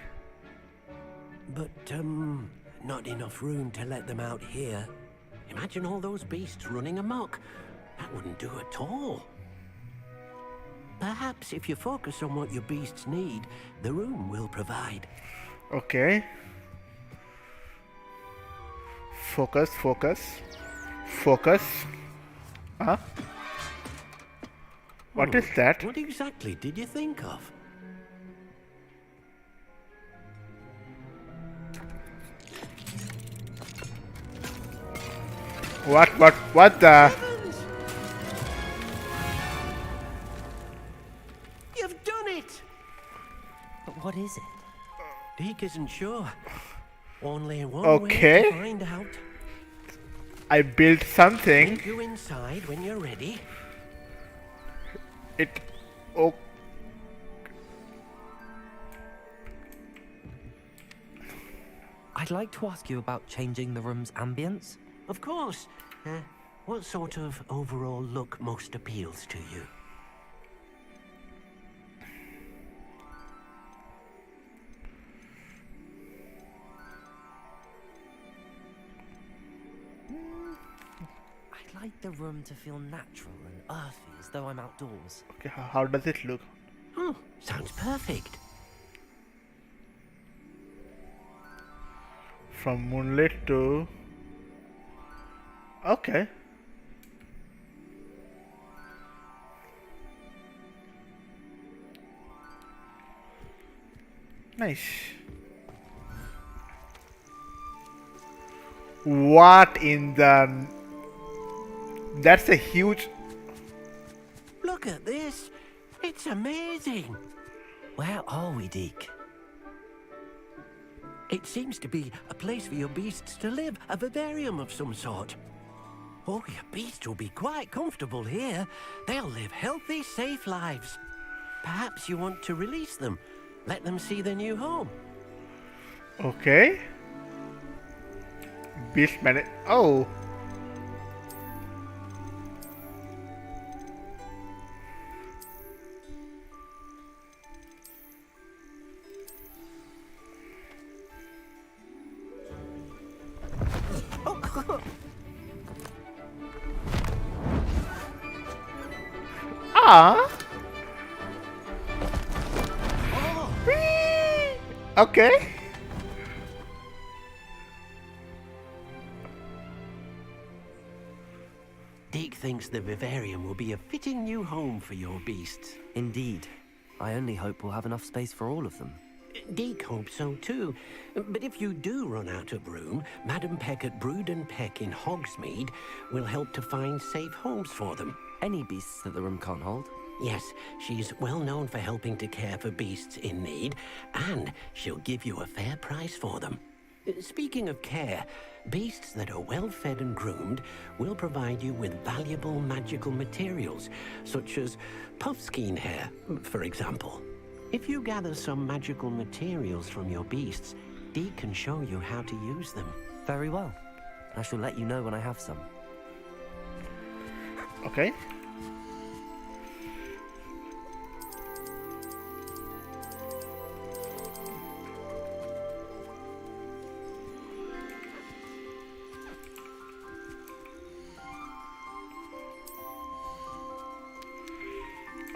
But, not enough room to let them out here. Imagine all those beasts running amok. That wouldn't do at all. Perhaps if you focus on what your beasts need, the room will provide. Okay. Focus. Huh? What is that? What exactly did you think of? What the? You've done it! But what is it? Deek isn't sure. Only one Okay. way to find out. I built something. Take you inside when you're ready. Oh. I'd like to ask you about changing the room's ambience. Of course. What sort of overall look most appeals to you? I'd like the room to feel natural and earthy, as though I'm outdoors. Okay, how does it look? Oh, sounds perfect. From moonlit to... Okay. Nice. What in the... That's a huge... Look at this. It's amazing. Where are we, Deek? It seems to be a place for your beasts to live, a vivarium of some sort. Oh, your beasts will be quite comfortable here. They'll live healthy, safe lives. Perhaps you want to release them. Let them see their new home. Okay. Beast man. Oh. Ah. Okay. Deek thinks the vivarium will be a fitting new home for your beasts. Indeed. I only hope we'll have enough space for all of them. Deek hopes so too. But if you do run out of room, Madam Peck at Brood and Peck in Hogsmeade will help to find safe homes for them. Any beasts that the room can't hold? Yes, she's well known for helping to care for beasts in need, and she'll give you a fair price for them. Speaking of care, beasts that are well fed and groomed will provide you with valuable magical materials, such as puffskein hair, for example. If you gather some magical materials from your beasts, Dee can show you how to use them. Very well. I shall let you know when I have some. Okay.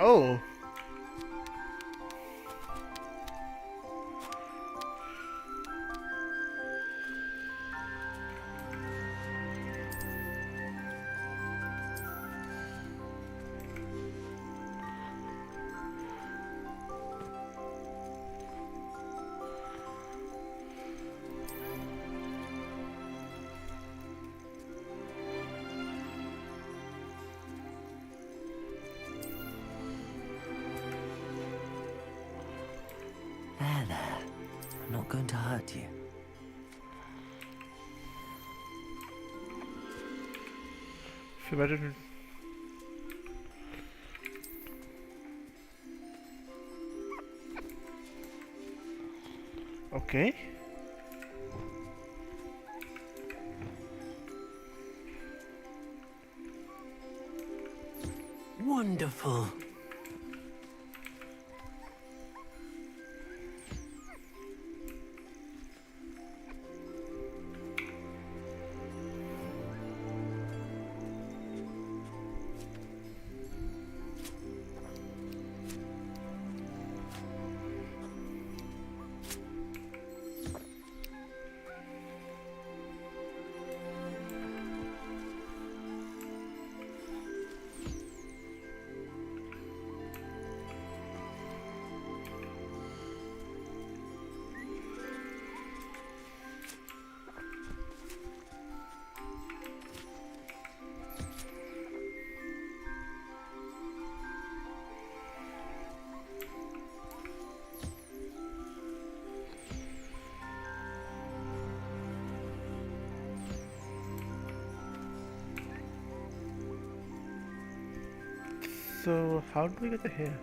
Oh. There. I'm not going to hurt you. Sebastian. Okay. Wonderful. So how do we get to here?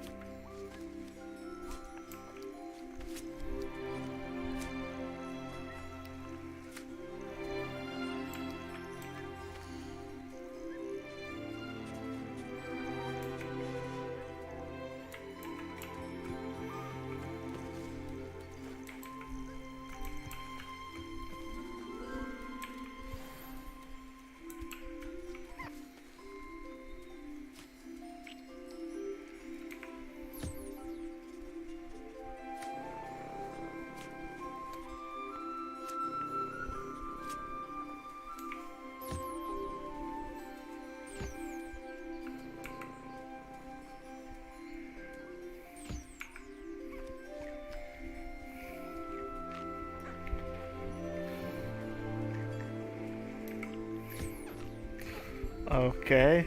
Okay.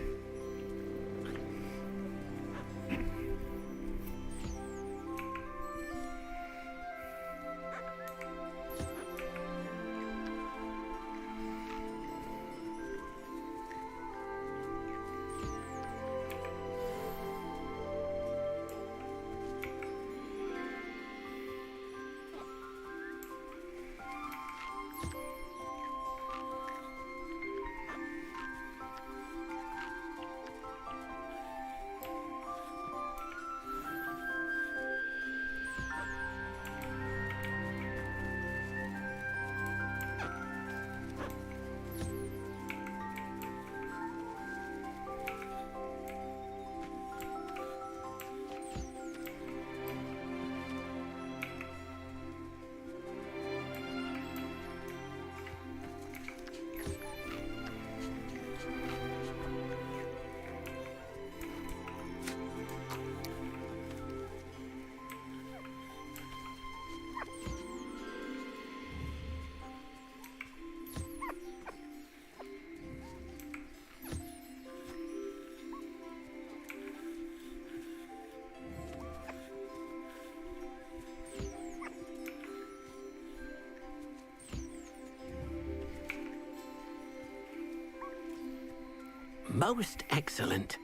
Most excellent.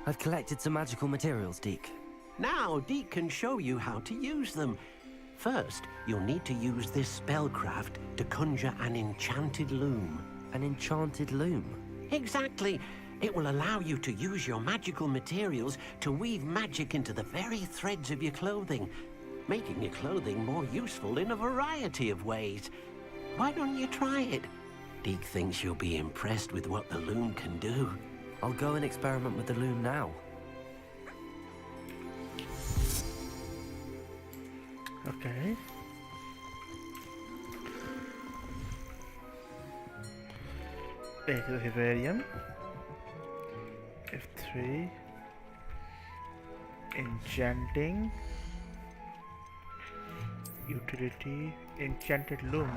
I've collected some magical materials, Deke. Now, Deke can show you how to use them. First, you'll need to use this spellcraft to conjure an enchanted loom. An enchanted loom? Exactly. It will allow you to use your magical materials to weave magic into the very threads of your clothing, making your clothing more useful in a variety of ways. Why don't you try it? Deke thinks you'll be impressed with what the loom can do. I'll go and experiment with the loom now. Okay. Back to the vivarium. F3. Enchanting. Utility. Enchanted loom.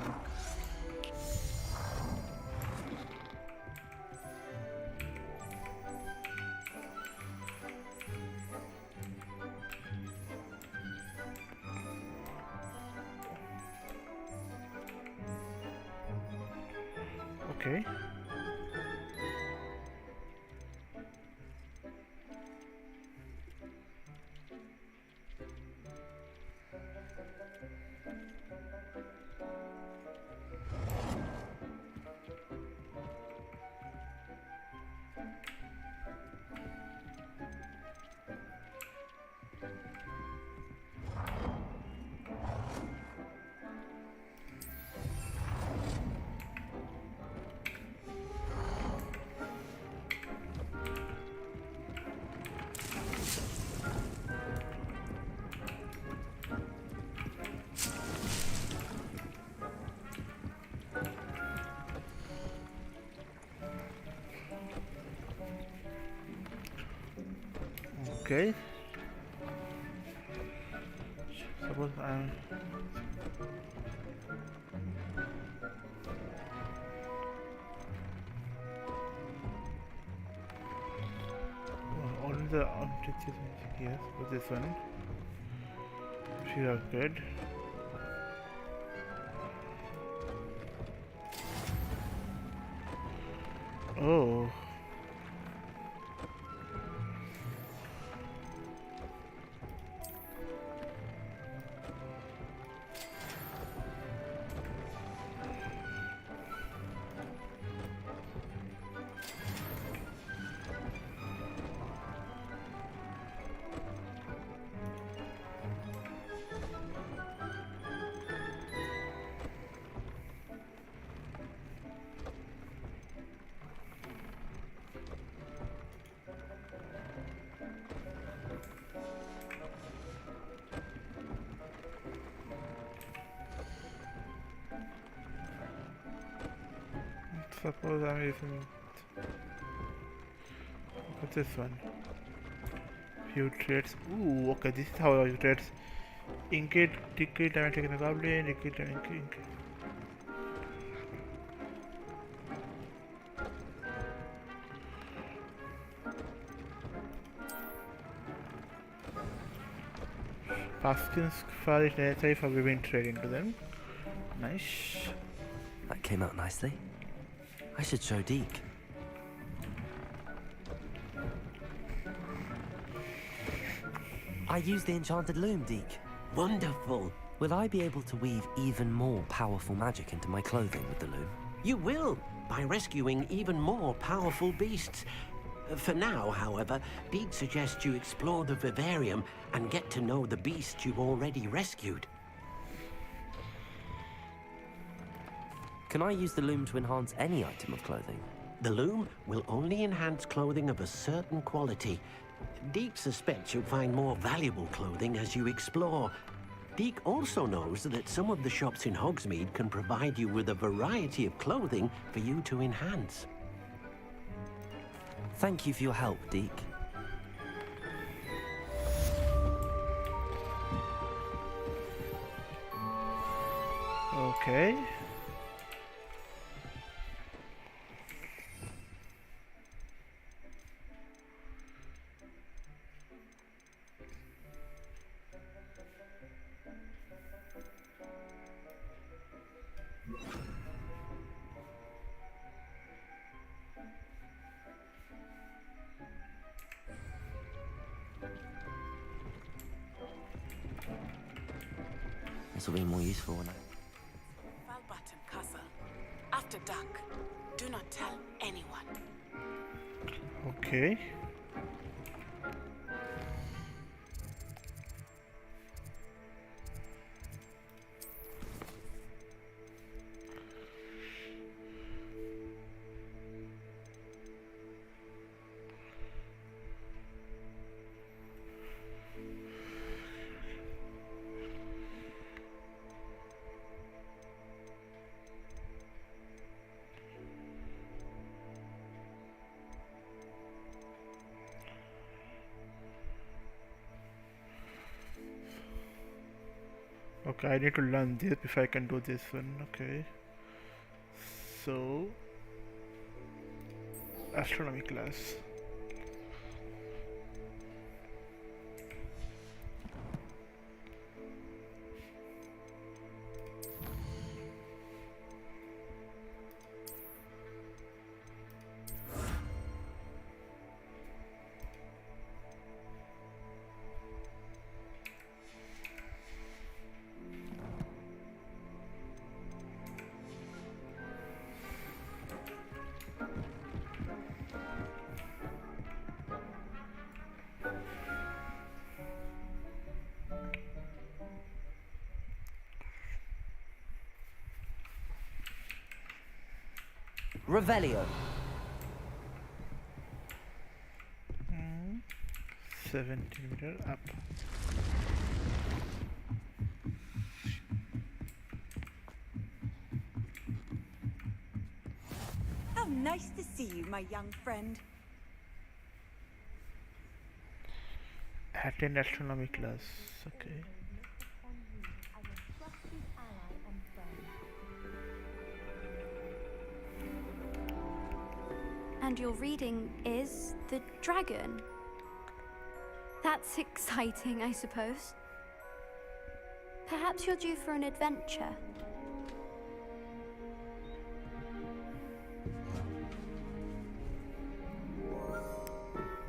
Okay. Okay. Suppose I'm only the objectives. Yes, with this one. She are good. Oh. Suppose I'm using what's this one? Few traits. Ooh, okay, this is how I use traits. Incate, ticket, damage taken a goblin, ticket, ink. Paskins file is necessary for giving trade into them. Nice. That came out nicely. I should show Deke. I used the enchanted loom, Deke. Wonderful. Will I be able to weave even more powerful magic into my clothing with the loom? You will, by rescuing even more powerful beasts. For now, however, Deke suggests you explore the vivarium and get to know the beasts you've already rescued. Can I use the loom to enhance any item of clothing? The loom will only enhance clothing of a certain quality. Deke suspects you'll find more valuable clothing as you explore. Deke also knows that some of the shops in Hogsmeade can provide you with a variety of clothing for you to enhance. Thank you for your help, Deke. Okay. This will be more useful when I... Valbutton Castle. After dark. Do not tell anyone. Okay. Okay, I need to learn this before I can do this one. Okay. So, astronomy class. Revelio. 17-meter up. How nice to see you, my young friend. Attend astronomy class. Okay. And your reading is the dragon. That's exciting, I suppose. Perhaps you're due for an adventure.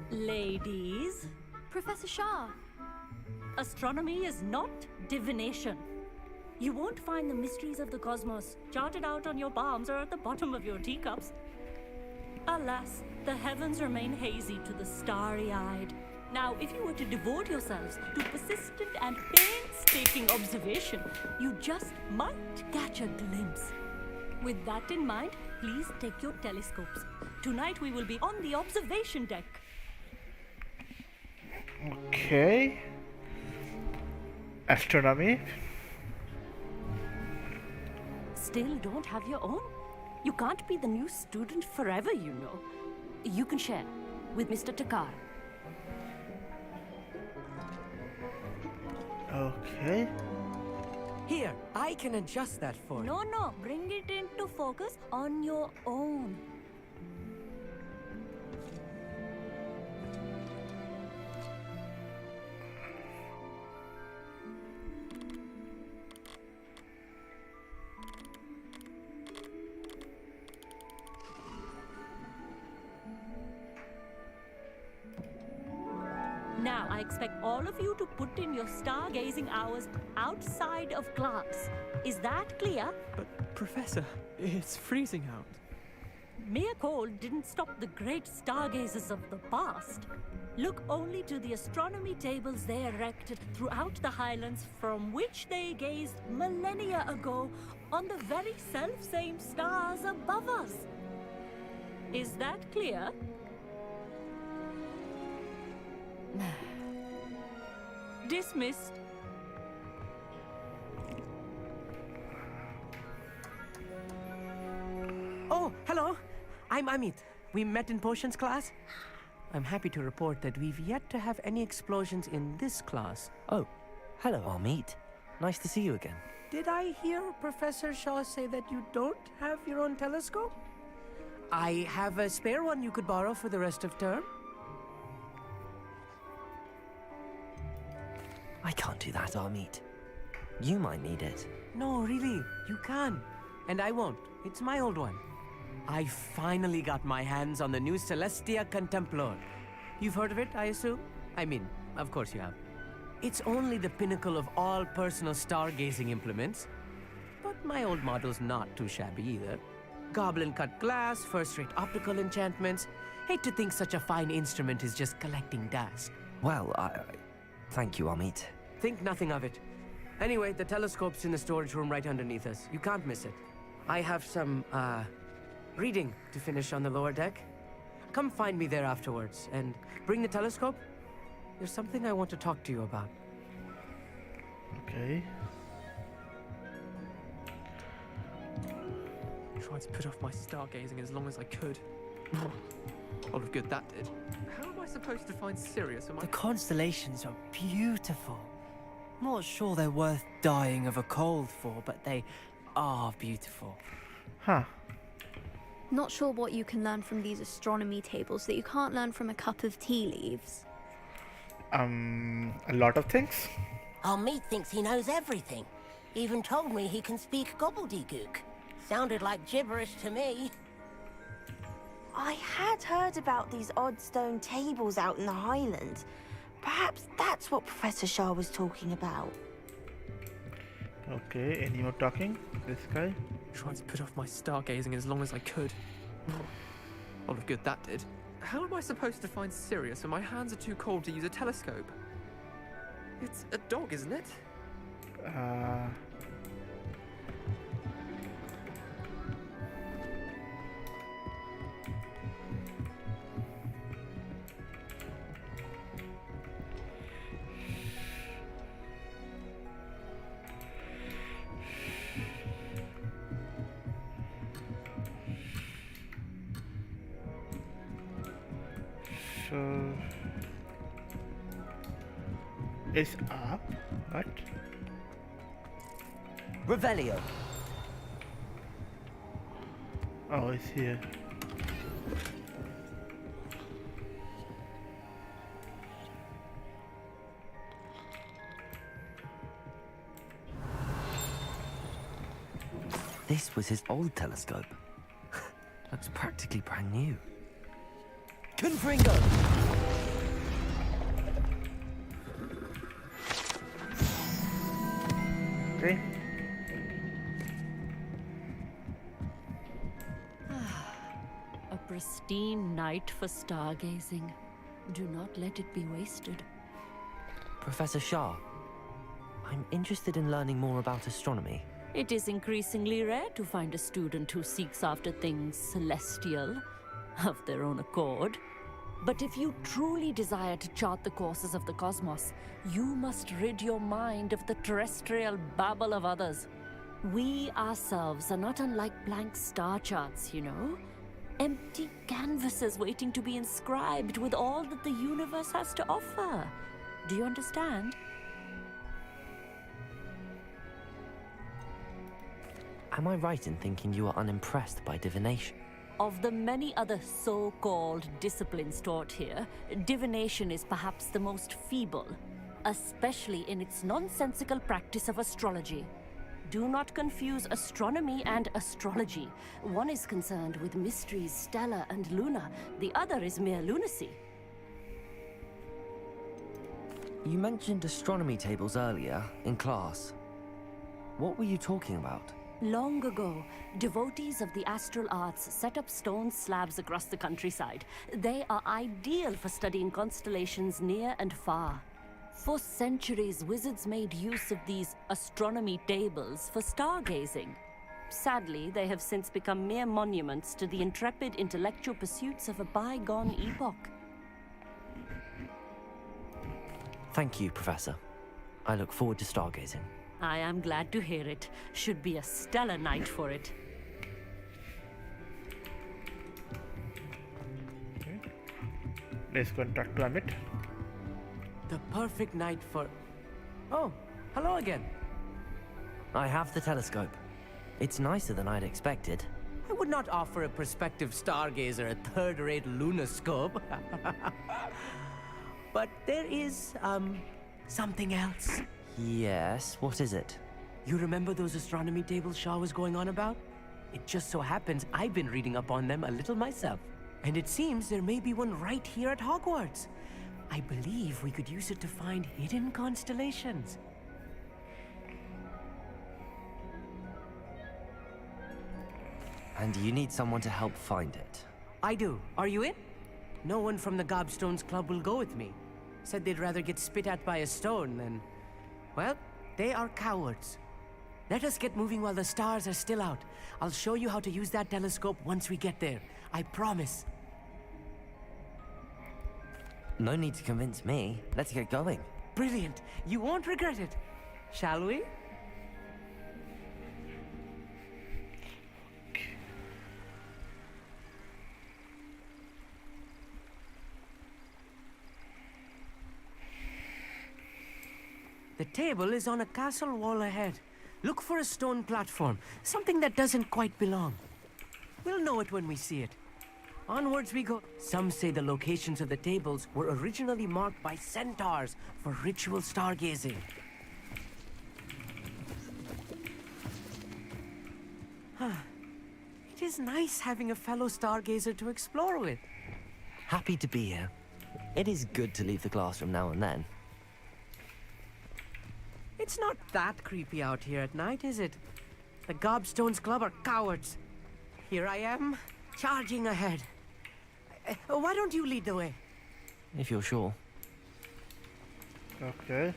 Ladies, Professor Shah. astronomy is not divination. You won't find the mysteries of the cosmos charted out on your palms or at the bottom of your teacups. Alas, the heavens remain hazy to the starry-eyed. Now, if you were to devote yourselves to persistent and painstaking observation, you just might catch a glimpse. With that in mind, please take your telescopes. Tonight we will be on the observation deck. Okay. Astronomy. Still don't have your own? You can't be the new student forever, you know. You can share with Mr. Takar. Okay. Here, I can adjust that for you. No, bring it into focus on your own. Now, I expect all of you to put in your stargazing hours outside of class. Is that clear? But, Professor, it's freezing out. Mere cold didn't stop the great stargazers of the past. Look only to the astronomy tables they erected throughout the highlands from which they gazed millennia ago on the very self-same stars above us. Is that clear? Dismissed. Oh, hello. I'm Amit. We met in potions class. I'm happy to report that we've yet to have any explosions in this class. Oh, hello, Amit. Nice to see you again. Did I hear Professor Shaw say that you don't have your own telescope? I have a spare one you could borrow for the rest of term. I can't do that, Amit. You might need it. No, really, you can. And I won't. It's my old one. I finally got my hands on the new Celestia Contemplor. You've heard of it, I assume? I mean, of course you have. It's only the pinnacle of all personal stargazing implements. But my old model's not too shabby either. Goblin cut glass, first-rate optical enchantments. Hate to think such a fine instrument is just collecting dust. Well, thank you, Amit. Think nothing of it. Anyway, the telescope's in the storage room right underneath us. You can't miss it. I have some, reading to finish on the lower deck. Come find me there afterwards, and bring the telescope. There's something I want to talk to you about. Okay. Tried to put off my stargazing as long as I could. All of good that did. How am I supposed to find Sirius? The constellations are beautiful. Not sure they're worth dying of a cold for, but they are beautiful. Huh. Not sure what you can learn from these astronomy tables that you can't learn from a cup of tea leaves. A lot of things. Amit thinks he knows everything. Even told me he can speak gobbledygook. Sounded like gibberish to me. I had heard about these odd stone tables out in the Highlands. Perhaps that's what Professor Shah was talking about. Okay, any more talking? This guy? Tried to put off my stargazing as long as I could. All of good that did. How am I supposed to find Sirius when my hands are too cold to use a telescope? It's a dog, isn't it? So it's up. What? Revelio. Oh, it's here. This was his old telescope. Looks practically brand new. Confringo! Okay. A pristine night for stargazing. Do not let it be wasted. Professor Shah, I'm interested in learning more about astronomy. It is increasingly rare to find a student who seeks after things celestial, of their own accord. But if you truly desire to chart the courses of the cosmos, you must rid your mind of the terrestrial babble of others. We ourselves are not unlike blank star charts, you know? Empty canvases waiting to be inscribed with all that the universe has to offer. Do you understand? Am I right in thinking you are unimpressed by divination? Of the many other so-called disciplines taught here, divination is perhaps the most feeble, especially in its nonsensical practice of astrology. Do not confuse astronomy and astrology. One is concerned with mysteries stellar and lunar, the other is mere lunacy. You mentioned astronomy tables earlier, in class. What were you talking about? Long ago, devotees of the astral arts set up stone slabs across the countryside. They are ideal for studying constellations near and far. For centuries, wizards made use of these astronomy tables for stargazing. Sadly, they have since become mere monuments to the intrepid intellectual pursuits of a bygone epoch. Thank you, Professor. I look forward to stargazing. I am glad to hear it. Should be a stellar night for it. Okay. Let's go and talk to Amit. The perfect night for... Oh, hello again. I have the telescope. It's nicer than I'd expected. I would not offer a prospective stargazer a third-rate lunoscope. But there is, something else. Yes, what is it? You remember those astronomy tables Shah was going on about? It just so happens I've been reading up on them a little myself. And it seems there may be one right here at Hogwarts. I believe we could use it to find hidden constellations. And you need someone to help find it. I do. Are you in? No one from the Gobstones Club will go with me. Said they'd rather get spit at by a stone than... Well, they are cowards. Let us get moving while the stars are still out. I'll show you how to use that telescope once we get there. I promise. No need to convince me. Let's get going. Brilliant. You won't regret it. Shall we? The table is on a castle wall ahead. Look for a stone platform, something that doesn't quite belong. We'll know it when we see it. Onwards we go. Some say the locations of the tables were originally marked by centaurs for ritual stargazing. It is nice having a fellow stargazer to explore with. Happy to be here. It is good to leave the classroom now and then. It's not that creepy out here at night, is it? The Gobstones Club are cowards. Here I am, charging ahead. Why don't you lead the way? If you're sure. Okay.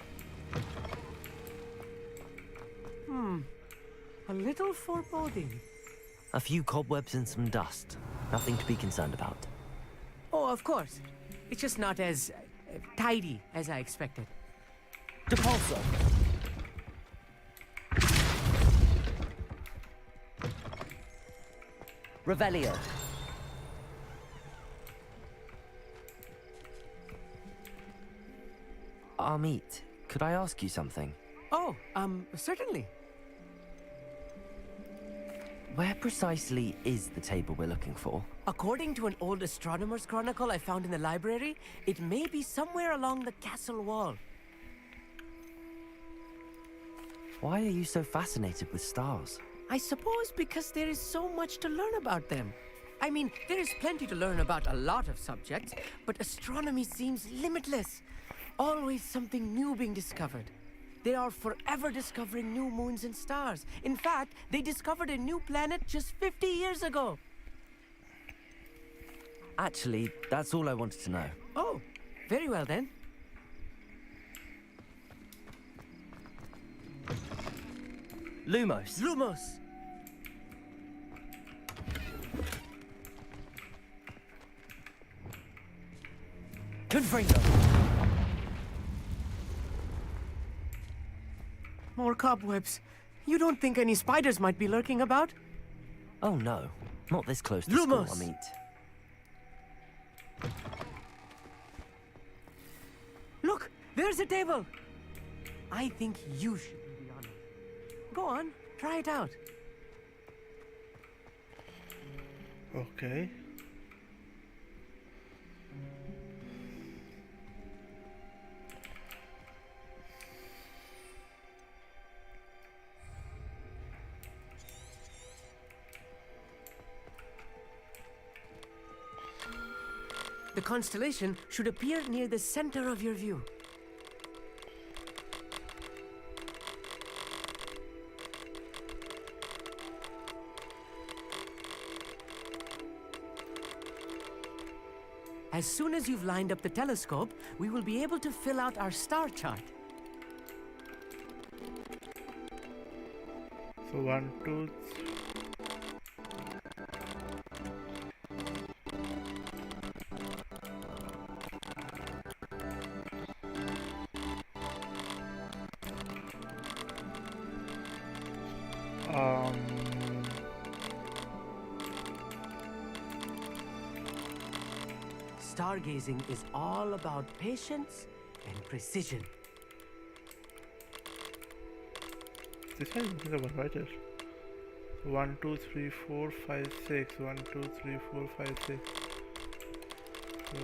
A little foreboding. A few cobwebs and some dust. Nothing to be concerned about. Oh, of course. It's just not as tidy as I expected. Depulso! Revelio. Amit, could I ask you something? Oh, certainly. Where precisely is the table we're looking for? According to an old astronomer's chronicle I found in the library, it may be somewhere along the castle wall. Why are you so fascinated with stars? I suppose because there is so much to learn about them. I mean, there is plenty to learn about a lot of subjects, but astronomy seems limitless. Always something new being discovered. They are forever discovering new moons and stars. In fact, they discovered a new planet just 50 years ago. Actually, that's all I wanted to know. Oh, very well then. Lumos. Lumos! Diffindo. More cobwebs. You don't think any spiders might be lurking about? Oh no, not this close to school, Lumos! Amit. Look, there's a table. I think you should be on it. Go on, try it out. Okay. The constellation should appear near the center of your view. As soon as you've lined up the telescope, we will be able to fill out our star chart. So 1, 2, Stargazing is all about patience and precision. this one is the one, right? 1, 2, 3, 4, 5, 6. 1, 2, 3, 4, 5, 6. So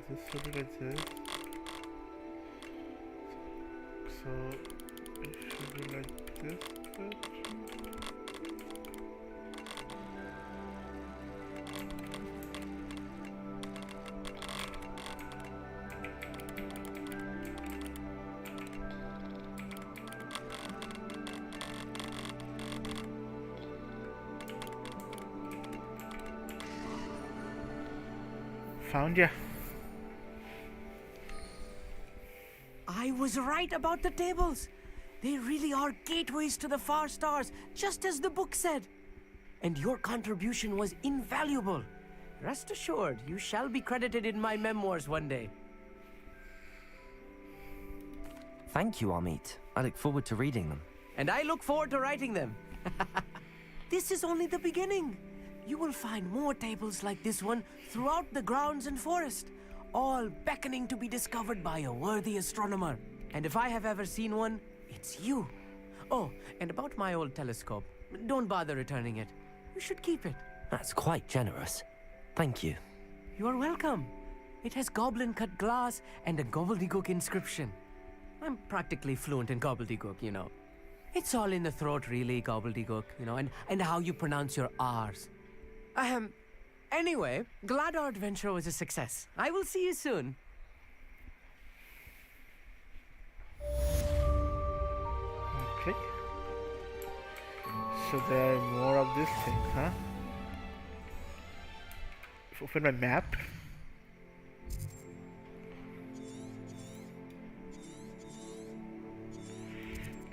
this should be like this. So it should be like this. Found ya. I was right about the tables. They really are gateways to the far stars, just as the book said. And your contribution was invaluable. Rest assured, you shall be credited in my memoirs one day. Thank you, Amit. I look forward to reading them. And I look forward to writing them. This is only the beginning. You will find more tables like this one throughout the grounds and forest, all beckoning to be discovered by a worthy astronomer. And if I have ever seen one, it's you. Oh, and about my old telescope, don't bother returning it. You should keep it. That's quite generous. Thank you. You are welcome. It has goblin-cut glass and a gobbledygook inscription. I'm practically fluent in gobbledygook, you know. It's all in the throat, really, gobbledygook, you know, and how you pronounce your R's. Anyway, glad our adventure was a success. I will see you soon. Okay. So there are more of this thing, huh? Open my map.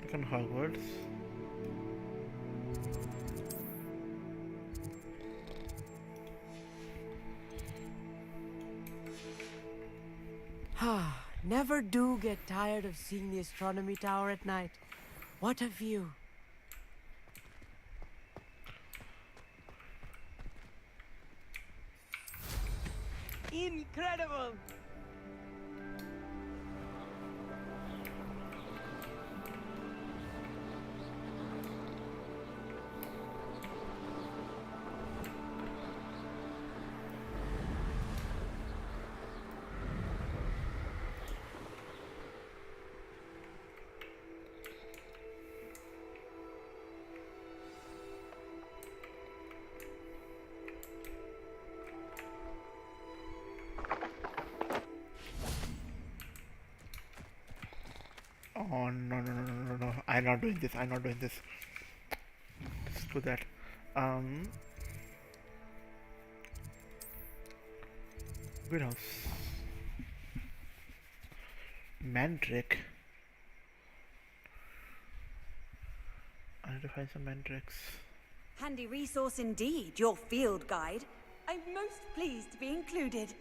Look on Hogwarts. Never do get tired of seeing the astronomy tower at night. What a view. Incredible! Oh no. I'm not doing this. Let's do that. Greenhouse. Mandrake. I need to find some mandrakes. Handy resource indeed, your field guide. I'm most pleased to be included.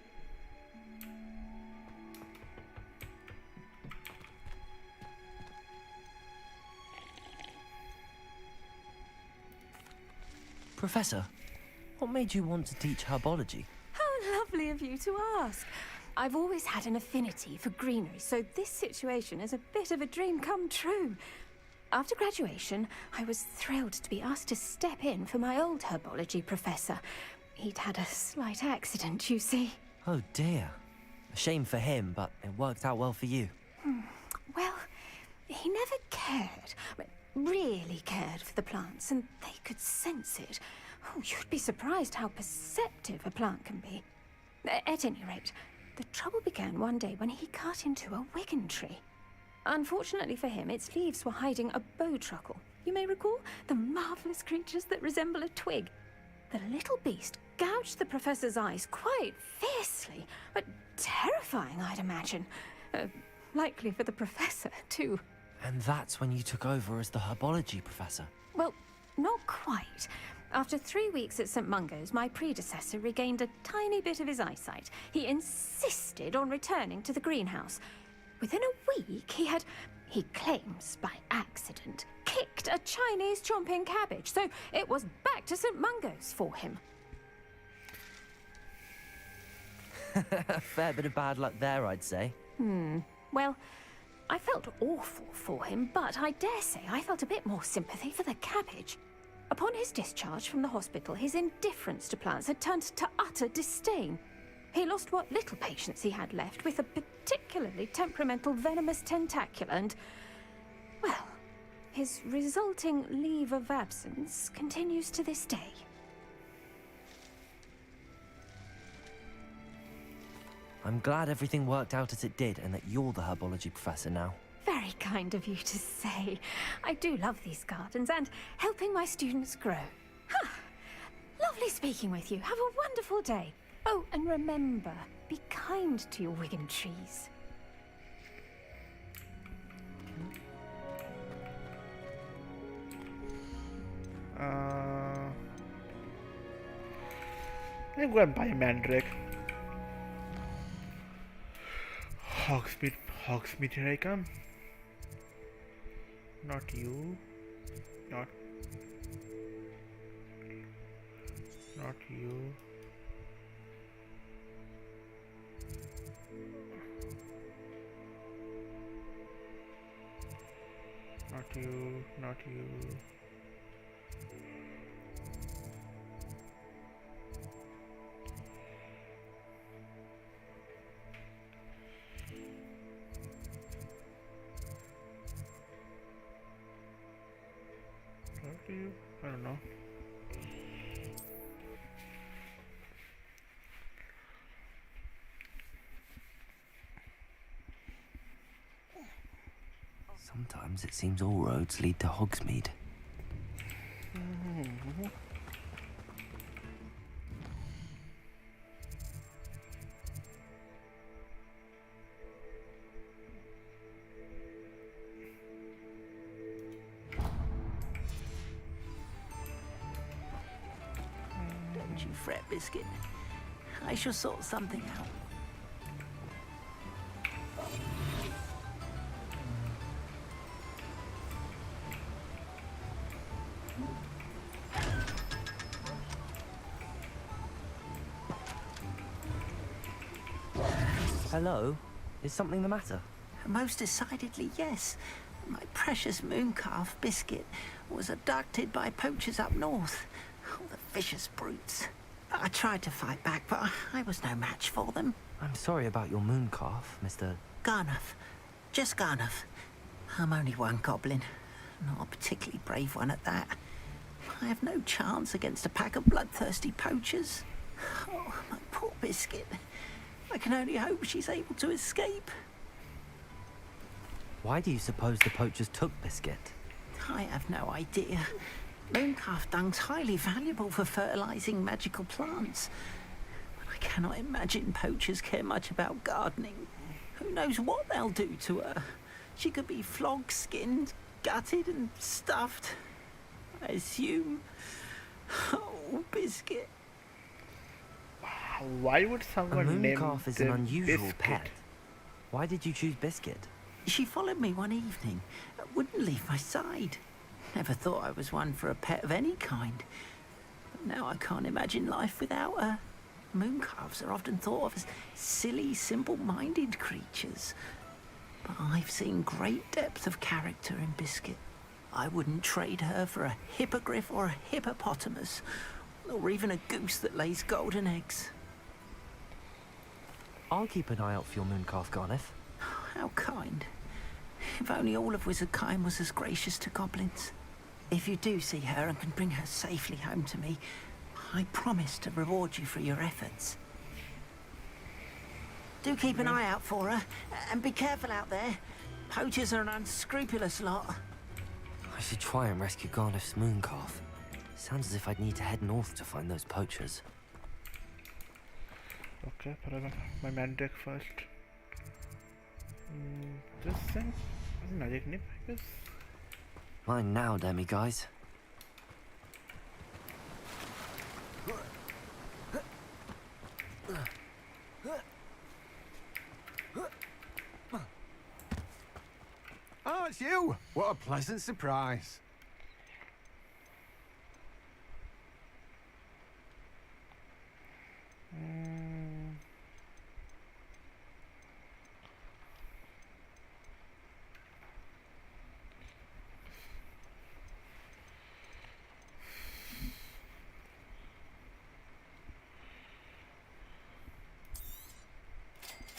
Professor, what made you want to teach herbology? How lovely of you to ask. I've always had an affinity for greenery, so this situation is a bit of a dream come true. After graduation, I was thrilled to be asked to step in for my old herbology professor. He'd had a slight accident, you see. Oh dear. A shame for him, but it worked out well for you. Well, he never cared, really cared for the plants, and they could sense it. Oh, you'd be surprised how perceptive a plant can be. At any rate, the trouble began one day when he cut into a wigan tree. Unfortunately for him, its leaves were hiding a bowtruckle. You may recall the marvellous creatures that resemble a twig. The little beast gouged the professor's eyes quite fiercely, but terrifying, I'd imagine. Likely for the professor, too. And that's when you took over as the herbology professor? Well, not quite. After 3 weeks at St. Mungo's, my predecessor regained a tiny bit of his eyesight. He insisted on returning to the greenhouse. Within a week, he claims by accident, kicked a Chinese chomping cabbage, so it was back to St. Mungo's for him. A fair bit of bad luck there, I'd say. Well, I felt awful for him, but I dare say I felt a bit more sympathy for the cabbage. Upon his discharge from the hospital, his indifference to plants had turned to utter disdain. He lost what little patience he had left with a particularly temperamental venomous tentacula and, well, his resulting leave of absence continues to this day. I'm glad everything worked out as it did and that you're the herbology professor now. Very kind of you to say. I do love these gardens and helping my students grow. Lovely speaking with you. Have a wonderful day. Oh, and remember, be kind to your Wigan trees. I'm going to buy a mandrake. Hogsmeade, here I come. Not you. Not you. Not you. Not you. I don't know. Sometimes it seems all roads lead to Hogsmeade. Don't you fret, Biscuit. I shall sort something out. Hello? Is something the matter? Most decidedly, yes. My precious mooncalf, Biscuit, was abducted by poachers up north. Oh, the vicious brutes. I tried to fight back, but I was no match for them. I'm sorry about your mooncalf, Mr. Garnuff. Just Garnuff. I'm only one goblin. Not a particularly brave one at that. I have no chance against a pack of bloodthirsty poachers. Oh, my poor Biscuit. I can only hope she's able to escape. Why do you suppose the poachers took Biscuit? I have no idea. Mooncalf dung's highly valuable for fertilizing magical plants. But I cannot imagine poachers care much about gardening. Who knows what they'll do to her? She could be flogged, skinned, gutted and stuffed. I assume. Oh, Biscuit. Why would someone a name mooncalf is them an unusual Biscuit? pet. Why did you choose Biscuit? She followed me one evening. Wouldn't leave my side. Never thought I was one for a pet of any kind. But now I can't imagine life without her. Mooncalves are often thought of as silly, simple-minded creatures. But I've seen great depth of character in Biscuit. I wouldn't trade her for a hippogriff or a hippopotamus, or even a goose that lays golden eggs. I'll keep an eye out for your mooncalf, Garniff. How kind. If only all of Wizardkind was as gracious to goblins. If you do see her and can bring her safely home to me, I promise to reward you for your efforts. Do keep an eye out for her, and be careful out there. Poachers are an unscrupulous lot. I should try and rescue Garniff's mooncalf. Sounds as if I'd need to head north to find those poachers. Okay, put on my mandrake first. This thing is magic nip, I guess. Mine now, demi guys. Oh, it's you! What a pleasant surprise.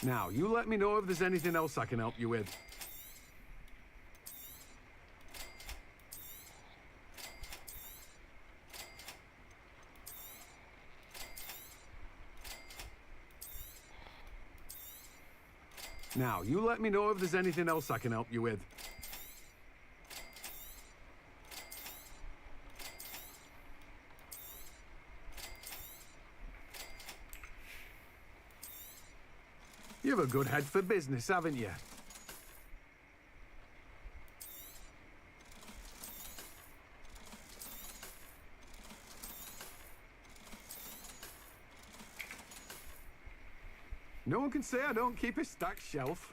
Now, you let me know if there's anything else I can help you with. Now, you let me know if there's anything else I can help you with. You've a good head for business, haven't you? No one can say I don't keep a stacked shelf.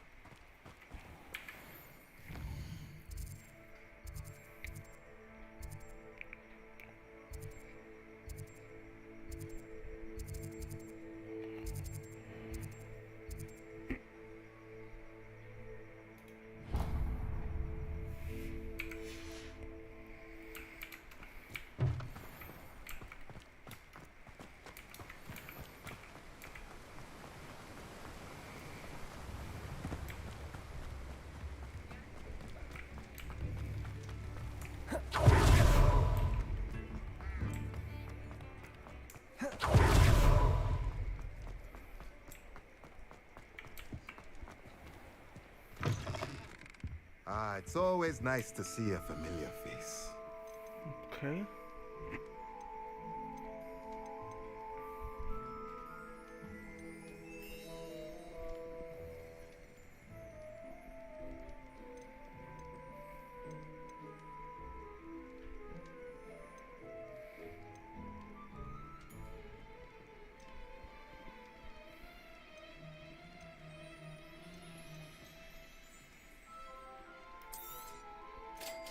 Ah, it's always nice to see a familiar face. Okay.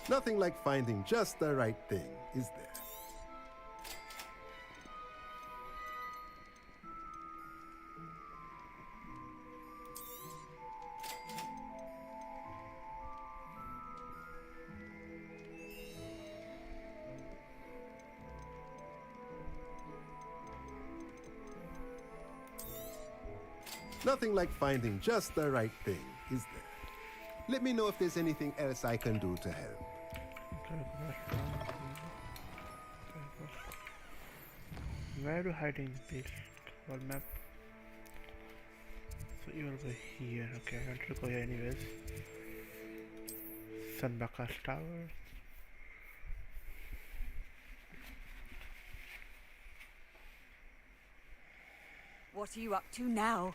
Nothing like finding just the right thing, is there? Nothing like finding just the right thing, is there? Let me know if there's anything else I can do to help. Where do hiding this world map? So you will be here. Okay, I want to go here anyways. Sunbaka's Tower. What are you up to now?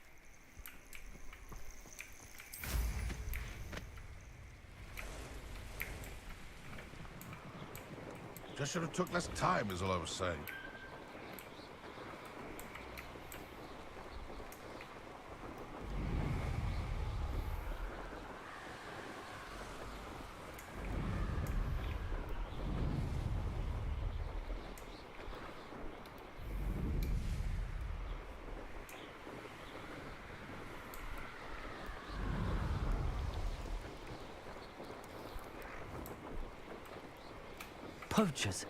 Just should have took less time, is all I was saying. Poachers?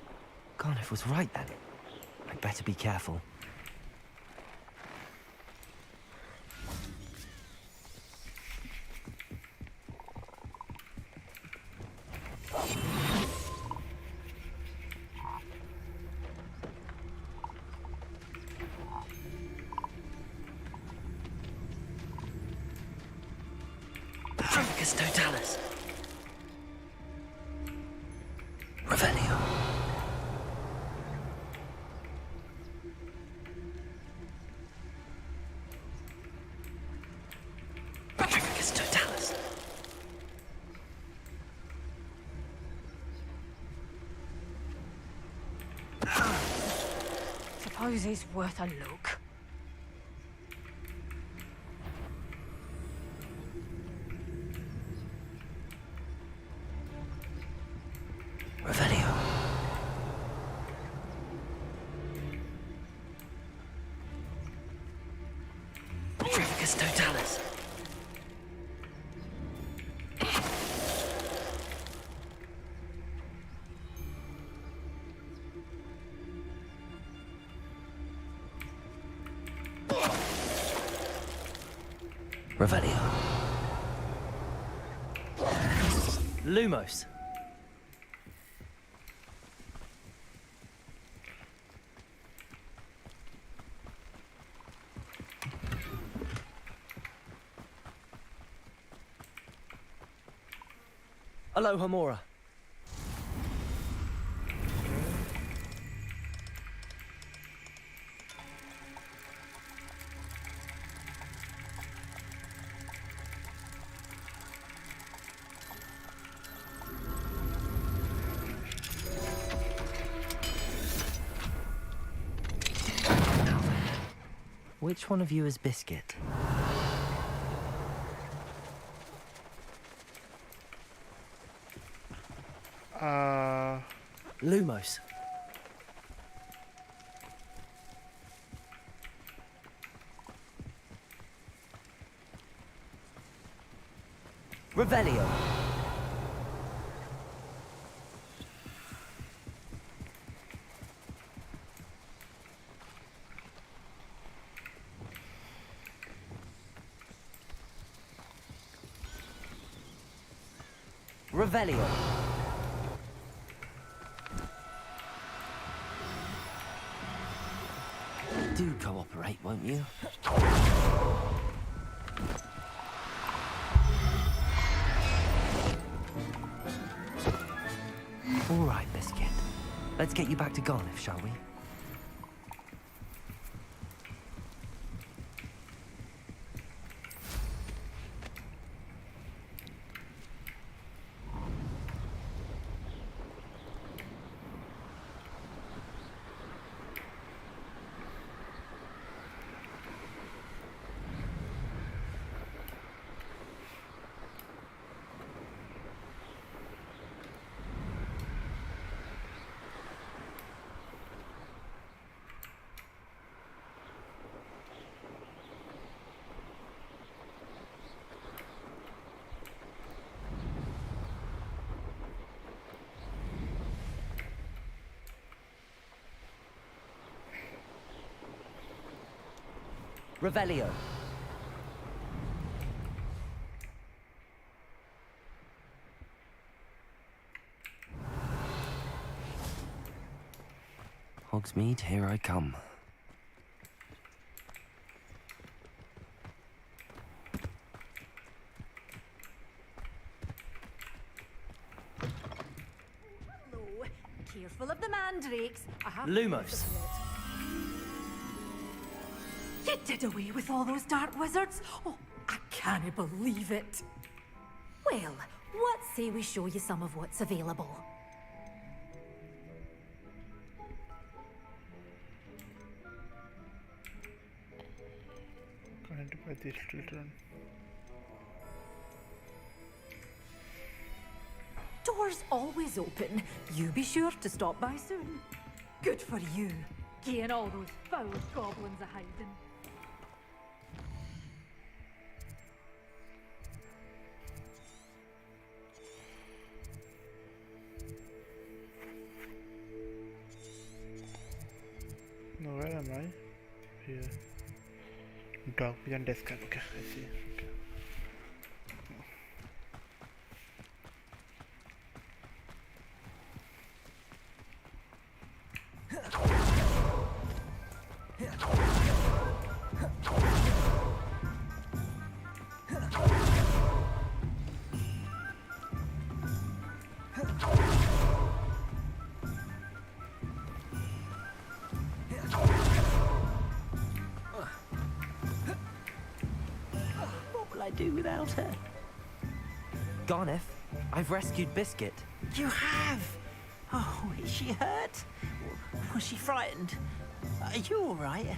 Garniff was right then. I'd better be careful. Trumicus totalis. Revelio. Trumicus totalis. Suppose he's worth a look. Revelio. Trumicus totalis. Revelio. Lumos. Aloha Mora. Which one of you is Biscuit? Lumos. Revelio. Revelio. Do cooperate, won't you? All right, Biscuit. Let's get you back to Garniff, shall we? Revelio. Hogsmeade, here I come. Careful of the mandrakes. I have Lumos. You did away with all those dark wizards? Oh, I can't believe it. Well, what say we show you some of what's available? Identify these children. Doors always open. You be sure to stop by soon. Good for you. Getting all those foul goblins a hiding. No, where am I? Here. Dog vision desk. Okay, I see. Okay. What will I do without her? Garniff, I've rescued Biscuit. You have? Oh, is she hurt? Was she frightened? Are you all right?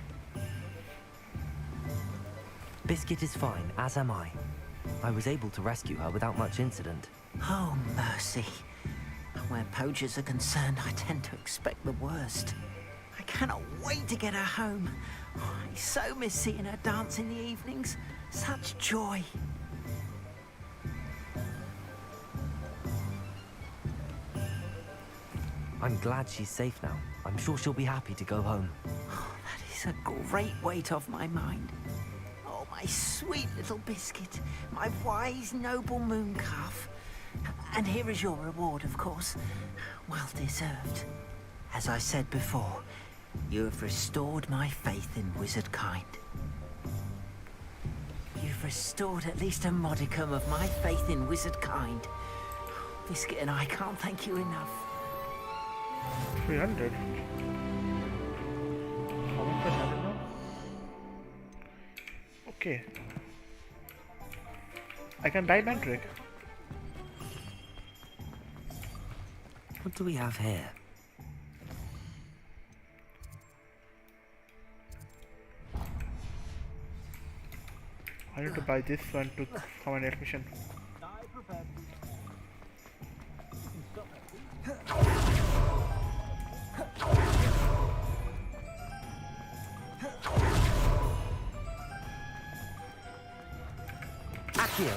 Biscuit is fine, as am I. I was able to rescue her without much incident. Oh, mercy. Where poachers are concerned, I tend to expect the worst. I cannot wait to get her home. Oh, I so miss seeing her dance in the evenings. Such joy. I'm glad she's safe now. I'm sure she'll be happy to go home. Oh, that is a great weight off my mind. Oh, my sweet little Biscuit. My wise, noble mooncalf. And here is your reward, of course. Well deserved. As I said before, you have restored my faith in wizard kind. You've restored at least a modicum of my faith in wizard kind. Biscuit and I can't thank you enough. 300. How much I have now? Okay. I can buy Mandrake. What do we have here? I need to buy this one to for my admission. Accio.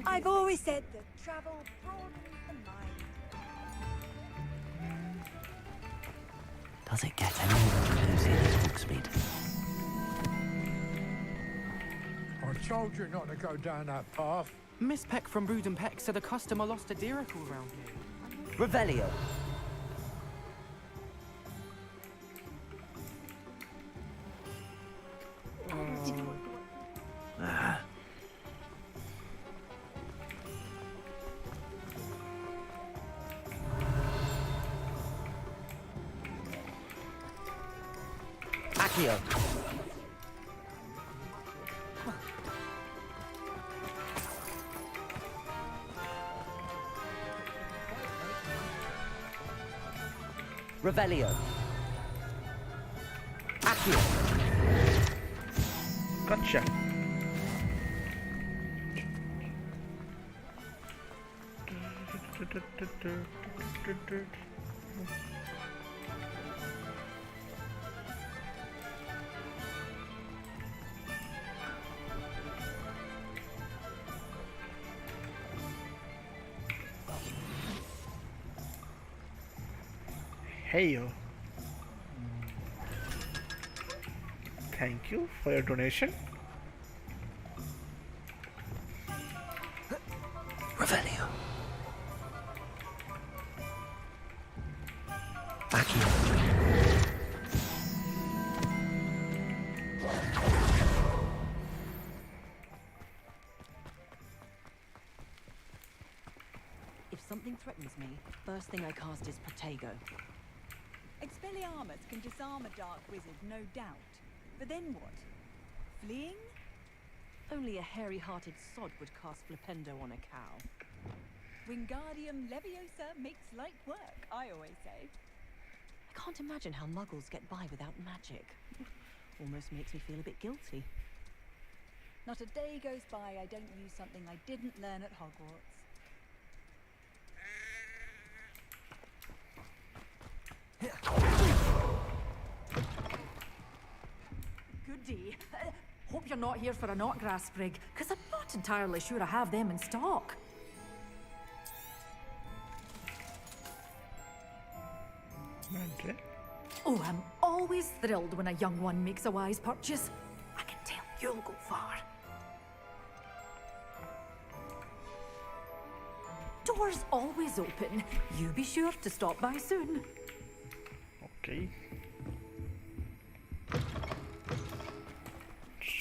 I've always said that travel broadens the mind. Does it get any more cozy than Hogsmeade? I told you not to go down that path. Miss Peck from Brood and Peck said a customer lost a deeracle around here. Revelio. Accio. Revelio. Accio. Gotcha. Hey yo. Thank you for your donation. Revelio. If something threatens me, first thing I cast is Protego. Expelliarmus can disarm a dark wizard, no doubt. But then what? Fleeing? Only a hairy-hearted sod would cast Flipendo on a cow. Wingardium Leviosa makes light work, I always say. I can't imagine how muggles get by without magic. Almost makes me feel a bit guilty. Not a day goes by I don't use something I didn't learn at Hogwarts. Goody. Hope you're not here for a knotgrass sprig, because I'm not entirely sure I have them in stock. Okay. Oh, I'm always thrilled when a young one makes a wise purchase. I can tell you'll go far. Doors always open. You be sure to stop by soon. Okay.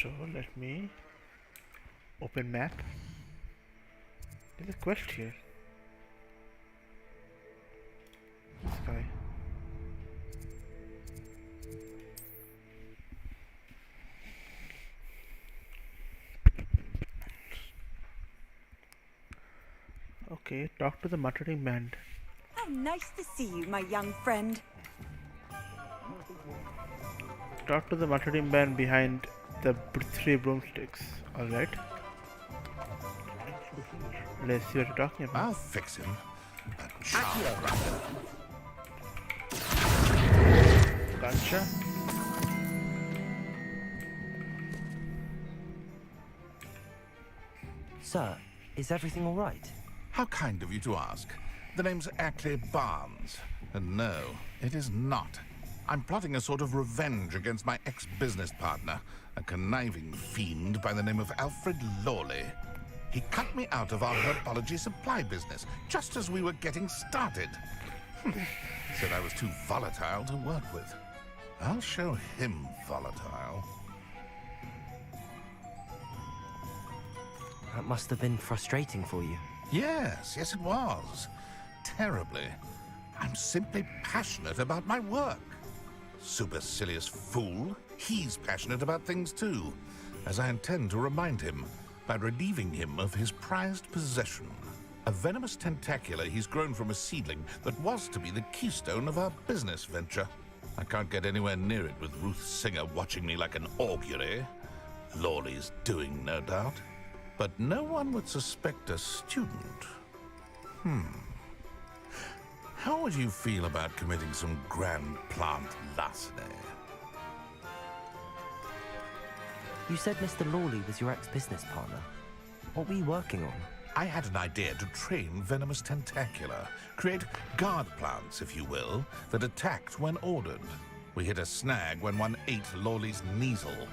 So let me open map. There's a quest here. This guy. Okay, talk to the muttering band. How nice to see you, my young friend. Talk to the muttering band behind the 3 broomsticks. Alright. Let's see what you're talking about. I'll fix him. Gotcha. Sir, is everything all right? How kind of you to ask. The name's Ackley Barnes. And no, it is not. I'm plotting a sort of revenge against my ex-business partner, a conniving fiend by the name of Alfred Lawley. He cut me out of our herbology supply business just as we were getting started. Said I was too volatile to work with. I'll show him volatile. That must have been frustrating for you. Yes, it was. Terribly. I'm simply passionate about my work. Supercilious fool. He's passionate about things too, as I intend to remind him by relieving him of his prized possession. A venomous tentacular he's grown from a seedling that was to be the keystone of our business venture. I can't get anywhere near it with Ruth Singer watching me like an augury. Lawley's doing, no doubt. But no one would suspect a student. How would you feel about committing some grand plant larceny? You said Mr. Lawley was your ex-business partner. What were you working on? I had an idea to train venomous tentacula, create guard plants, if you will, that attacked when ordered. We hit a snag when one ate Lawley's Kneasel.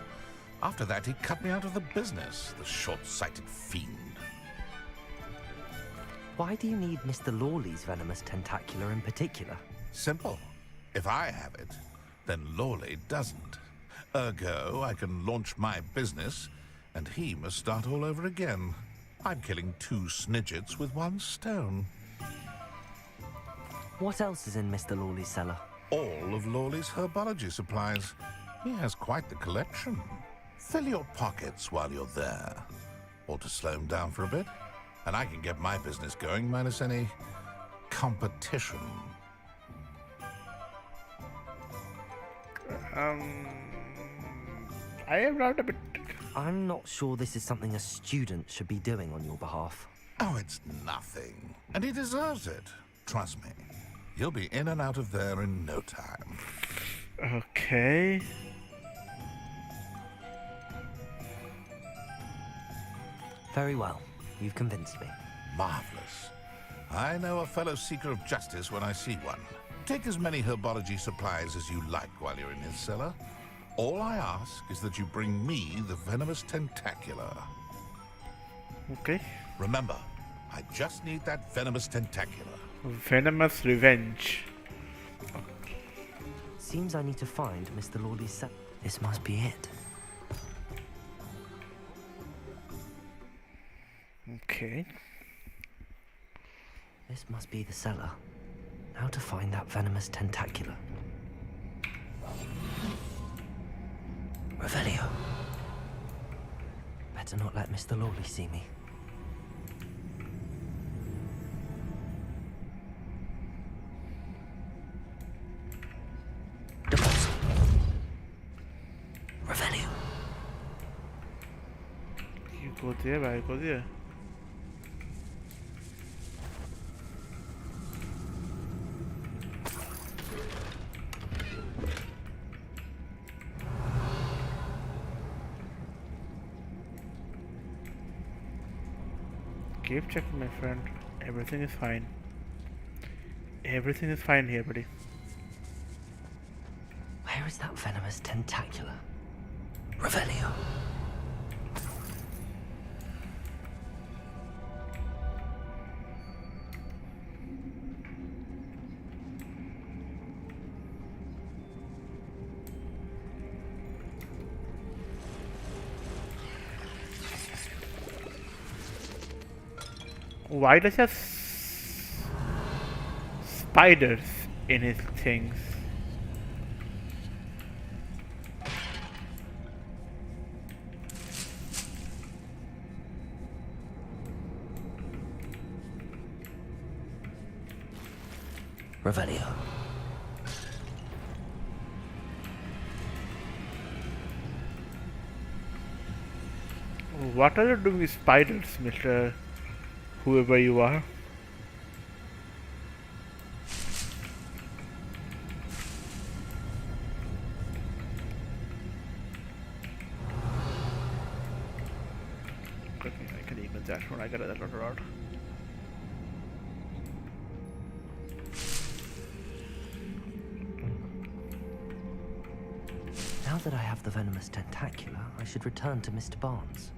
After that, he cut me out of the business, the short-sighted fiend. Why do you need Mr. Lawley's venomous tentacular in particular? Simple. If I have it, then Lawley doesn't. Ergo, I can launch my business, and he must start all over again. I'm killing 2 snidgets with 1 stone. What else is in Mr. Lawley's cellar? All of Lawley's herbology supplies. He has quite the collection. Fill your pockets while you're there. Or to slow him down for a bit. And I can get my business going minus any competition. I am not a bit... I'm not sure this is something a student should be doing on your behalf. Oh, it's nothing. And he deserves it. Trust me. He'll be in and out of there in no time. Okay. Very well. You've convinced me. Marvelous. I know a fellow seeker of justice when I see one. Take as many herbology supplies as you like while you're in his cellar. All I ask is that you bring me the venomous tentacular. Okay. Remember, I just need that venomous tentacular. Venomous revenge. Seems I need to find Mr. Lawley's cell. This must be it. Okay. This must be the cellar. How to find that venomous tentacular? Revelio. Better not let Mr. Lawley see me. Deposit. Revelio. You go there, I go there. Keep checking, my friend. Everything is fine. Everything is fine here, buddy. Where is that venomous tentacular? Revelio. Why does he have spiders in his things? Revelio. What are you doing with spiders, Mr. Whoever you are? Okay, I can even that one. I got that one around. Now that I have the venomous tentacular, I should return to Mr. Barnes.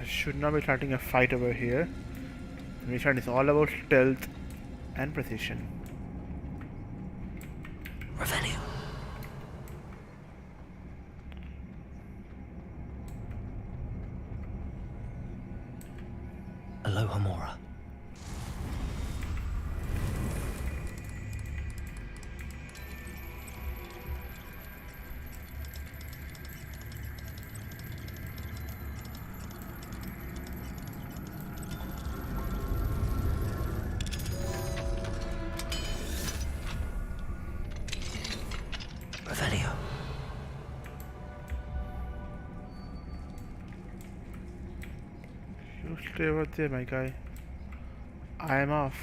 Should not be starting a fight over here. The mission is all about stealth and precision. Revelio. Aloha Mora. Revelio. You stay over there, my guy. I am off.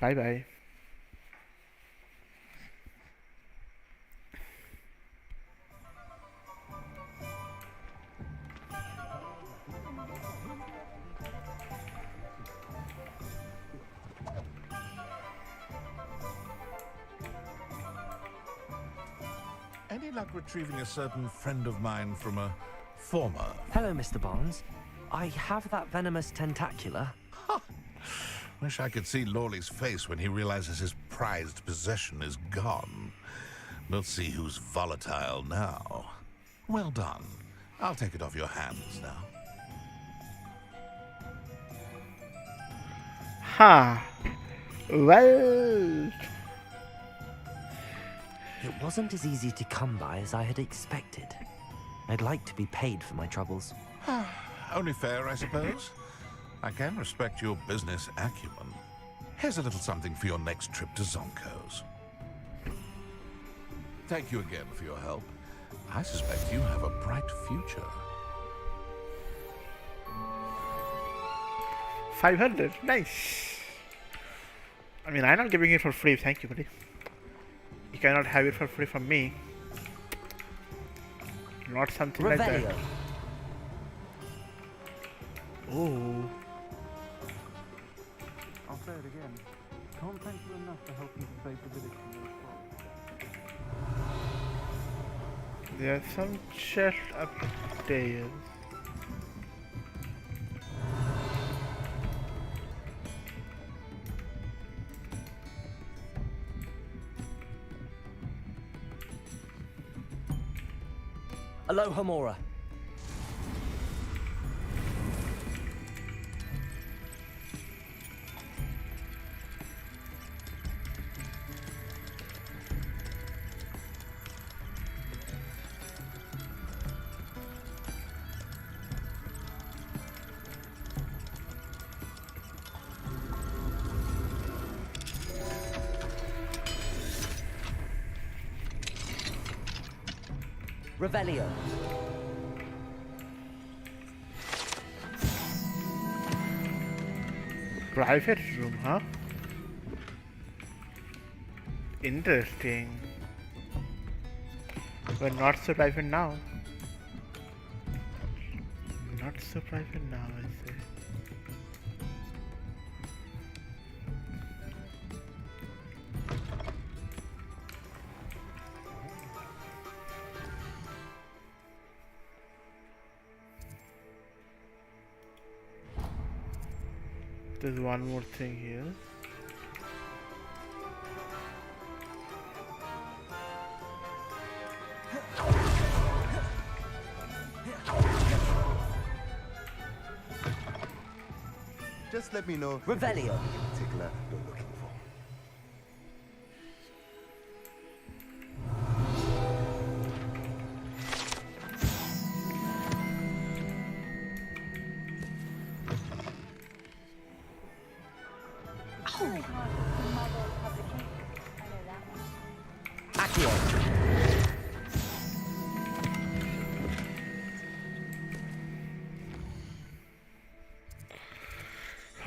Bye bye. Any luck retrieving a certain friend of mine from a former... Hello, Mr. Barnes. I have that venomous tentacula. Wish I could see Lawley's face when he realizes his prized possession is gone. We'll see who's volatile now. Well done. I'll take it off your hands now. Ha! Well... It wasn't as easy to come by as I had expected. I'd like to be paid for my troubles. Only fair, I suppose. I can respect your business acumen. Here's a little something for your next trip to Zonko's. Thank you again for your help. I suspect you have a bright future. 500, nice. I mean, I'm not giving it for free, thank you, buddy. You cannot have it for free from me. Not something like that. Oh. I'll say it again. Can't thank you enough for helping to save the village from your fault. There's some chest upstairs. Aloha Mora. Revelio. Private room, huh? Interesting. But not so private now. Not so private now, I say. There's one more thing here. Just let me know. Revelio. In particular, you're looking for.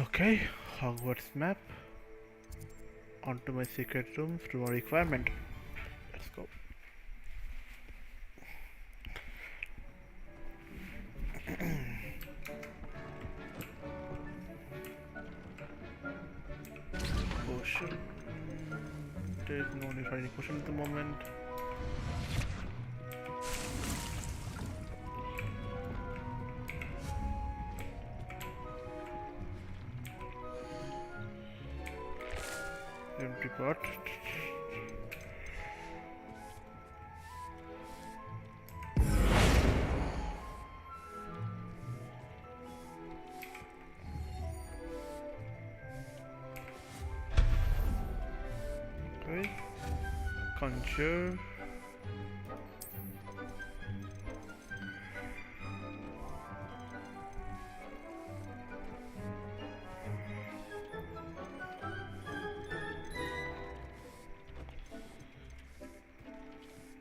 Okay, Hogwarts map. Onto my secret room through a requirement. Let's go. Potion. There's no need for any potion at the moment. Empty pot. Okay. Conjure.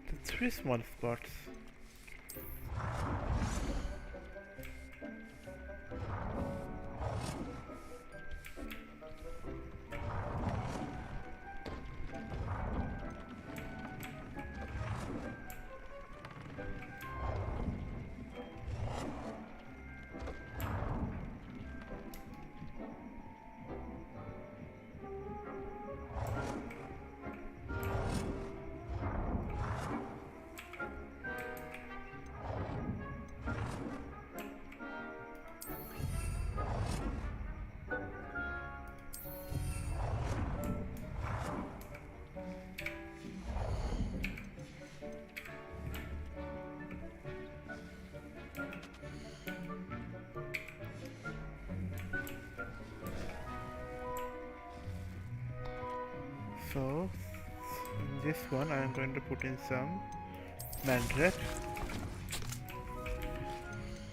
The 3 small spots. So in this one I am going to put in some mandrake.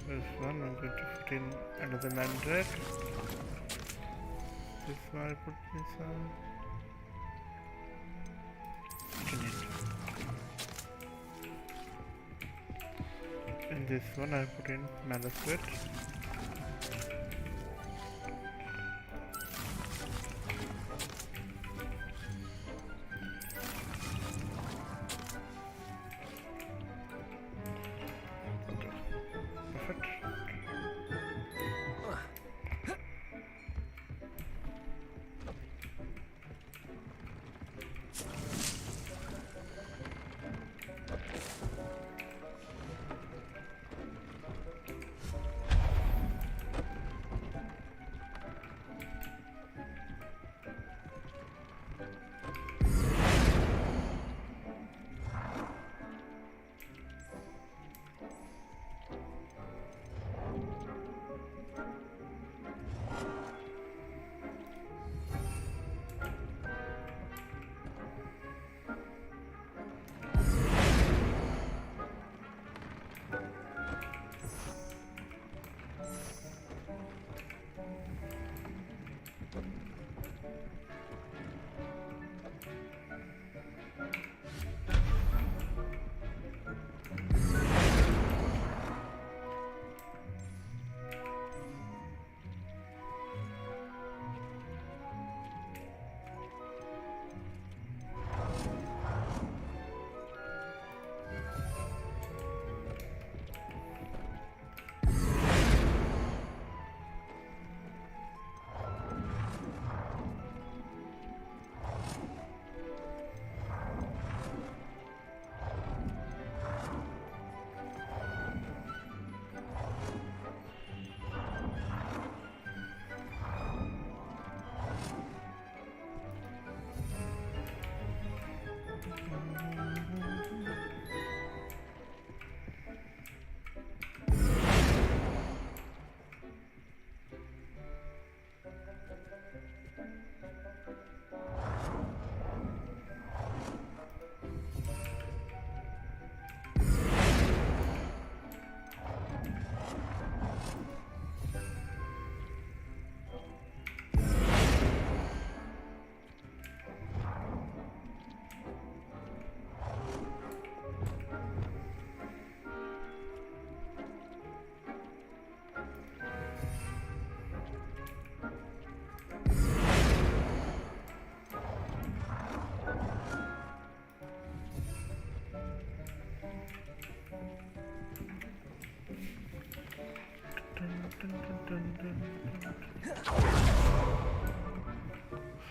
This one I'm going to put in another mandrake. This one I put in some. In this one I put in manuscript.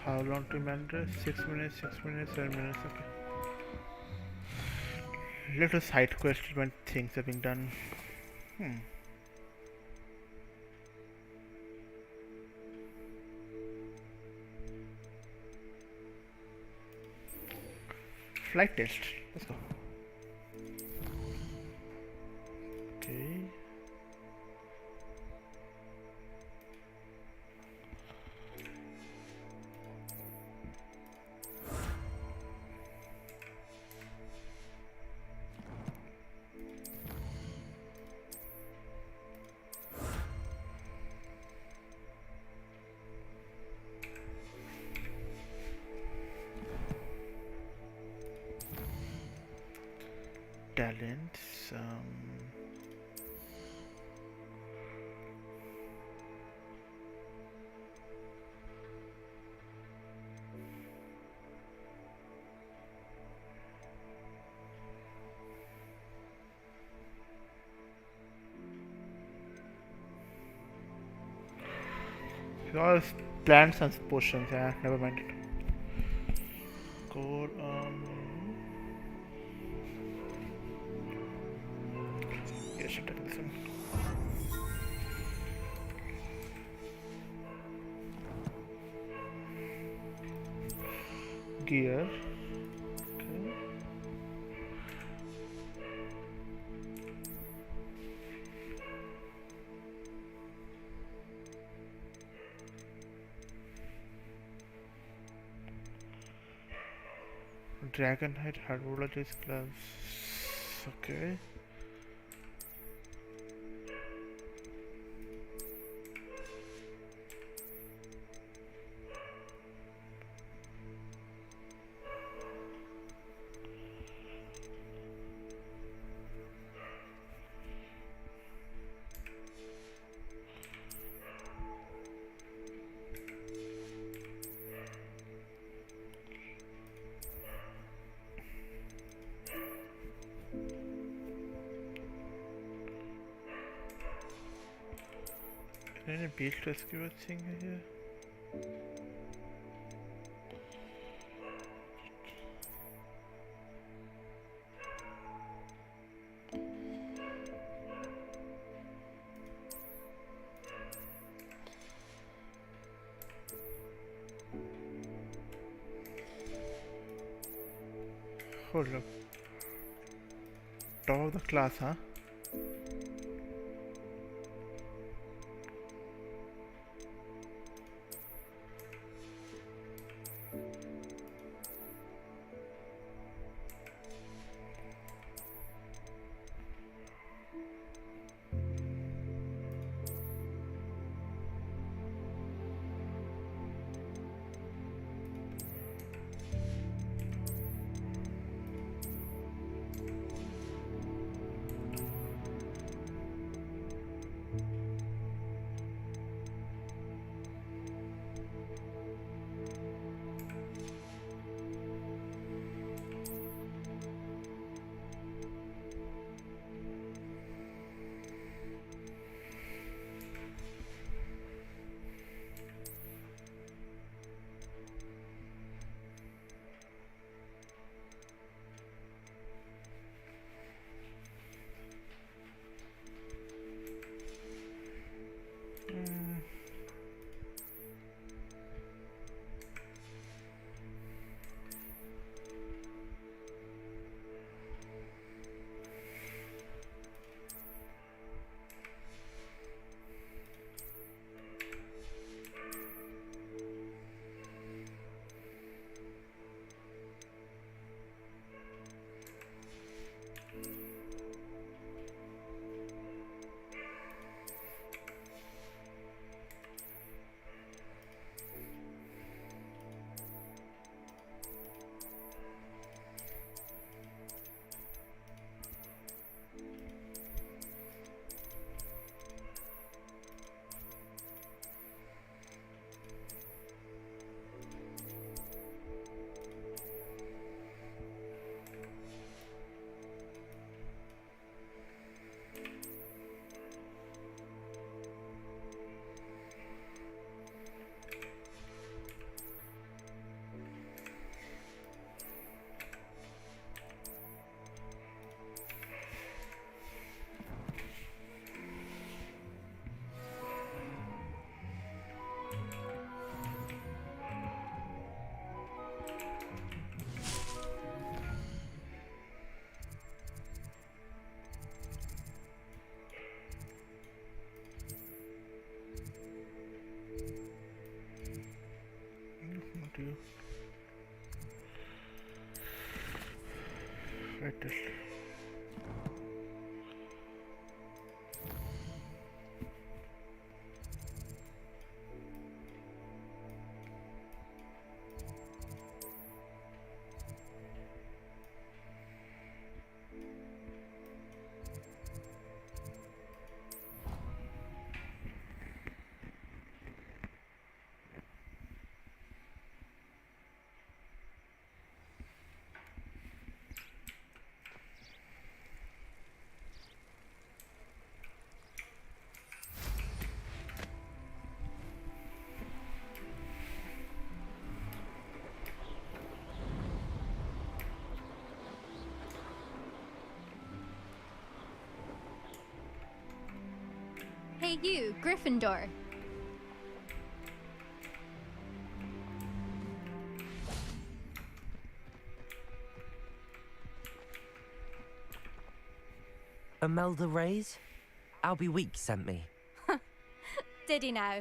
How long to manage? 6 minutes, 6 minutes, 7 minutes, okay. Little side quest when things are being done. Flight test. Let's go. Okay. talents. All plants and potions, yeah, never mind it. Core, yeah, should take this one. Gear. Okay. Dragonhide hydrologist gloves. Okay. Any beach rescue thing here? Hold up. Top of the class, huh? to write this. Hey you, Gryffindor. Imelda Reyes? Albie Weeks sent me. Did he now?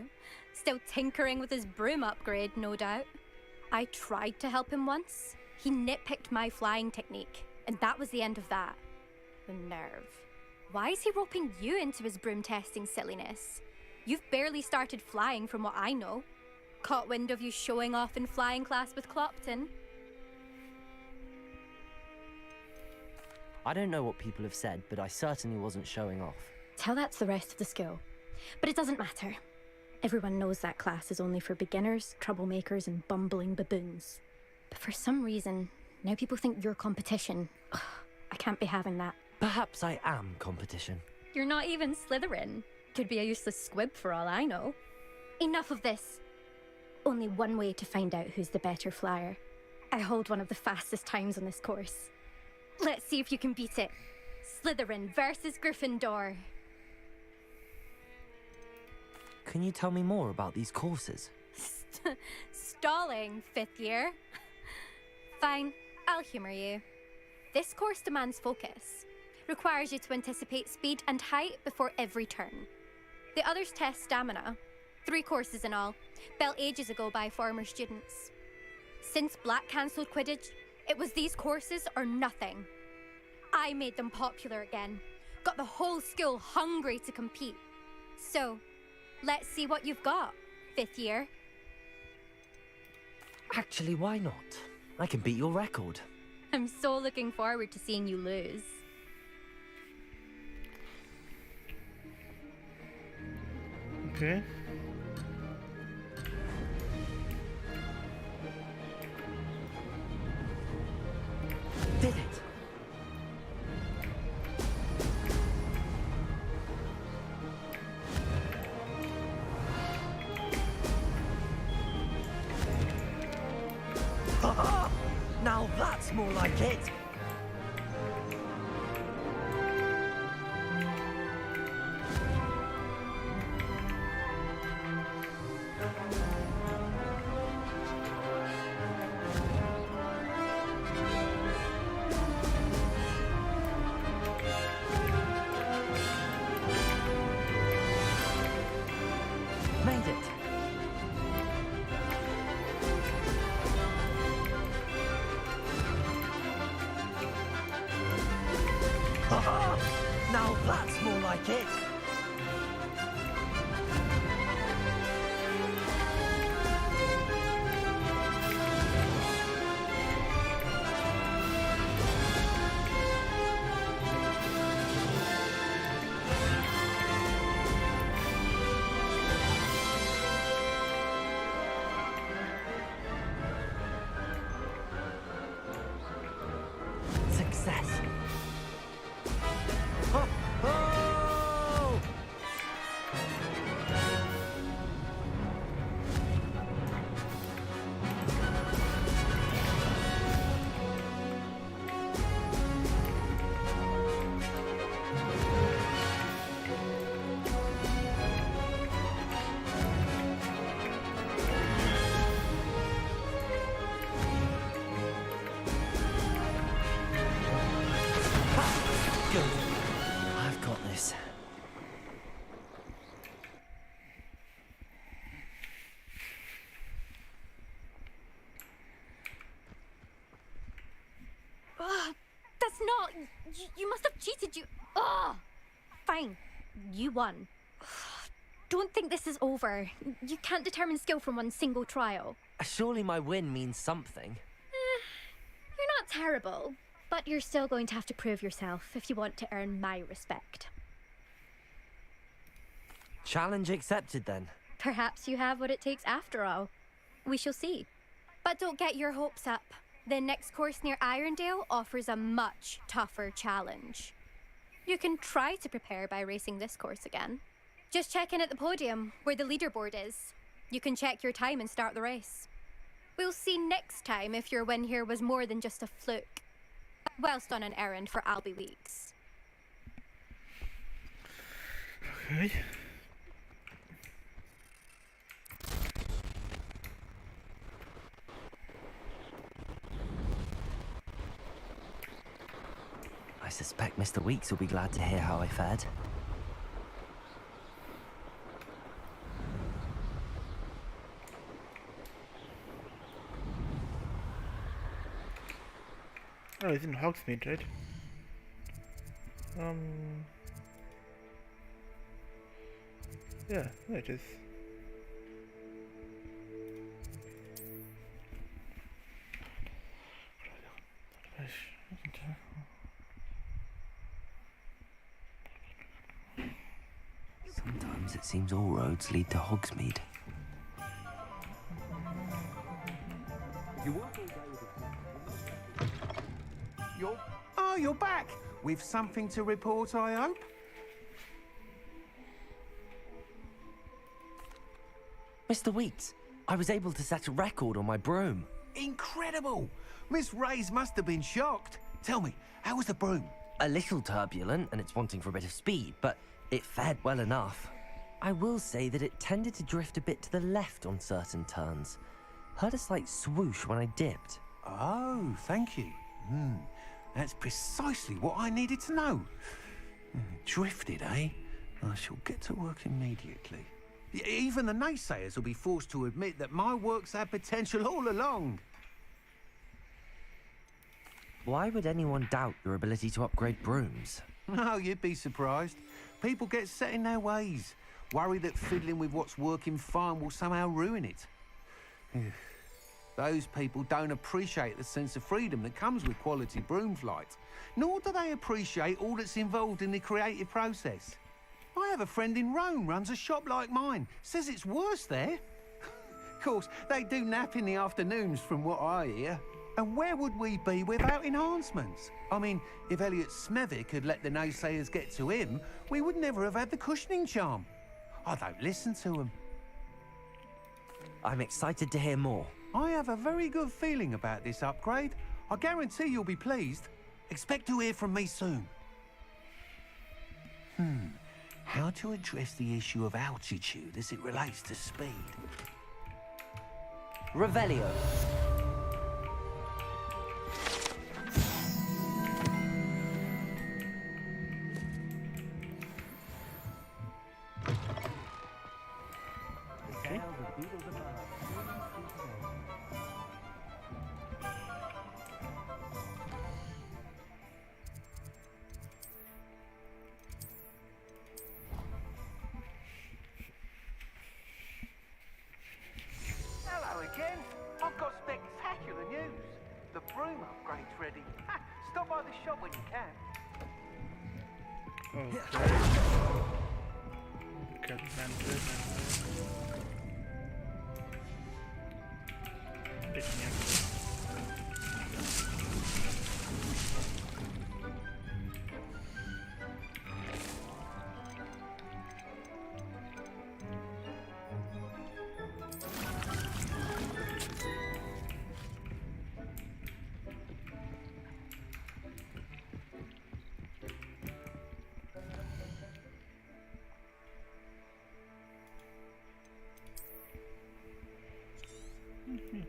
Still tinkering with his broom upgrade, no doubt. I tried to help him once. He nitpicked my flying technique, and that was the end of that. The nerve. Why is he roping you into his broom testing silliness? You've barely started flying from what I know. Caught wind of you showing off in flying class with Clopton. I don't know what people have said, but I certainly wasn't showing off. Tell that to the rest of the school. But it doesn't matter. Everyone knows that class is only for beginners, troublemakers, and bumbling baboons. But for some reason, now people think you're competition. Ugh, I can't be having that. Perhaps I am competition. You're not even Slytherin. Could be a useless squib for all I know. Enough of this. Only one way to find out who's the better flyer. I hold one of the fastest times on this course. Let's see if you can beat it. Slytherin versus Gryffindor. Can you tell me more about these courses? Stalling, 5th year. Fine, I'll humour you. This course demands focus. Requires you to anticipate speed and height before every turn. The others test stamina. 3 courses in all, built ages ago by former students. Since Black cancelled Quidditch, it was these courses or nothing. I made them popular again. Got the whole school hungry to compete. So, let's see what you've got, 5th year. Actually, why not? I can beat your record. I'm so looking forward to seeing you lose. Okay. Did it? Now that's more like it. Made it. Now that's more like it. Success. Oh, oh! Good. I've got this. Ugh, that's not... You must have cheated, you... Ugh! Fine. You won. Don't think this is over. You can't determine skill from one single trial. Surely my win means something. You're not terrible, but you're still going to have to prove yourself if you want to earn my respect. Challenge accepted then. Perhaps you have what it takes after all. We shall see. But don't get your hopes up. The next course near Irondale offers a much tougher challenge. You can try to prepare by racing this course again. Just check in at the podium, where the leaderboard is. You can check your time and start the race. We'll see next time if your win here was more than just a fluke. Whilst on an errand for Albie Weeks. Okay. suspect Mr. Weeks will be glad to hear how I fared. Oh, it's in Hogsmeade, right? Yeah, there it is. Sometimes it seems all roads lead to Hogsmeade. You're back! With something to report, I hope? Mr. Weeks, I was able to set a record on my broom. Incredible! Miss Ray's must have been shocked. Tell me, how was the broom? A little turbulent, and it's wanting for a bit of speed, but it fared well enough. I will say that it tended to drift a bit to the left on certain turns. Heard a slight swoosh when I dipped. Oh, thank you. That's precisely what I needed to know. Drifted, eh? I shall get to work immediately. Even the naysayers will be forced to admit that my work's had potential all along. Why would anyone doubt your ability to upgrade brooms? Oh, you'd be surprised. People get set in their ways, worry that fiddling with what's working fine will somehow ruin it. Those people don't appreciate the sense of freedom that comes with quality broom flight, nor do they appreciate all that's involved in the creative process. I have a friend in Rome runs a shop like mine, says it's worse there. Of course, they do nap in the afternoons from what I hear. And where would we be without enhancements? I mean, if Elliot Smethwick had let the naysayers get to him, we would never have had the cushioning charm. I don't listen to them. I'm excited to hear more. I have a very good feeling about this upgrade. I guarantee you'll be pleased. Expect to hear from me soon. How to address the issue of altitude as it relates to speed? Revelio. Hello again. I've got spectacular news. The broom upgrade's ready. Stop by the shop when you can. Okay.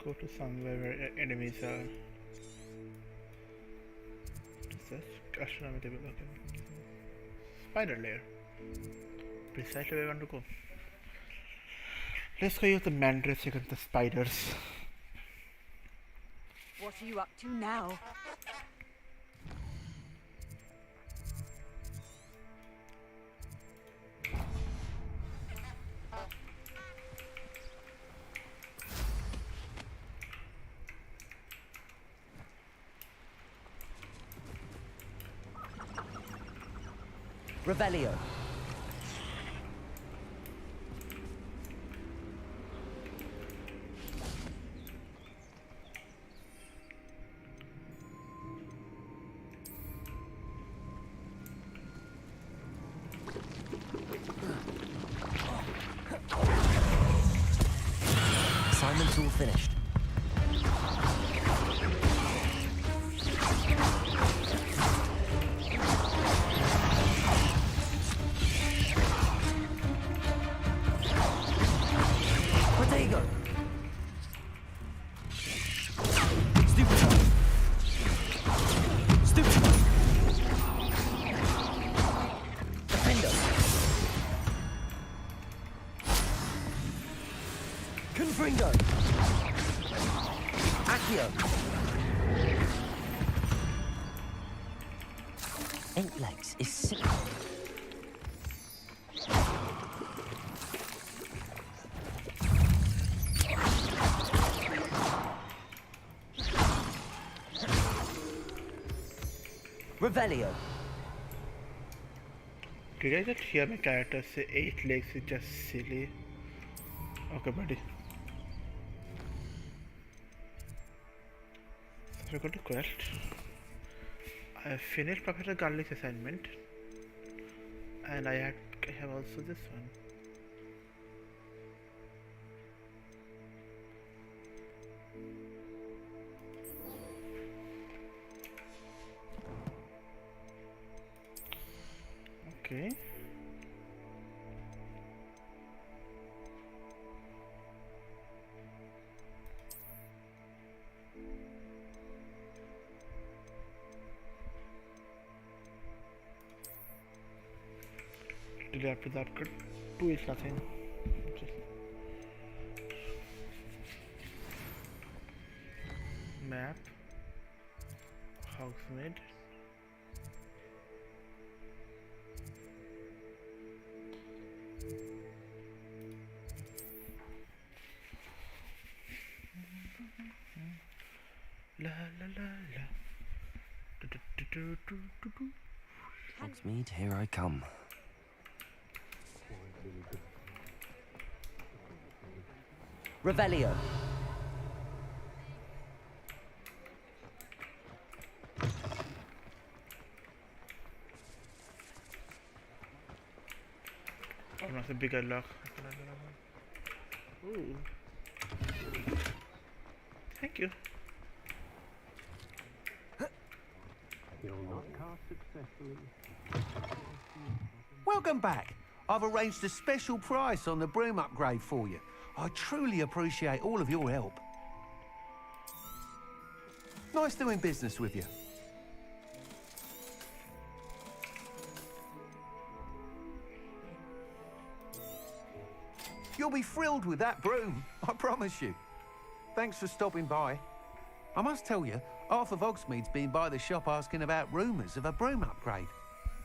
Go to somewhere where enemies are. Astronomy table, okay. Spider lair. Precisely where I want to go. Let's go use the mandrakes against the spiders. What are you up to now? Revelio. Assignment's all finished. Diffindo. Accio. 8 legs is 6. Revelio. Did I just hear my character say 8 legs is just silly? Okay, buddy. So we're going to quest. I have finished Professor Garlick's assignment. And I have also this one. Okay. Delay after that, 2 is nothing. Just map, Hogsmeade. La la la la. Do, do, do, do, do, do, do. Hogsmeade, here I come. Revelio. Oh, that's a bigger lock. Ooh. Thank you. Welcome back. I've arranged a special price on the broom upgrade for you. I truly appreciate all of your help. Nice doing business with you. You'll be thrilled with that broom, I promise you. Thanks for stopping by. I must tell you, half of Hogsmeade's been by the shop asking about rumours of a broom upgrade.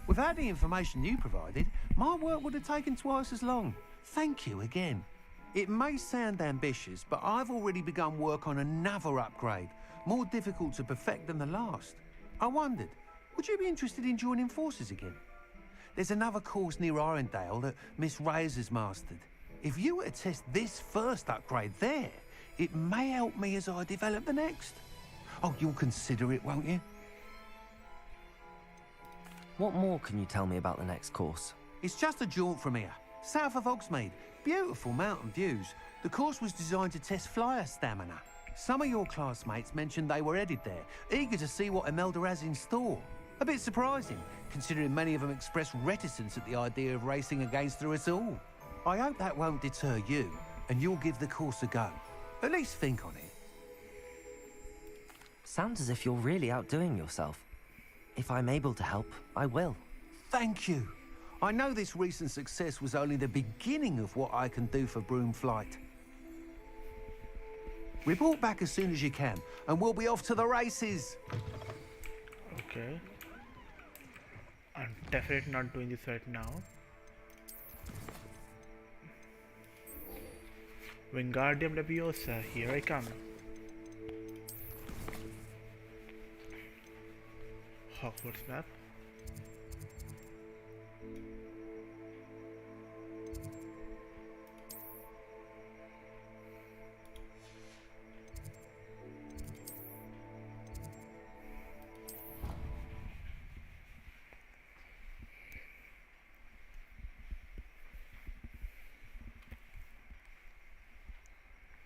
Without the information you provided, my work would have taken twice as long. Thank you again. It may sound ambitious, but I've already begun work on another upgrade, more difficult to perfect than the last. I wondered, would you be interested in joining forces again? There's another course near Arendale that Miss Reyes has mastered. If you were to test this first upgrade there, it may help me as I develop the next. Oh, you'll consider it, won't you? What more can you tell me about the next course? It's just a jaunt from here, south of Hogsmeade. Beautiful mountain views. The course was designed to test flyer stamina. Some of your classmates mentioned they were headed there, eager to see what Imelda has in store. A bit surprising, considering many of them expressed reticence at the idea of racing against her at all. I hope that won't deter you, and you'll give the course a go. At least think on it. Sounds as if you're really outdoing yourself. If I'm able to help, I will. Thank you. I know this recent success was only the beginning of what I can do for Broom Flight. Report back as soon as you can, and we'll be off to the races. Okay. I'm definitely not doing this right now. Wingardium Leviosa, here I come. Hogwarts map.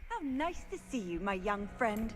How nice to see you, my young friend.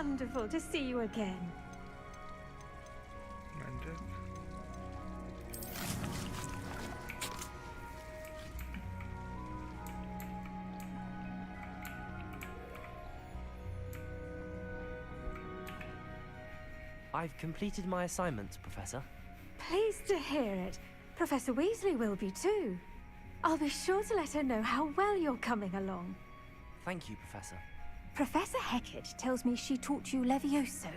wonderful to see you again. I've completed my assignments, Professor. Pleased to hear it. Professor Weasley will be too. I'll be sure to let her know how well you're coming along. Thank you, Professor. Professor Hecat tells me she taught you Levioso,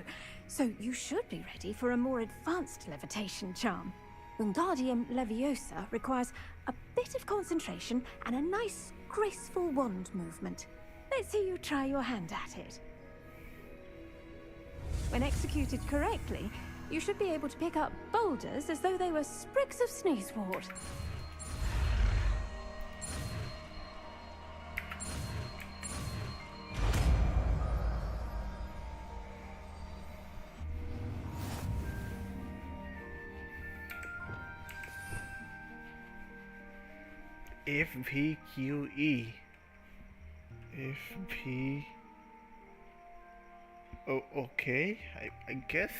so you should be ready for a more advanced levitation charm. Wingardium Leviosa requires a bit of concentration and a nice, graceful wand movement. Let's see you try your hand at it. When executed correctly, you should be able to pick up boulders as though they were sprigs of sneezewort. FVQE. FP. Oh, okay. I guess.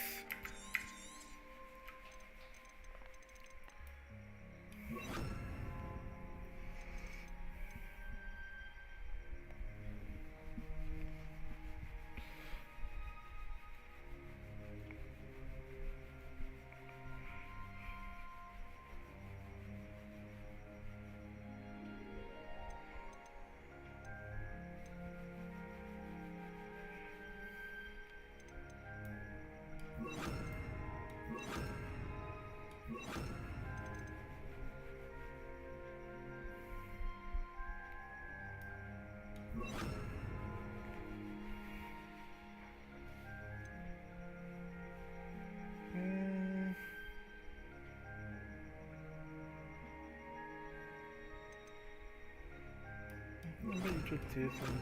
We should see some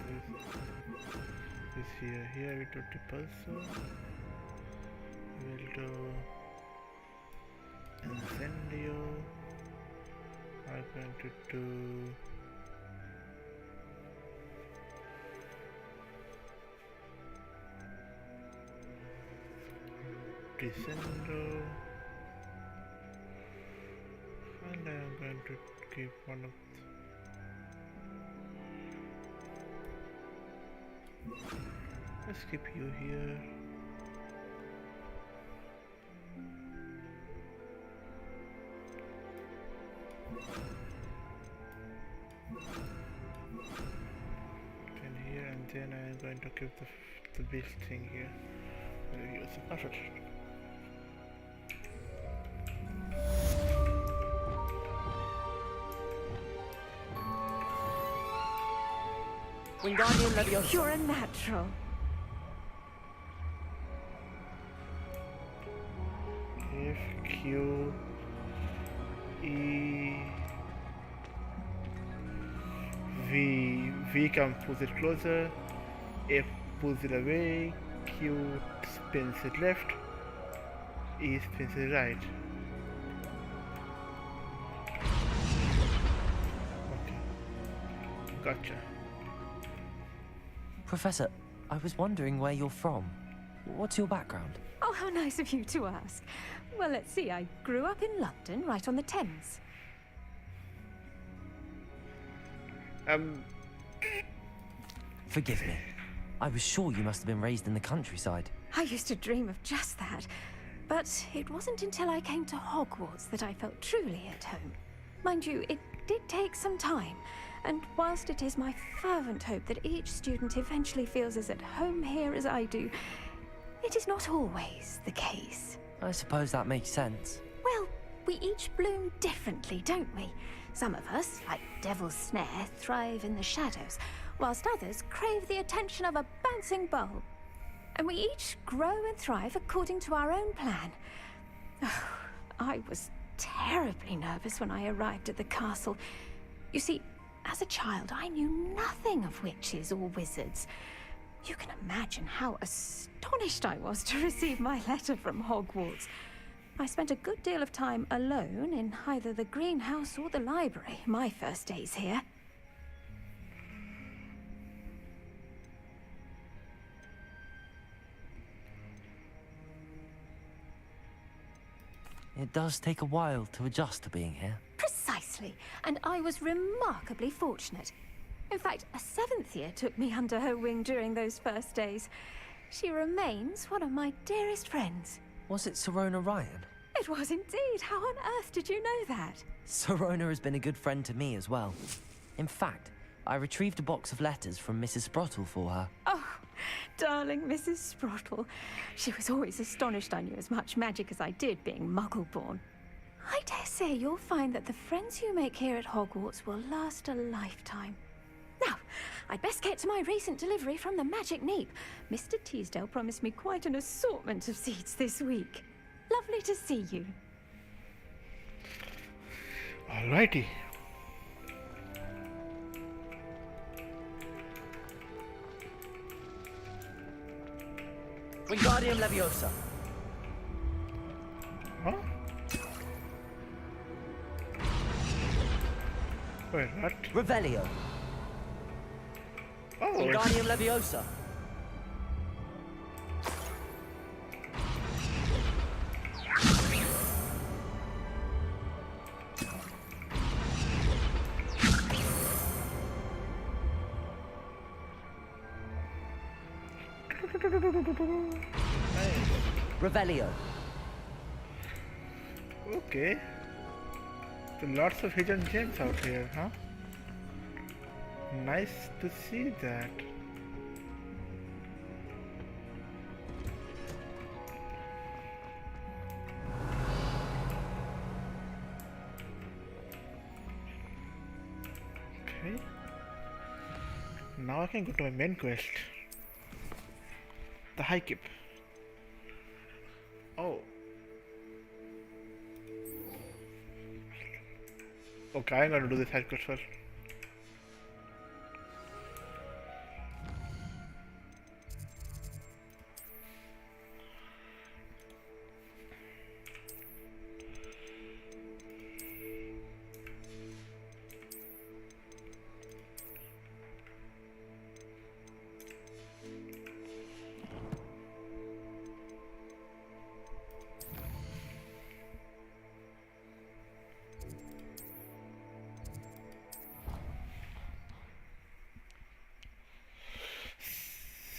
this here. Here we do repulsor. We'll do incendio. I'm going to do Descendo, and I'm going to keep one of let's keep you here. And here, and then I'm going to keep the beast thing here. Use it. Perfect. Wingardium Leviosa. You're a natural. F Q E V. V can pulls it closer. F pulls it away. Q spins it left. E spins it right. Okay. Gotcha. Professor, I was wondering where you're from. What's your background? Oh, how nice of you to ask. Well, let's see. I grew up in London, right on the Thames. Forgive me. I was sure you must have been raised in the countryside. I used to dream of just that. But it wasn't until I came to Hogwarts that I felt truly at home. Mind you, it did take some time. And whilst it is my fervent hope that each student eventually feels as at home here as I do, it is not always the case. I suppose that makes sense. Well, we each bloom differently, don't we? Some of us, like Devil's Snare, thrive in the shadows, whilst others crave the attention of a bouncing bulb. And we each grow and thrive according to our own plan. Oh, I was terribly nervous when I arrived at the castle. You see, as a child, I knew nothing of witches or wizards. You can imagine how astonished I was to receive my letter from Hogwarts. I spent a good deal of time alone in either the greenhouse or the library my first days here. It does take a while to adjust to being here. Precisely, and I was remarkably fortunate. In fact, a 7th year took me under her wing during those first days. She remains one of my dearest friends. Was it Sirona Ryan? It was indeed. How on earth did you know that? Sirona has been a good friend to me as well. In fact, I retrieved a box of letters from Mrs. Sprottle for her. Oh, darling Mrs. Sprottle. She was always astonished I knew as much magic as I did, being Muggle-born. I dare say you'll find that the friends you make here at Hogwarts will last a lifetime. Now, I'd best get to my recent delivery from the Magic Neep. Mr. Teasdale promised me quite an assortment of seeds this week. Lovely to see you. Alrighty. Wingardium Leviosa. Huh? Wait, what? Revelio. Oh, Wingardium Leviosa. Revelio. Okay. So lots of hidden gems out here, huh? Nice to see that. Okay. Now I can go to my main quest. The High Keep. Oh. Okay, I'm gonna do this side quest first.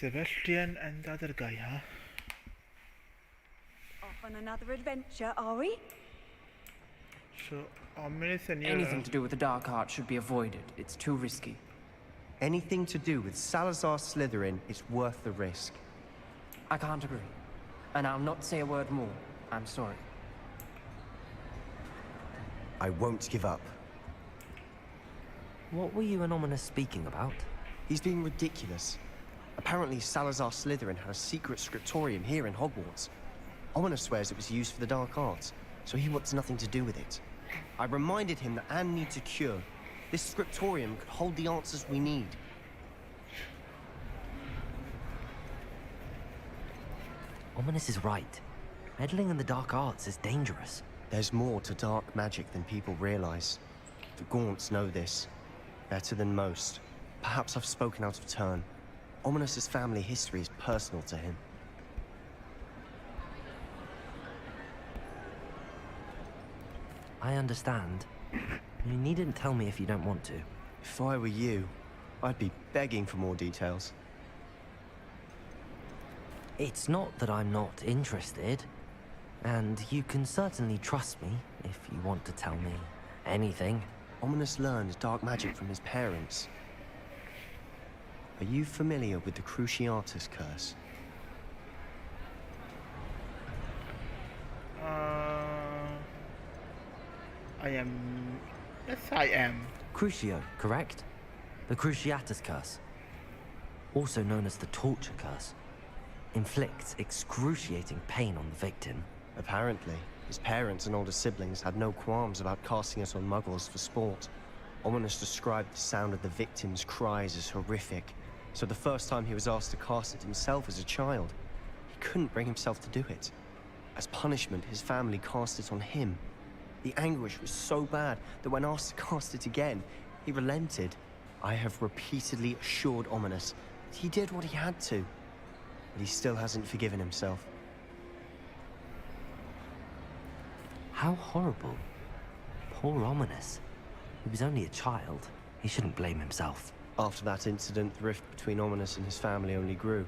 Sebastian and the other guy, huh? Off on another adventure, are we? So, ominous and Anything to do with the dark art should be avoided. It's too risky. Anything to do with Salazar Slytherin is worth the risk. I can't agree. And I'll not say a word more. I'm sorry. I won't give up. What were you and Ominous speaking about? He's being ridiculous. Apparently Salazar Slytherin had a secret scriptorium here in Hogwarts. Ominous swears it was used for the dark arts, so he wants nothing to do with it. I reminded him that Anne needs a cure. This scriptorium could hold the answers we need. Ominous is right. Meddling in the dark arts is dangerous. There's more to dark magic than people realize. The Gaunts know this. Better than most. Perhaps I've spoken out of turn. Ominous's family history is personal to him. I understand. You needn't tell me if you don't want to. If I were you, I'd be begging for more details. It's not that I'm not interested. And you can certainly trust me if you want to tell me anything. Ominous learned dark magic from his parents. Are you familiar with the Cruciatus curse? I am... Yes, I am. Crucio, correct? The Cruciatus curse. Also known as the torture curse. Inflicts excruciating pain on the victim. Apparently, his parents and older siblings had no qualms about casting it on muggles for sport. Ominous described the sound of the victim's cries as horrific, so the first time he was asked to cast it himself as a child, he couldn't bring himself to do it. As punishment, his family cast it on him. The anguish was so bad that when asked to cast it again, he relented. I have repeatedly assured Ominous that he did what he had to, but he still hasn't forgiven himself. How horrible. Poor Ominous. He was only a child. He shouldn't blame himself. After that incident, the rift between Ominous and his family only grew.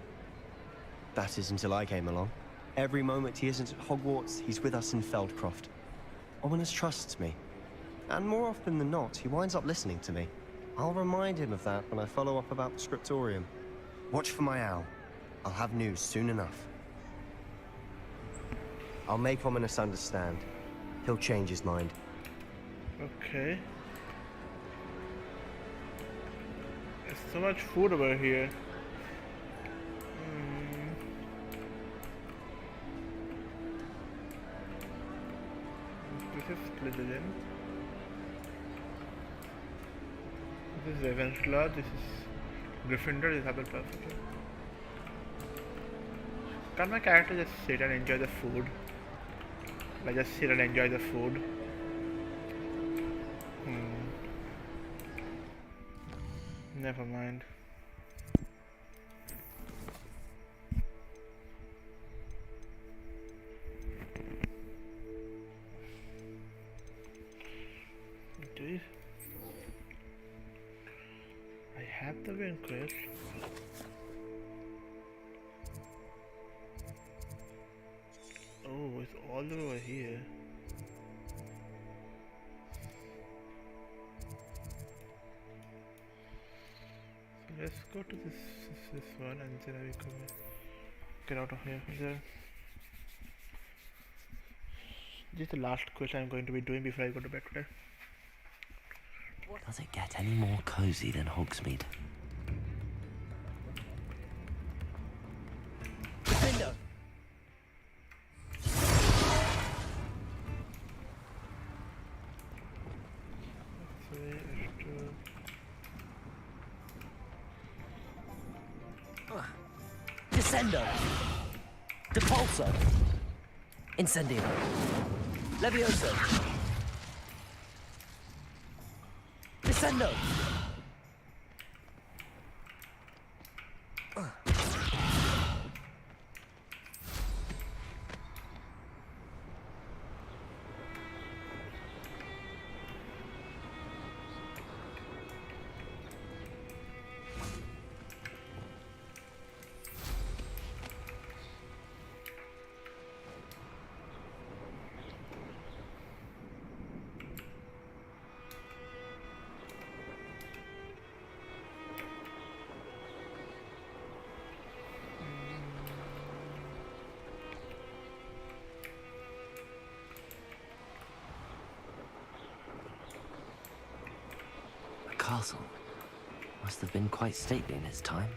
That is until I came along. Every moment he isn't at Hogwarts, he's with us in Feldcroft. Ominous trusts me. And more often than not, he winds up listening to me. I'll remind him of that when I follow up about the Scriptorium. Watch for my owl. I'll have news soon enough. I'll make Ominous understand. He'll change his mind. Okay. There's so much food over here. This is Slytherin. This is Ravenclaw. This is Gryffindor. This is Hufflepuff. Okay. Can't my character just sit and enjoy the food? Like just sit and enjoy the food? Never mind. Okay. I have the win quest. Oh, it's all over here. So let's go to this one and then we can get out of here. This is the last quest I'm going to be doing before I go to bed today. Does it get any more cozy than Hogsmeade? Diffindo! Descendo! Depulso! Incendio! Levioso! Descendo! Castle must have been quite stately in its time.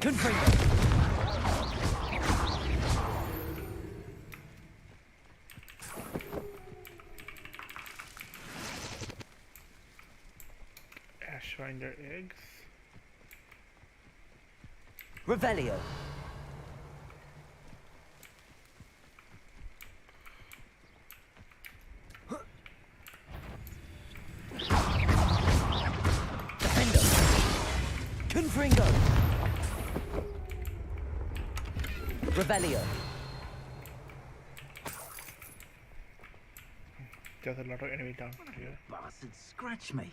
Confringo! Ashwinder eggs. Revelio! Confringo! Revelio! There's a lot of enemy down here. Bastard scratch me.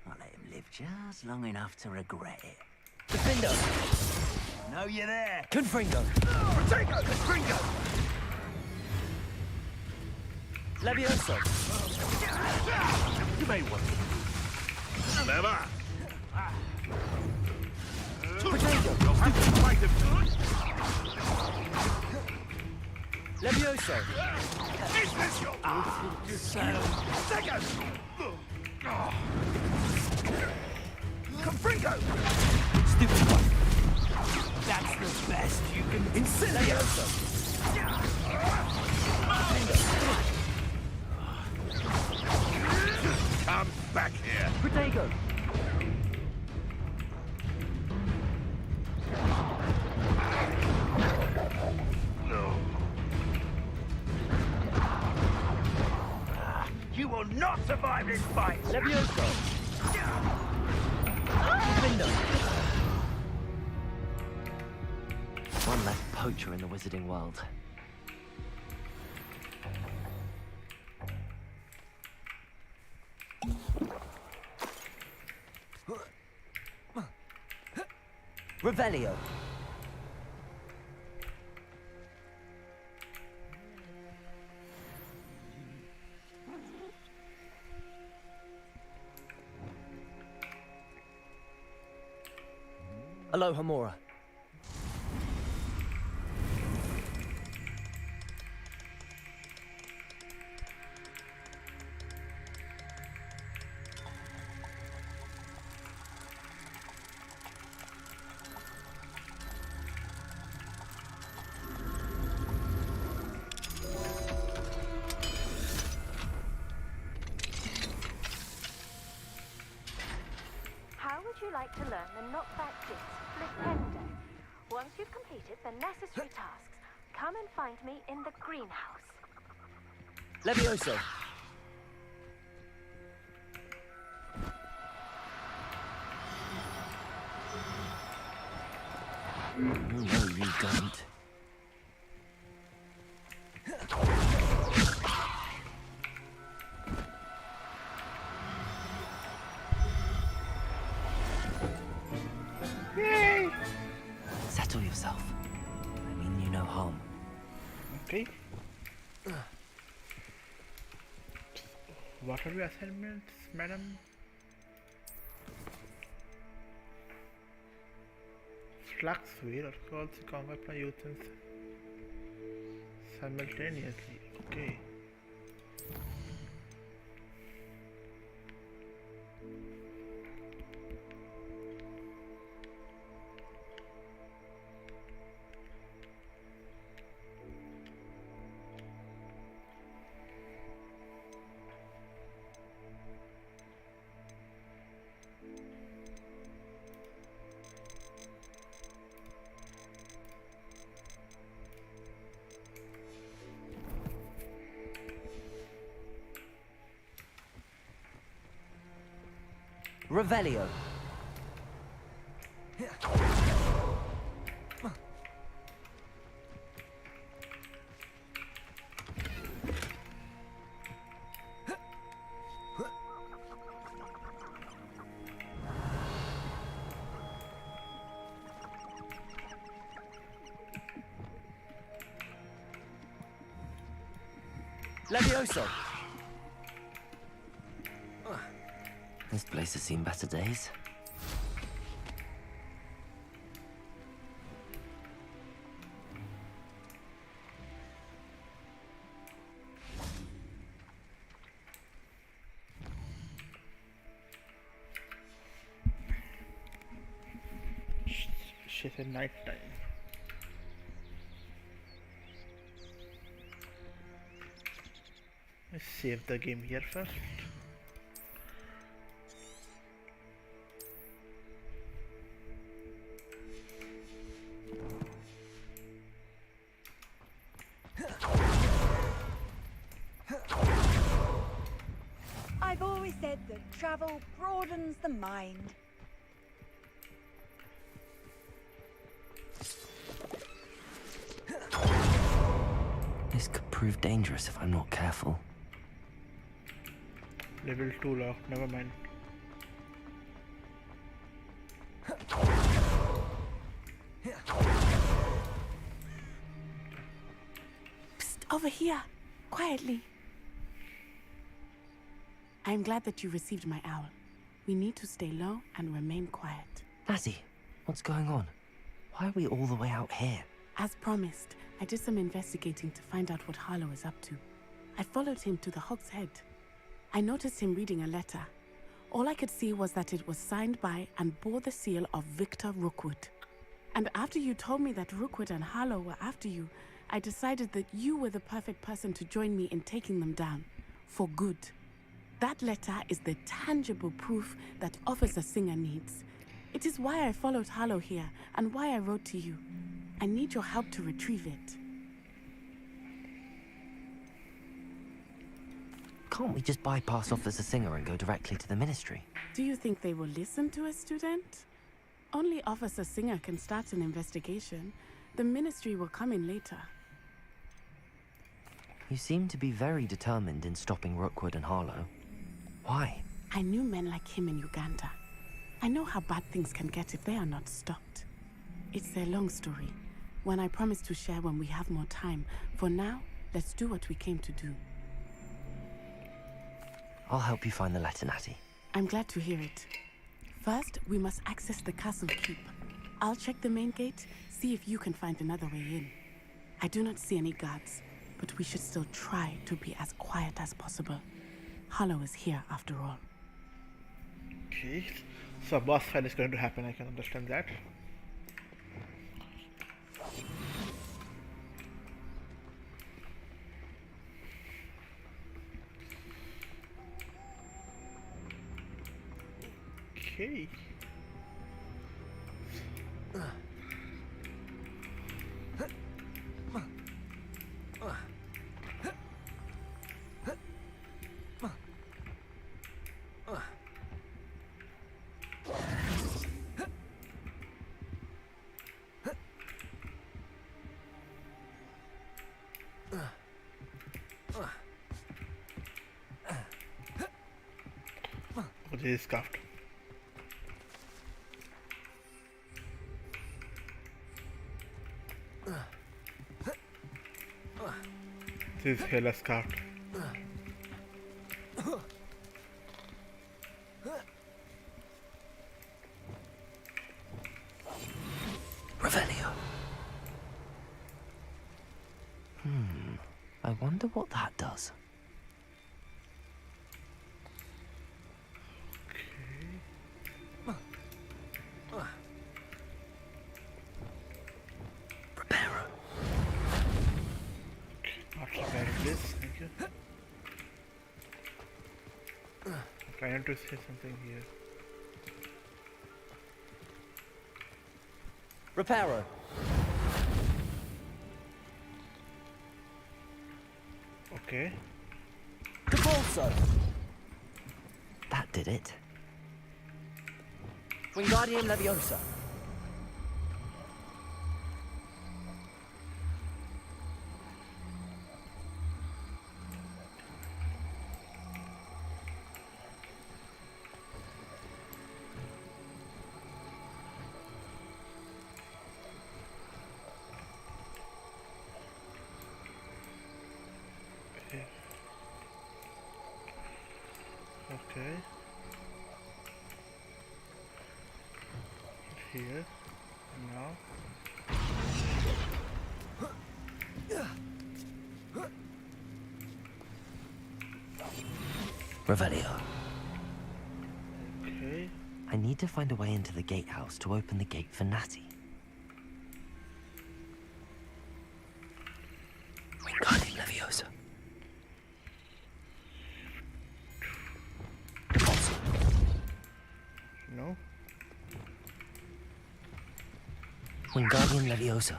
I'll let him live just long enough to regret it. Diffindo! Know you there. Confringo! Protego! Confringo! Levioso! You may want to. Never! Potato! You'll have to fight him. Levioso! Is this your... Second! Confringo! Stupid one! That's the best you can... Incendio! Come back here! Potato! You will not survive this fight! Levioso! Diffindo! One left poacher in the wizarding world. Revelio. Aloha Mora. How would you like to learn the knockback disc Diffindo? Once you've completed the necessary tasks, come and find me in the greenhouse. Levioso. No, you don't. Yay! Settle yourself. I mean you no harm. Okay. What are your assignments, madam? Slackswear or calls to conquer my youth simultaneously. Okay. Revelio. Levioso. This place has seen better days. She said night time. Let's save the game here first. I've always said that travel broadens the mind. This could prove dangerous if I'm not careful. Level 2 locked, never mind. Psst, over here, quietly. I'm glad that you received my owl. We need to stay low and remain quiet. Lassie, what's going on? Why are we all the way out here? As promised, I did some investigating to find out what Harlow is up to. I followed him to the Hog's Head. I noticed him reading a letter. All I could see was that it was signed by and bore the seal of Victor Rookwood. And after you told me that Rookwood and Harlow were after you, I decided that you were the perfect person to join me in taking them down. For good. That letter is the tangible proof that Officer Singer needs. It is why I followed Harlow here and why I wrote to you. I need your help to retrieve it. Can't we just bypass Officer Singer and go directly to the Ministry? Do you think they will listen to a student? Only Officer Singer can start an investigation. The ministry will come in later. You seem to be very determined in stopping Rookwood and Harlow. Why? I knew men like him in Uganda. I know how bad things can get if they are not stopped. It's a long story, one I promise to share when we have more time. For now, let's do what we came to do. I'll help you find the letter, Natty. I'm glad to hear it. First, we must access the castle keep. I'll check the main gate, see if you can find another way in. I do not see any guards, but we should still try to be as quiet as possible. Harlow is here after all. Okay, so a boss fight is going to happen, I can understand that. Okay. What is scuffed? This is hella scuffed. Revelio. I wonder what that does. Reparo. Not repairing this, thank you. I'm trying to say something here. Reparo. Okay. Capulso. That did it. Wingardium Leviosa. Okay. Here. Now. Revelio. Okay. I need to find a way into the gatehouse to open the gate for Natty. Wingardium Leviosa. No. Wingardium Leviosa.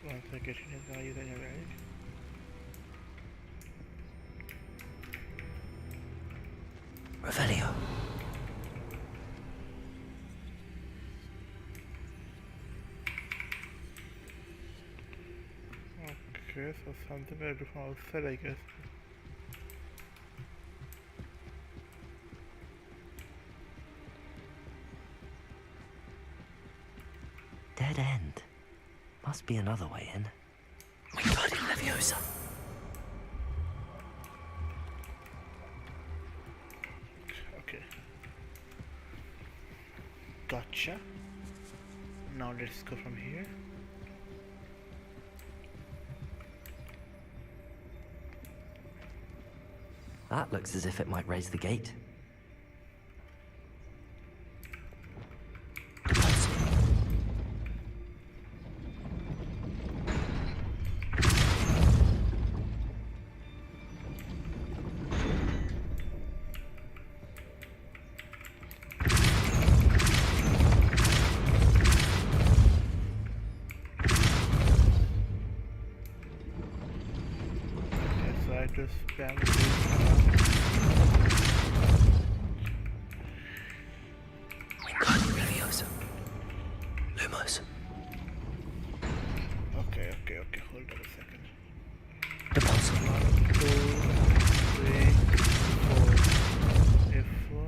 Once I get in his value, then you're right. Revelio. Okay, so something I do from outside, I guess. Dead end. Must be another way in. Wingardium Leviosa. Okay. Gotcha. Now let's go from here. That looks as if it might raise the gate. Just spam Leviosa. Lumos. Okay, hold on a second. The puzzle. 1, 2, 3, 4. F4.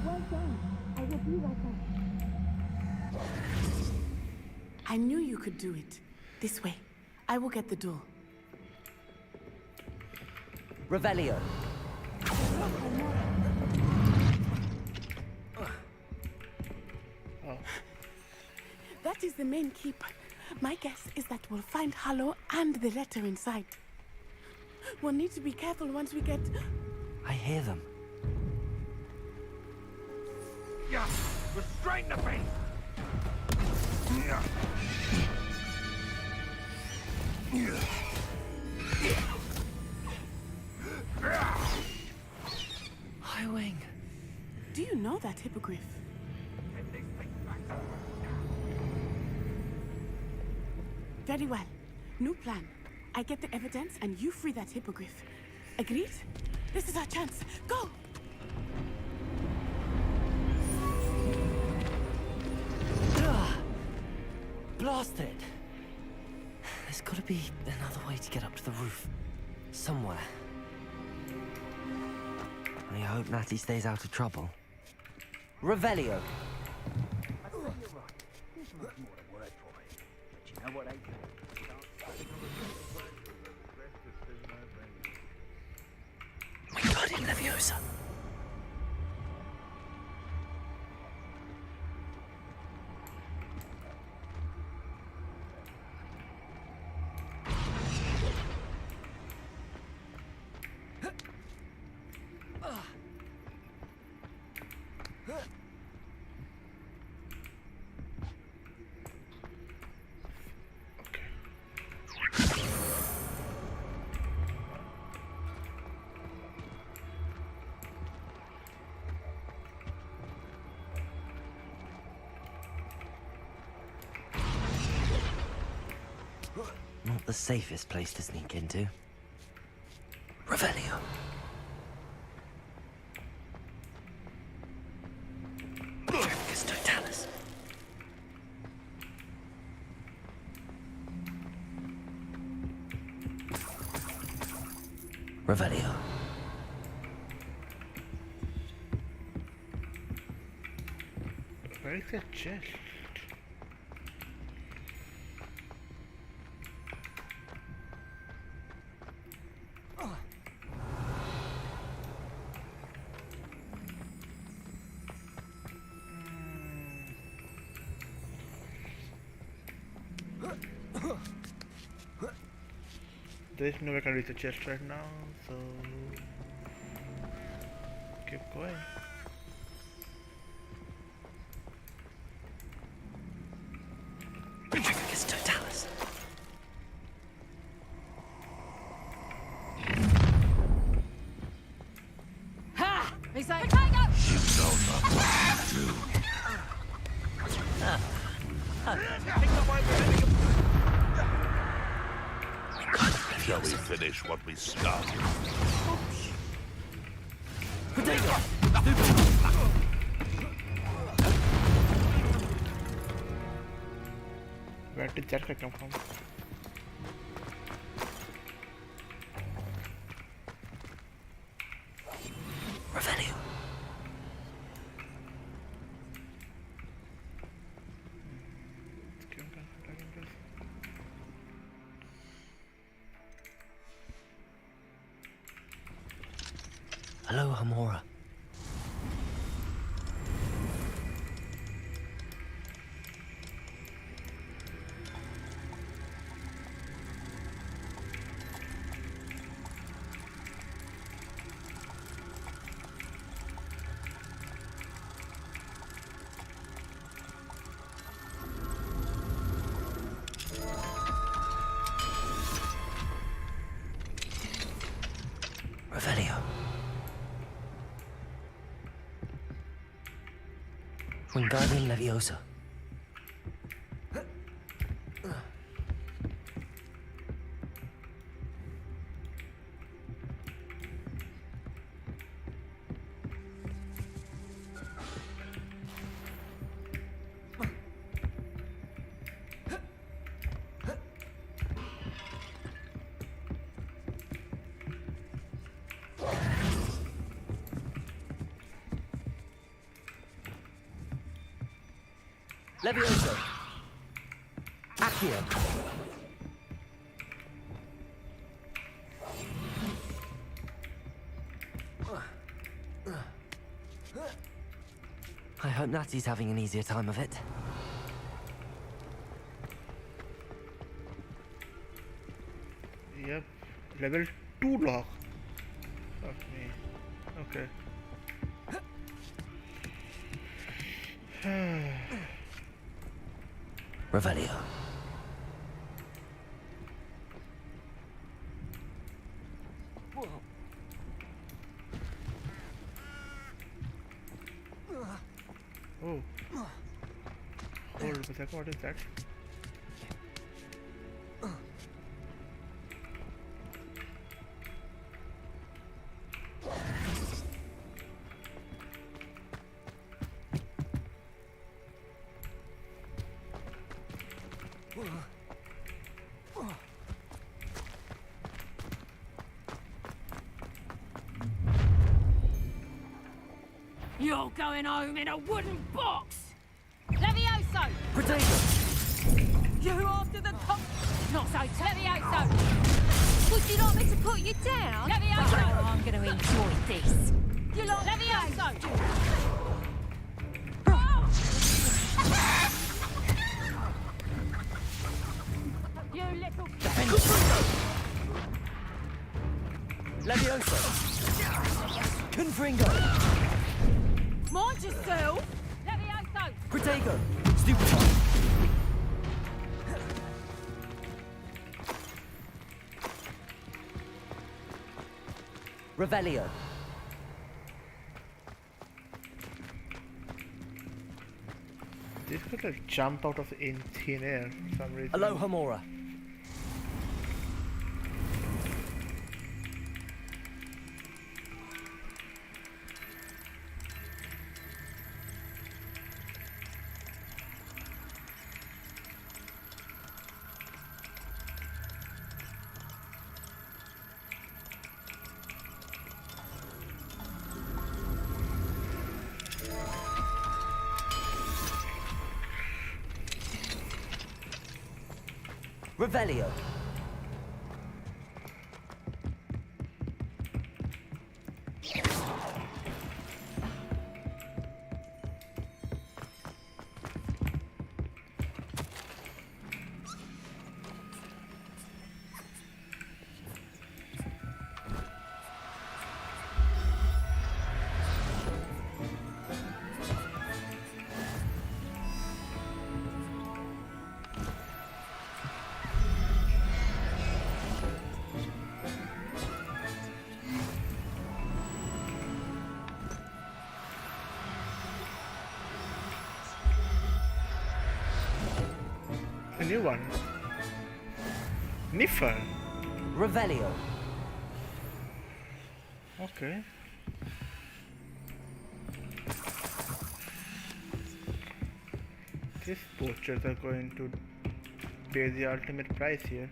Well done. I will be right back. I knew you could do it. This way. I will get the door. Revelio. That is the main keep. My guess is that we'll find Hollow and the letter inside. We'll need to be careful once we get... I hear them. Yeah, restrain the beast! Highwing. Do you know that hippogriff? Very well. New plan. I get the evidence and you free that hippogriff. Agreed? This is our chance. Go! Blast it! There's gotta be another way to get up to the roof. Somewhere. I hope Natty stays out of trouble. Revelio. We got him, Leviosa. Not the safest place to sneak into. Revelio. Tricus totalis. Revelio. Where is that chest? There's no way I can reach the chest right now, so keep going. Tricus totalis. Ha! He's like, You know not what to do. Shall we finish what we started? Where did that guy come from? Revelio. Hello, Hamora. Wingardium Leviosa. Levioso. Accio. I hope Natty's having an easier time of it. Yep, level 2 lock. Fuck me. Okay. Revelio. Oh. Hold a second, what is that? You're going home in a wooden box! Levioso! Protego! You after the cop? Not so Levioso! Would you like me to put you down? Levioso! Oh, I'm going to enjoy this. You like Levioso? You little... Levioso! Confringo! Mind yourself! Levioso! Protego! Stupefy! Revelio. This could like jump out of in thin air for some reason. Aloha Mora. Revelio. A new one. Niffer. Revelio. Okay. These posters are going to pay the ultimate price here.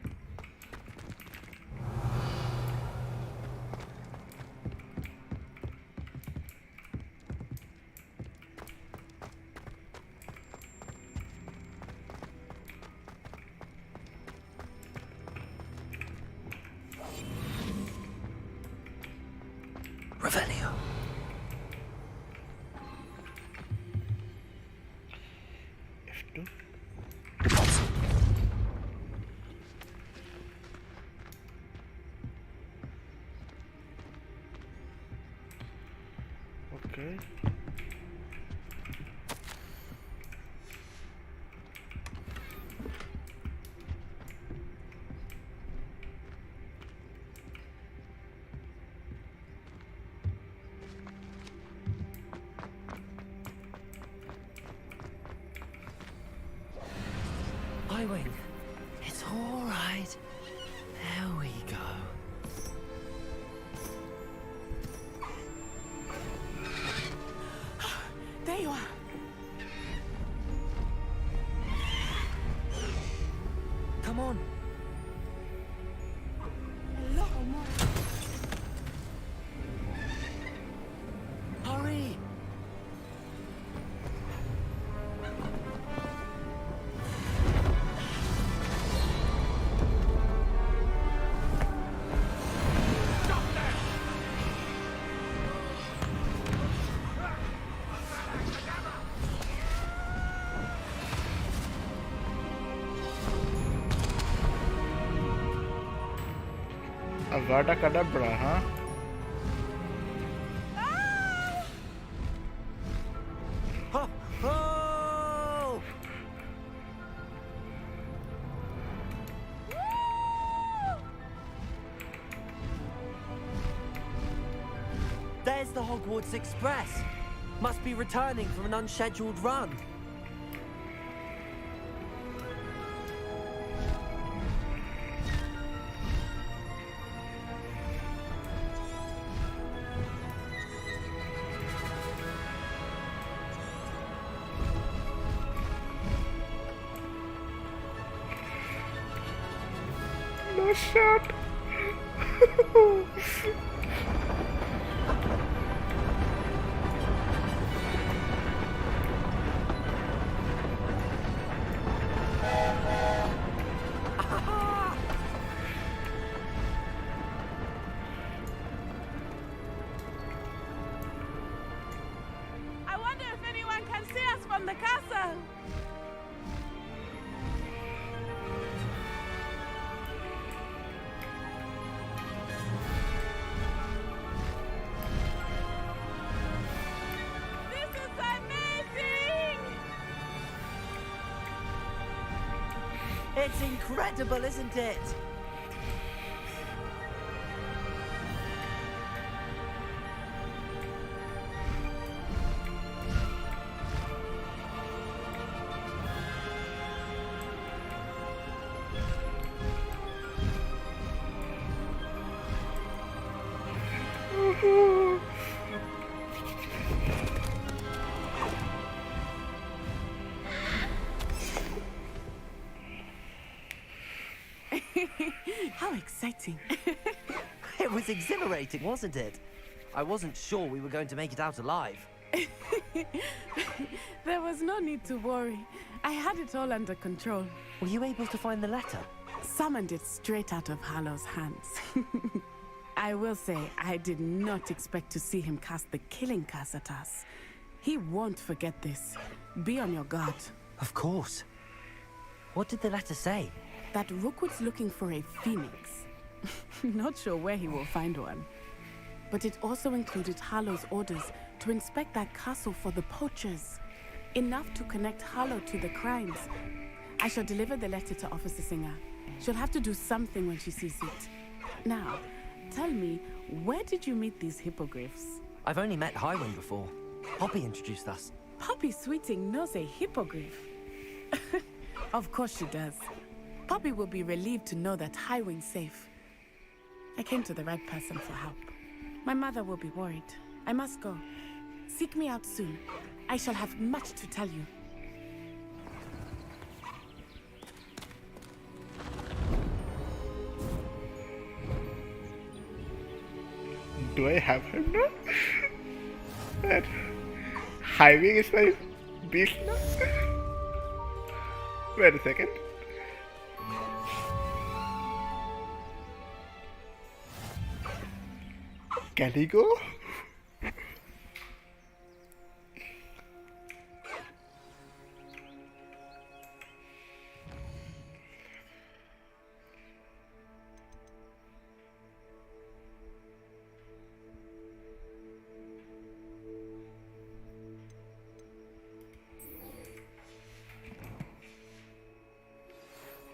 Revelio. F2. Okay. Highwing. It's all right. There we go. There you are. Come on. Hello, Mom. Hurry. Avada Kedavra, huh? Ho, ho! There's the Hogwarts Express. Must be returning from an unscheduled run. No shot. I wonder if anyone can see us from the castle. This is amazing! It's incredible, isn't it? How exciting. It was exhilarating, wasn't it? I wasn't sure we were going to make it out alive. There was no need to worry. I had it all under control. Were you able to find the letter? Summoned it straight out of Hallow's hands. I will say, I did not expect to see him cast the killing curse at us. He won't forget this. Be on your guard. Of course. What did the letter say? That Rookwood's looking for a phoenix. Not sure where he will find one. But it also included Hallow's orders to inspect that castle for the poachers. Enough to connect Hallow to the crimes. I shall deliver the letter to Officer Singer. She'll have to do something when she sees it. Now, tell me, where did you meet these hippogriffs? I've only met Highwing before. Poppy introduced us. Poppy Sweeting knows a hippogriff. Of course she does. Poppy will be relieved to know that Highwing's safe. I came to the right person for help. My mother will be worried. I must go. Seek me out soon. I shall have much to tell you. Do I have her now? That Highwing is my beast now? Wait a second. Can he go?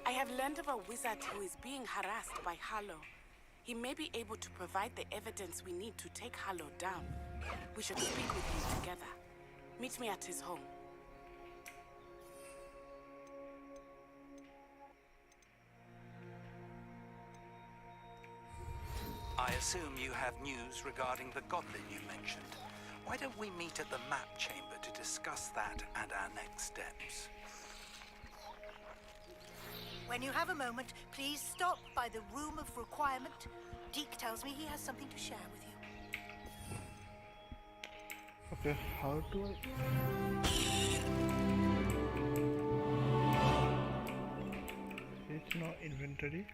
I have learned of a wizard who is being harassed by Hallow. He may be able to provide the evidence we need to take Hallow down. We should speak with him together. Meet me at his home. assume you have news regarding the goblin you mentioned. Why don't we meet at the map chamber to discuss that and our next steps? When you have a moment, please stop by the Room of Requirement. Deke tells me he has something to share with you. Okay, how do I... It's no inventory.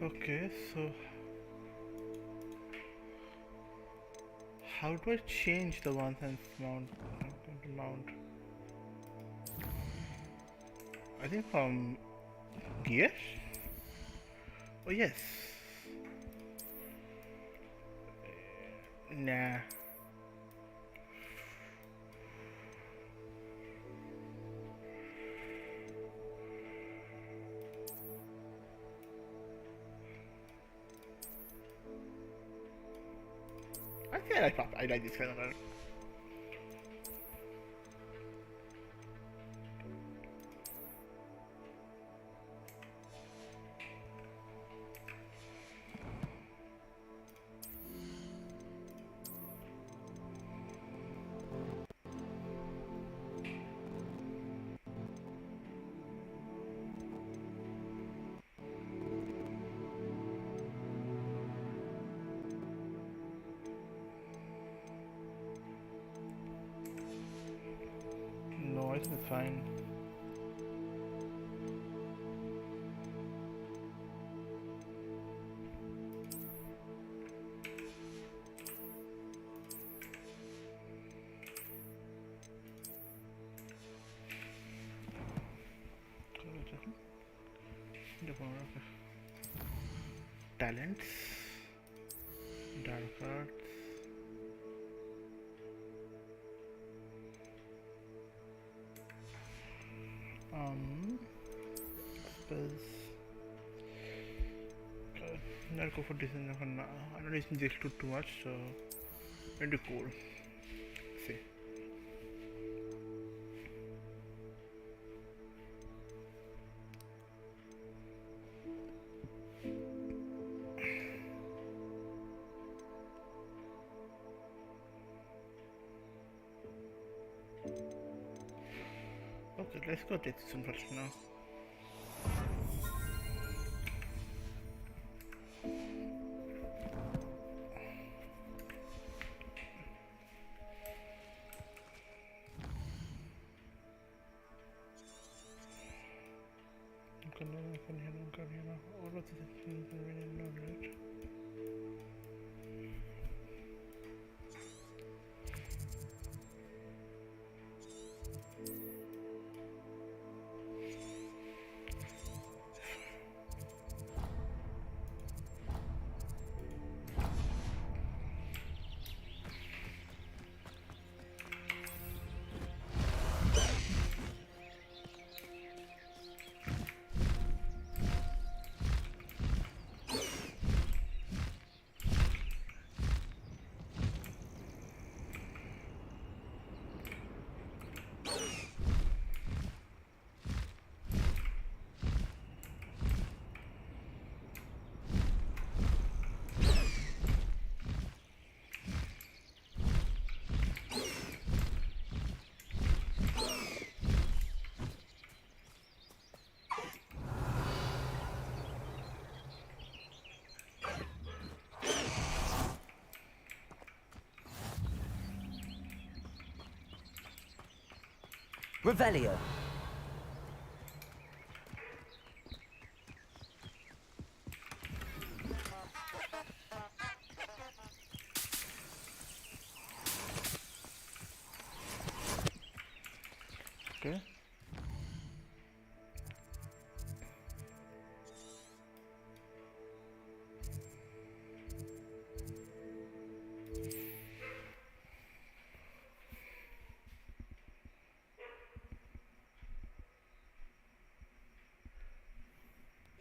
Okay, so how do I change the one sense mount? I think from gear? Oh yes. Nah. I like this kind of art. No, I think it's fine. Talents, dark arts. Spells. I'll go for this. I don't need this too much, so it'll be cool. See. Okay, let's go take this one first now. All of these things are really knowledge. Revelio. Okay.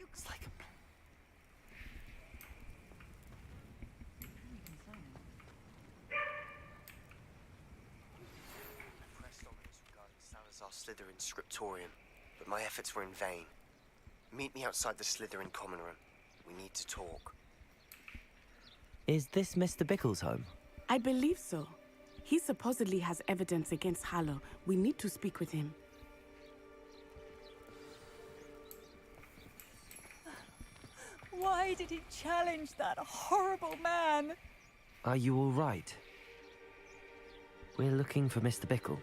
Looks like a Slytherin's Scriptorium, but my efforts were in vain. Meet me outside the Slytherin common room. We need to talk. Is this Mr. Bickle's home? I believe so. He supposedly has evidence against Harlow. We need to speak with him. Why did he challenge that horrible man? Are you all right? We're looking for Mr. Bickle.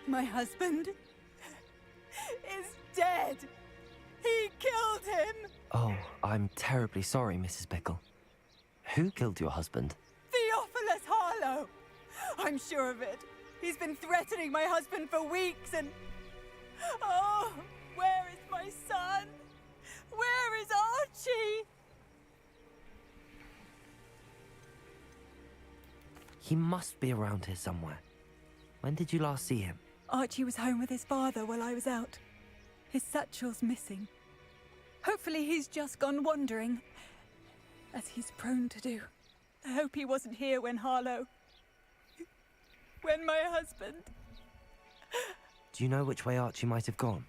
My husband is dead. He killed him. Oh, I'm terribly sorry, Mrs. Bickle. Who killed your husband? Theophilus Harlow. I'm sure of it. He's been threatening my husband for weeks and... Oh, where is my son? Where is Archie? He must be around here somewhere. When did you last see him? Archie was home with his father while I was out. His satchel's missing. Hopefully he's just gone wandering, as he's prone to do. I hope he wasn't here when Harlow... when my husband... Do you know which way Archie might have gone?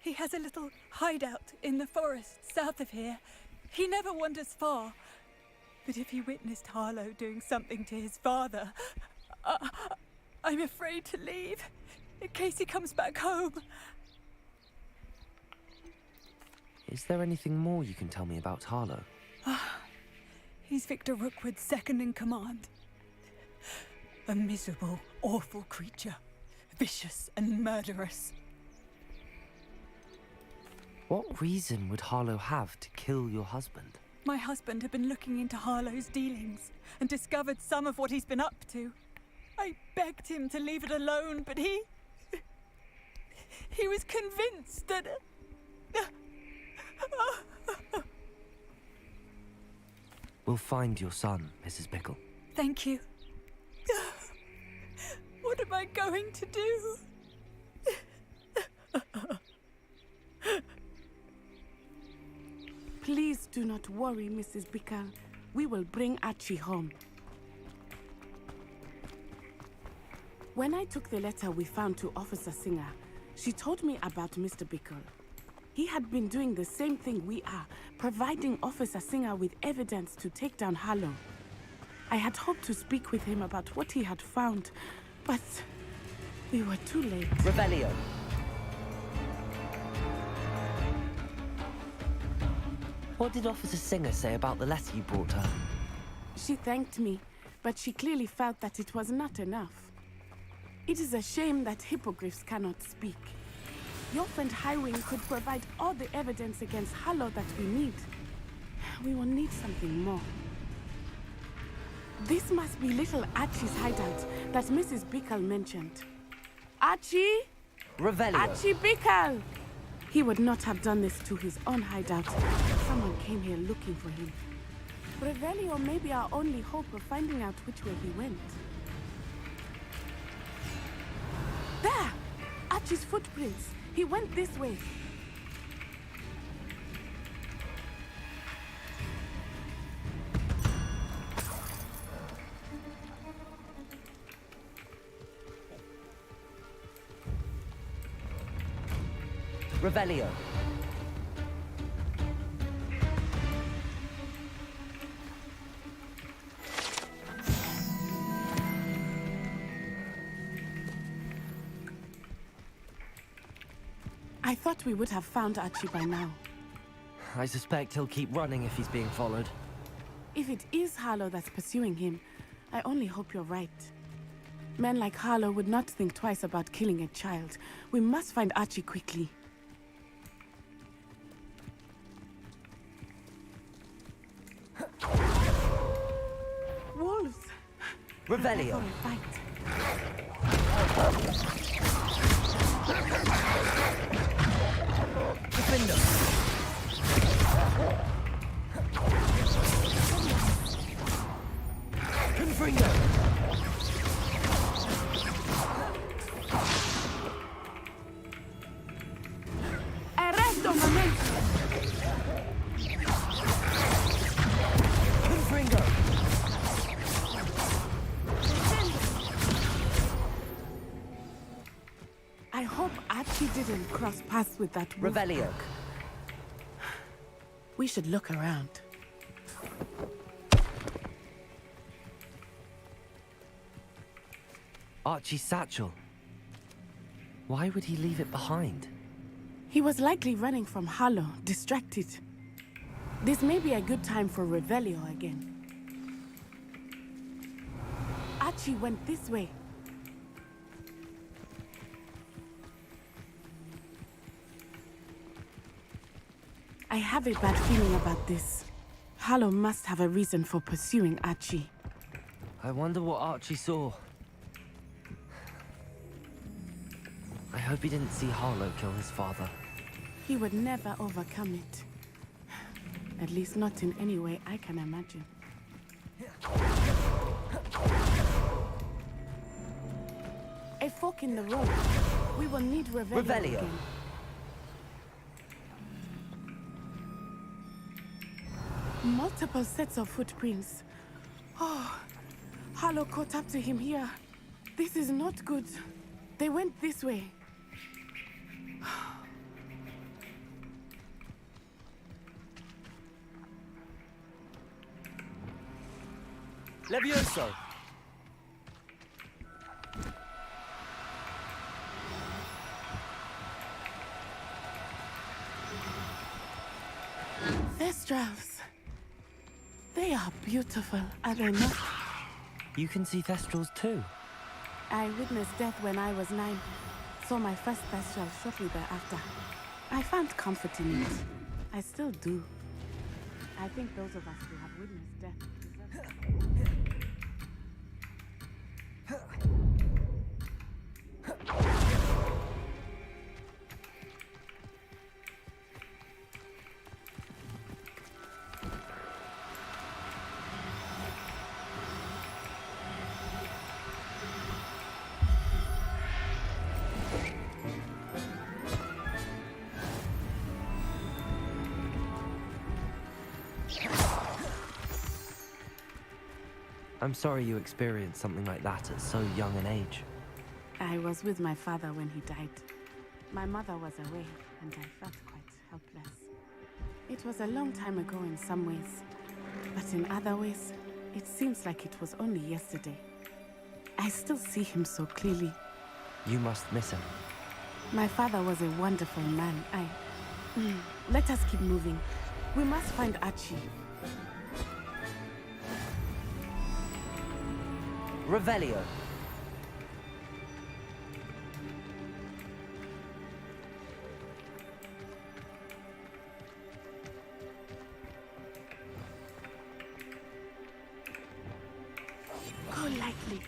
He has a little hideout in the forest south of here. He never wanders far. But if he witnessed Harlow doing something to his father, I'm afraid to leave, in case he comes back home. Is there anything more you can tell me about Harlow? He's Victor Rookwood's second in command. A miserable, awful creature. Vicious and murderous. What reason would Harlow have to kill your husband? My husband had been looking into Harlow's dealings and discovered some of what he's been up to. I begged him to leave it alone, but he was convinced that... We'll find your son, Mrs. Bickle. Thank you. What am I going to do? Please do not worry, Mrs. Bickle. We will bring Archie home. When I took the letter we found to Officer Singer, she told me about Mr. Bickle. He had been doing the same thing we are, providing Officer Singer with evidence to take down Harlow. I had hoped to speak with him about what he had found, but we were too late. Revelio. What did Officer Singer say about the letter you brought her? She thanked me, but she clearly felt that it was not enough. It is a shame that hippogriffs cannot speak. Your friend Highwing could provide all the evidence against Harlow that we need. We will need something more. This must be little Archie's hideout that Mrs. Bickle mentioned. Archie? Revelio. Archie Bickle! He would not have done this to his own hideout. Someone came here looking for him. Revelio may be our only hope of finding out which way he went. There! Archie's footprints. He went this way. Revelio. I thought we would have found Archie by now. I suspect he'll keep running if he's being followed. If it is Harlow that's pursuing him, I only hope you're right. Men like Harlow would not think twice about killing a child. We must find Archie quickly. Wolves! Revelio. Fight. Diffindo. Confringo. Arresto momento. Confringo. didn't cross paths with that wolf. Revelio. We should look around. Archie's satchel. Why would he leave it behind? He was likely running from Harlow, distracted. This may be a good time for Revelio again. Archie went this way. I have a bad feeling about this. Harlow must have a reason for pursuing Archie. I wonder what Archie saw. I hope he didn't see Harlow kill his father. He would never overcome it. At least not in any way I can imagine. A fork in the road. We will need Revelio again. Multiple sets of footprints. Oh, Harlow caught up to him here. This is not good. They went this way. Levioso. Thestrals. They are beautiful, are they not? You can see Thestrals too. I witnessed death when I was 9. Saw my first Thestral shortly thereafter. I found comfort in it. I still do. I think those of us who have witnessed death deserve it. I'm sorry you experienced something like that at so young an age. I was with my father when he died. My mother was away, and I felt quite helpless. It was a long time ago in some ways, but in other ways, it seems like it was only yesterday. I still see him so clearly. You must miss him. My father was a wonderful man. Let us keep moving. We must find Archie. Revelio. Go lightly.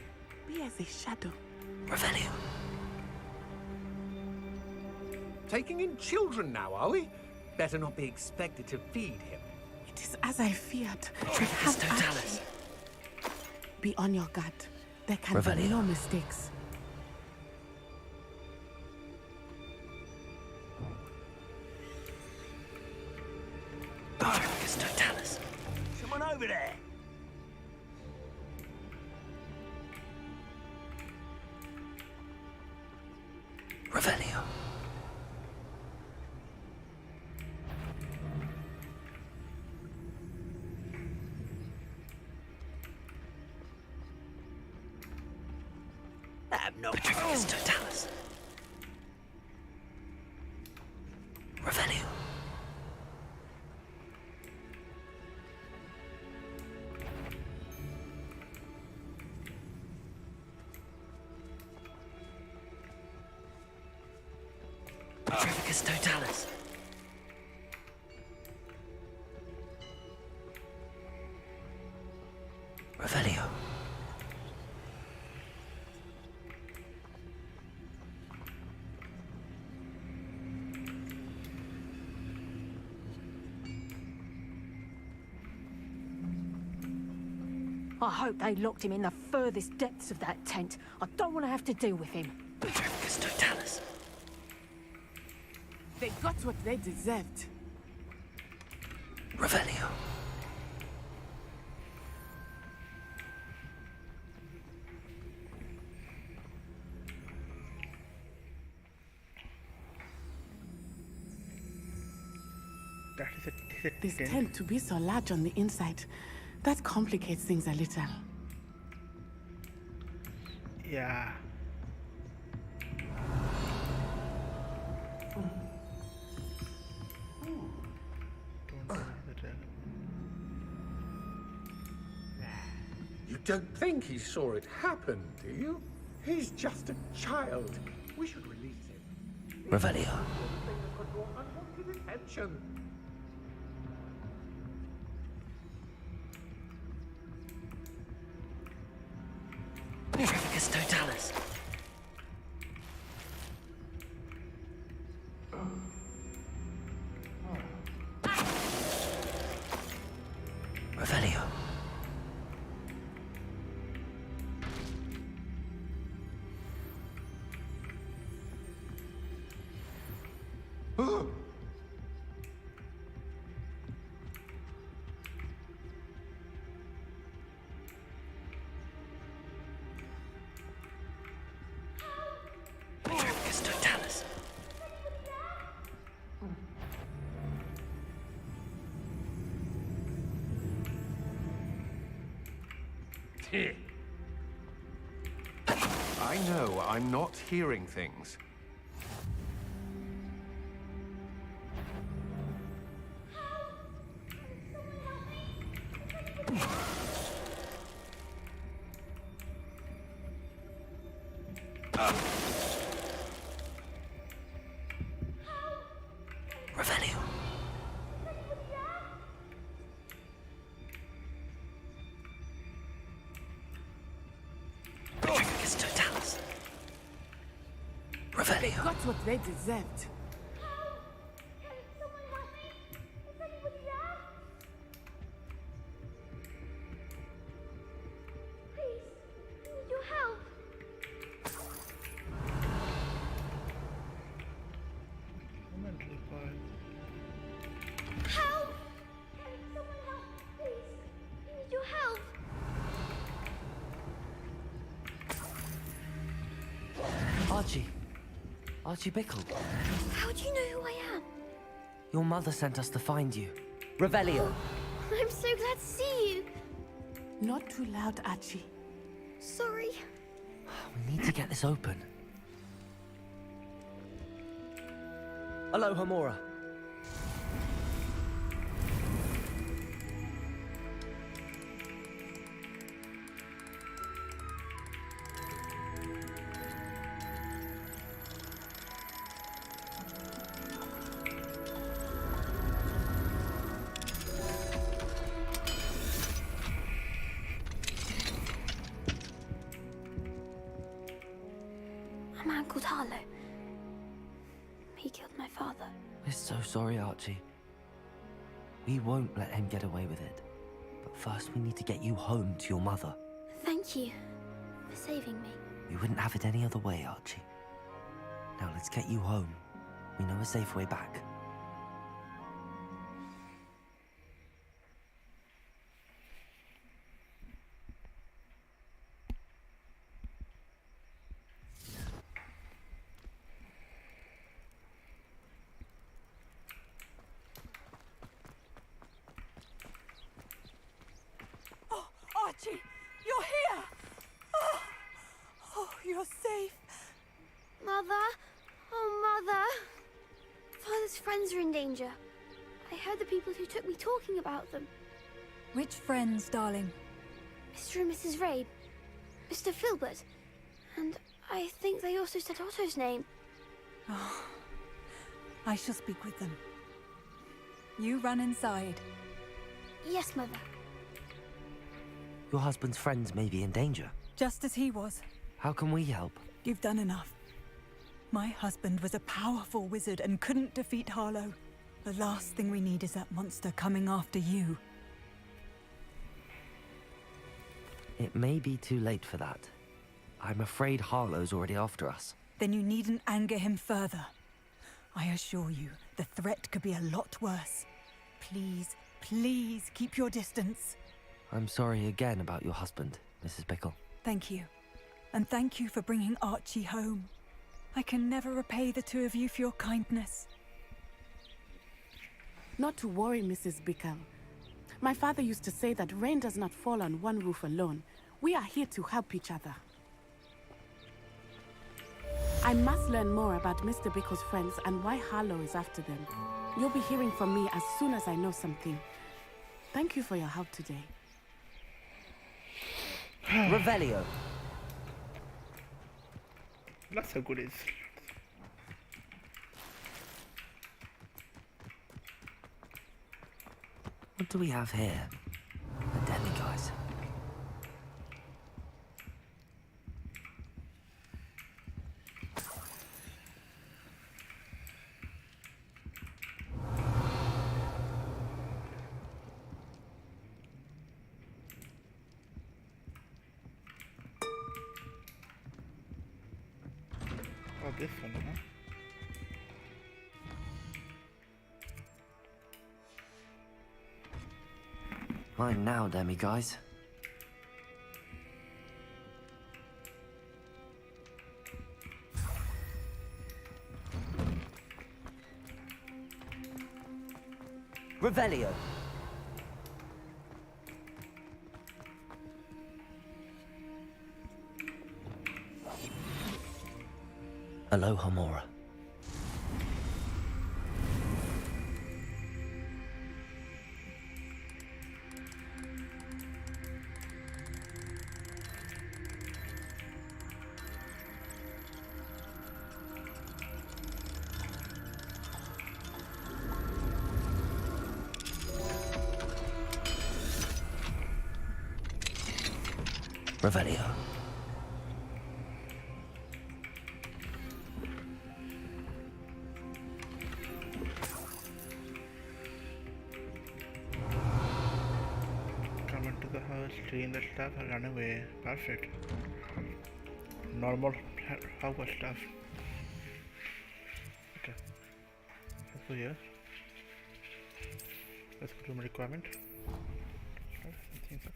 Be as a shadow. Revelio. Taking in children now, are we? Better not be expected to feed him. It is as I feared. We have Archie. Be on your guard. There can be no mistakes. Someone over there. Revelio. Petrificus totalis. Revelio. Petrificus totalis. Revelio. I hope they locked him in the furthest depths of that tent. I don't want to have to deal with him. Petrificus totalis. They got what they deserved. Revelio. That is a This tin. tend to be so large on the inside. That complicates things a little. Yeah. You don't think he saw it happen, do you? He's just a child. We should release him. Revelio. Could draw unwanted attention. Trafficus totalis. Revelio. Trafficus totalis. I know I'm not hearing things. Revelio. Trafficus totalis. They Revelio. got what they deserved. Your help. Help! Someone help, please. I need your help. Archie. Archie Bickle. How do you know who I am? Your mother sent us to find you. Revelio. I'm so glad to see you. Not too loud, Archie. Sorry. We need to get this open. Aloha Mora. A man called Harlow. He killed my father. We're so sorry, Archie. We won't let him get away with it. But first we need to get you home to your mother. Thank you for saving me. We wouldn't have it any other way, Archie. Now let's get you home. We know a safe way back. Oh, Archie, you're here! Oh, you're safe. Mother? Oh, Mother. Father's friends are in danger. I heard the people who took me talking about them. Which friends, darling? Mr. and Mrs. Rabe. Mr. Filbert. And I think they also said Otto's name. Oh, I shall speak with them. You run inside. Yes, Mother. Your husband's friends may be in danger. Just as he was. How can we help? You've done enough. My husband was a powerful wizard and couldn't defeat Harlow. The last thing we need is that monster coming after you. It may be too late for that. I'm afraid Harlow's already after us. Then you needn't anger him further. I assure you, the threat could be a lot worse. Please, please keep your distance. I'm sorry again about your husband, Mrs. Bickle. Thank you. And thank you for bringing Archie home. I can never repay the two of you for your kindness. Not to worry, Mrs. Bickle. My father used to say that rain does not fall on one roof alone. We are here to help each other. I must learn more about Mr. Bickle's friends and why Harlow is after them. You'll be hearing from me as soon as I know something. Thank you for your help today. Revelio. Lots of goodies. What do we have here? A demiguise. Oh, this one, huh? Mine now, demiguise. Revelio. Aloha Mora. Revelio. Come into the house, clean the stuff, and run away. Perfect. Normal Hogwarts stuff. Okay. Let's go here. Let's go to my requirement. I think so.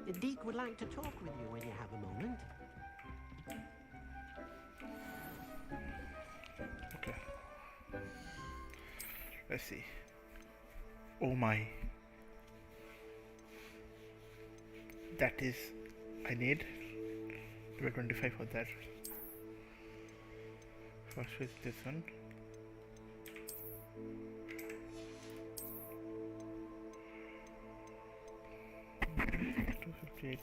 The Deke would like to talk with you when you have a moment. Okay. Let's see. Oh my. That is... I need 25 for that. First is this one. $258.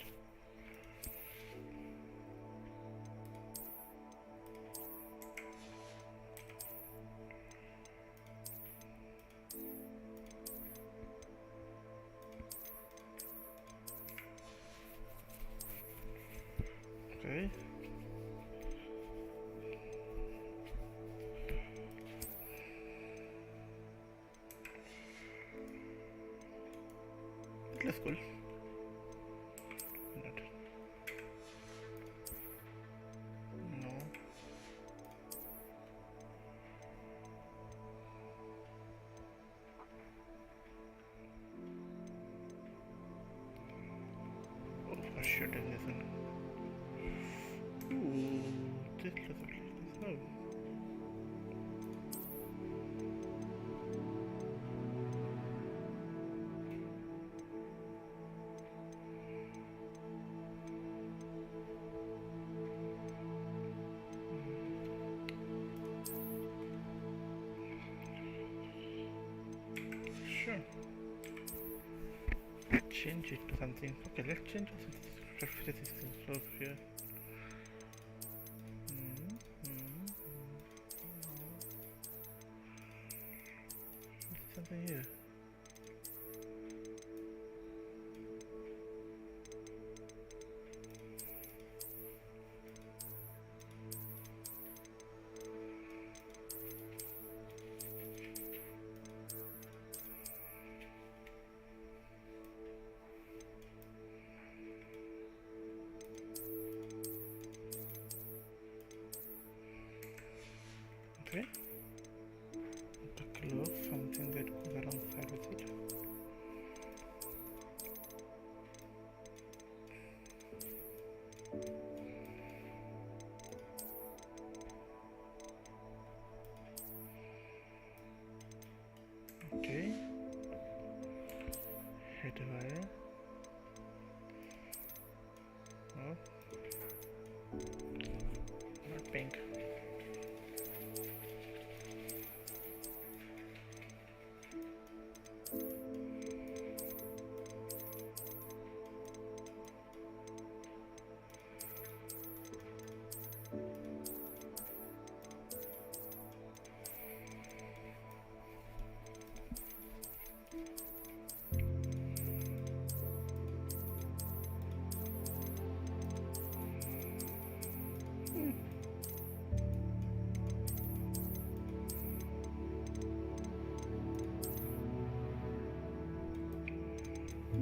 Okay. That's cool. Not. No. Oh, for sure, this one. Ooh, this looks like this. Oh. Sure. Change it to something. Okay, let's change it to system. So here. Something here. Okay. Bickle, something that goes alongside with it. Not pink.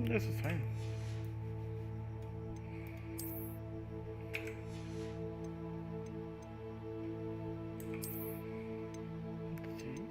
This is fine. Let's see.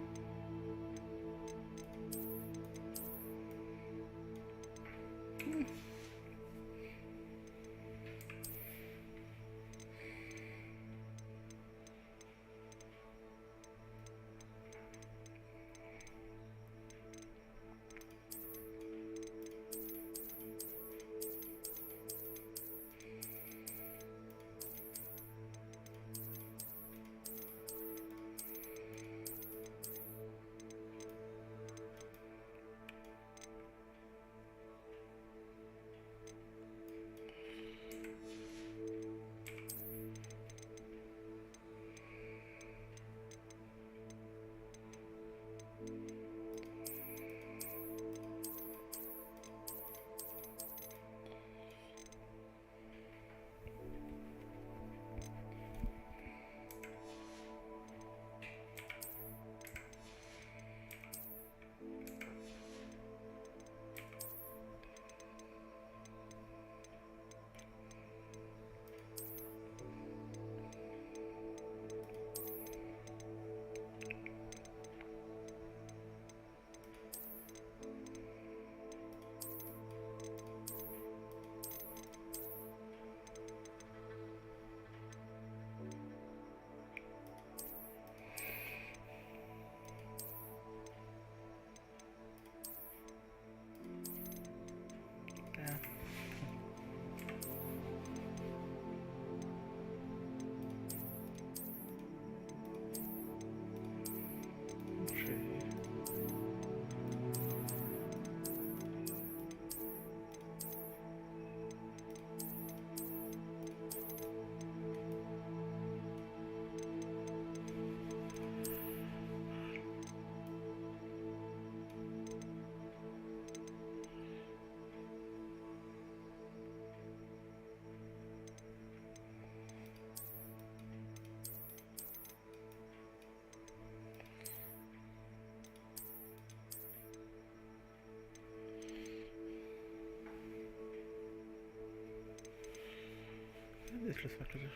This looks better.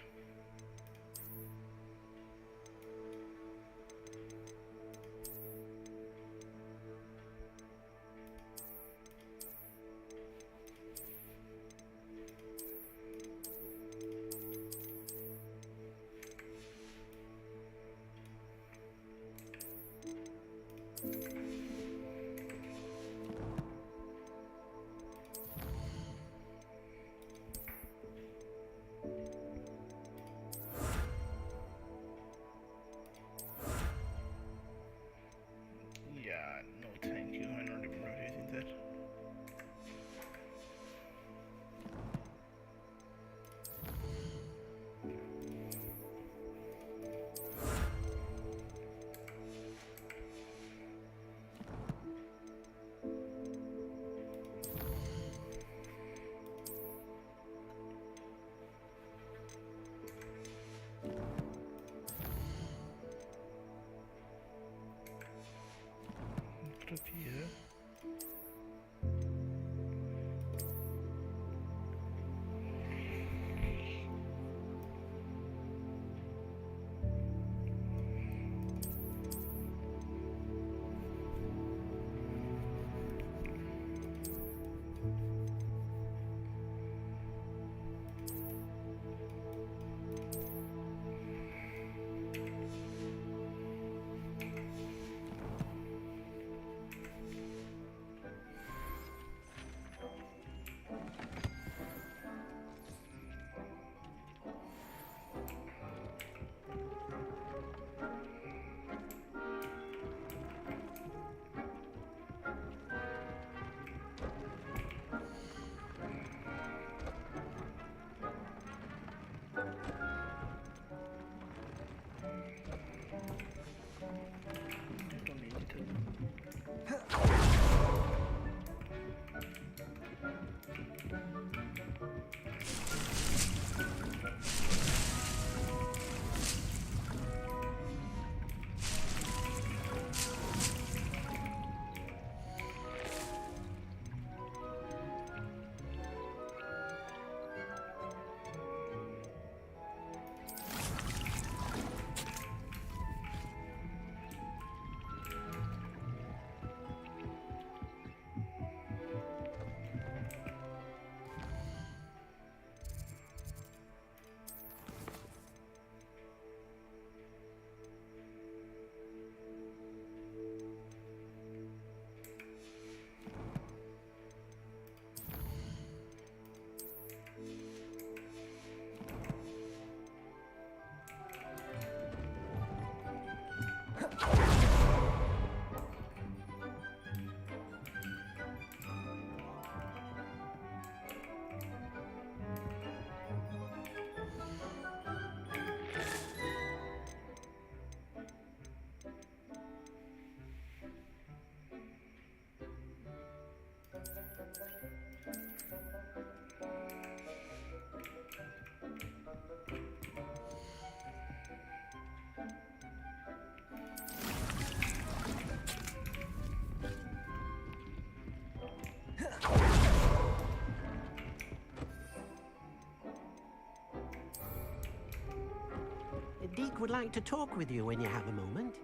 Deke would like to talk with you when you have a moment.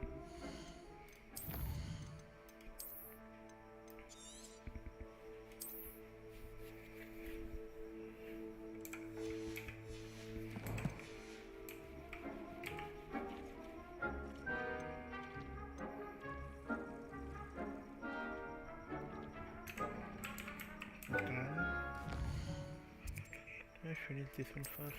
I finish this one first.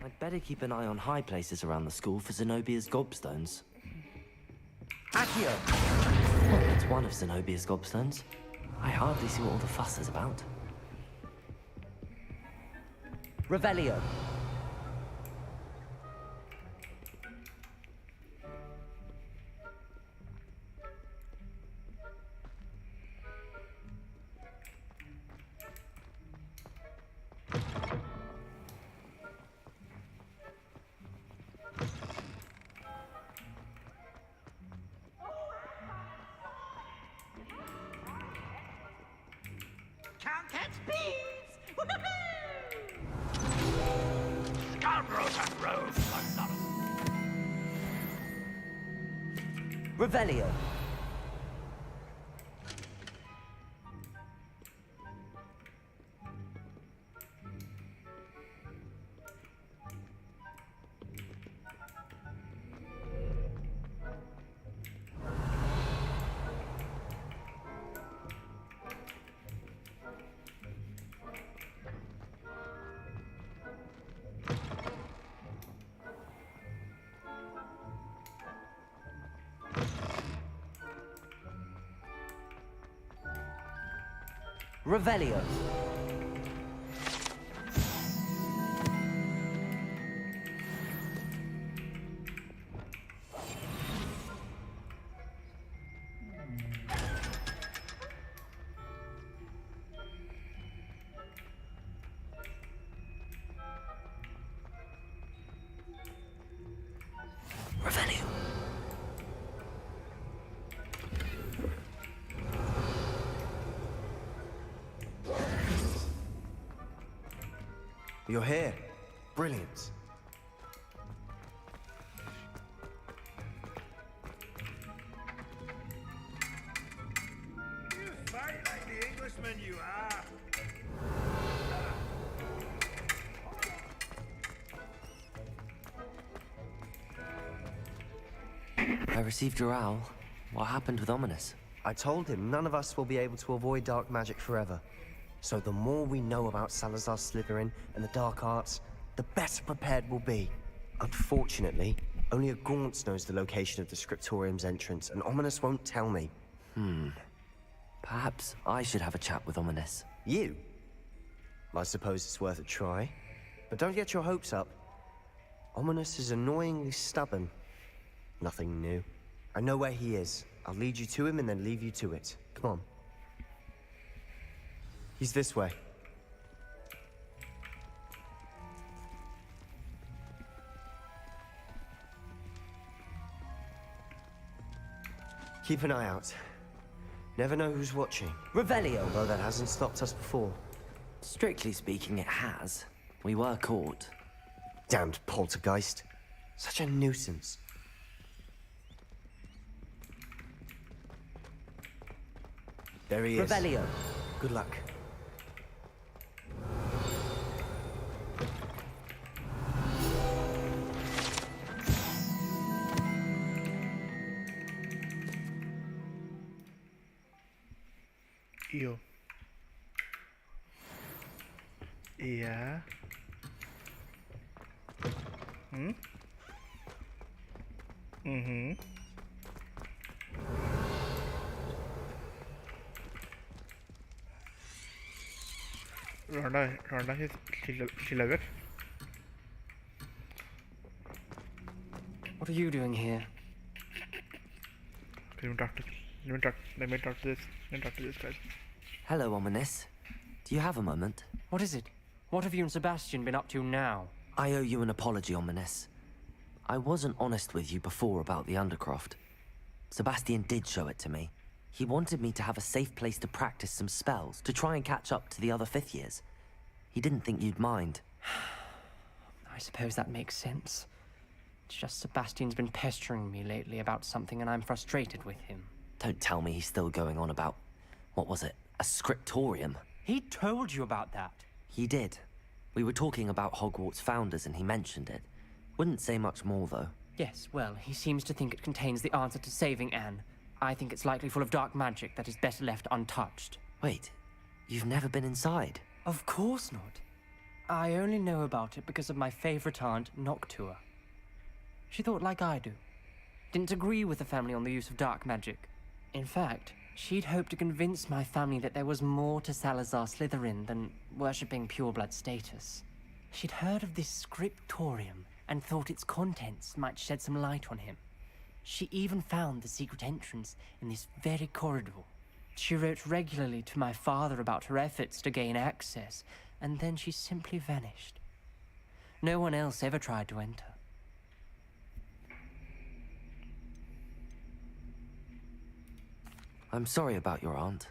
I'd better keep an eye on high places around the school for Zenobia's gobstones. Accio! Oh, it's one of Zenobia's gobstones. I hardly see what all the fuss is about. Revelio. Can't catch bees! Scoundrels and rogues for nothing. Revelio. Revelio. Revelio. You're here. Brilliant. You fight like the Englishman you are. I received your owl. What happened with Ominous? I told him none of us will be able to avoid dark magic forever. So the more we know about Salazar Slytherin and the dark arts, the better prepared we'll be. Unfortunately, only a Gaunt knows the location of the Scriptorium's entrance, and Ominous won't tell me. Perhaps I should have a chat with Ominous. You? I suppose it's worth a try. But don't get your hopes up. Ominous is annoyingly stubborn. Nothing new. I know where he is. I'll lead you to him and then leave you to it. Come on. He's this way. Keep an eye out. Never know who's watching. Revelio. Although that hasn't stopped us before. Strictly speaking, it has. We were caught. Damned poltergeist. Such a nuisance. There he is. Revelio. Good luck. You. Yeah. Hmm? Mm-hmm. Rhonda is still awake. What are you doing here? Let me talk to this guy. Hello, Ominous. Do you have a moment? What is it? What have you and Sebastian been up to now? I owe you an apology, Ominous. I wasn't honest with you before about the Undercroft. Sebastian did show it to me. He wanted me to have a safe place to practice some spells, to try and catch up to the other 5th years. He didn't think you'd mind. I suppose that makes sense. It's just Sebastian's been pestering me lately about something and I'm frustrated with him. Don't tell me he's still going on about, what was it, a Scriptorium? He told you about that? He did. We were talking about Hogwarts founders and he mentioned it. Wouldn't say much more, though. Yes, well, he seems to think it contains the answer to saving Anne. I think it's likely full of dark magic that is better left untouched. Wait, you've never been inside? Of course not. I only know about it because of my favorite aunt, Noctua. She thought like I do. Didn't agree with the family on the use of dark magic. In fact, she'd hoped to convince my family that there was more to Salazar Slytherin than worshipping pureblood status. She'd heard of this Scriptorium and thought its contents might shed some light on him. She even found the secret entrance in this very corridor. She wrote regularly to my father about her efforts to gain access, and then she simply vanished. No one else ever tried to enter. I'm sorry about your aunt.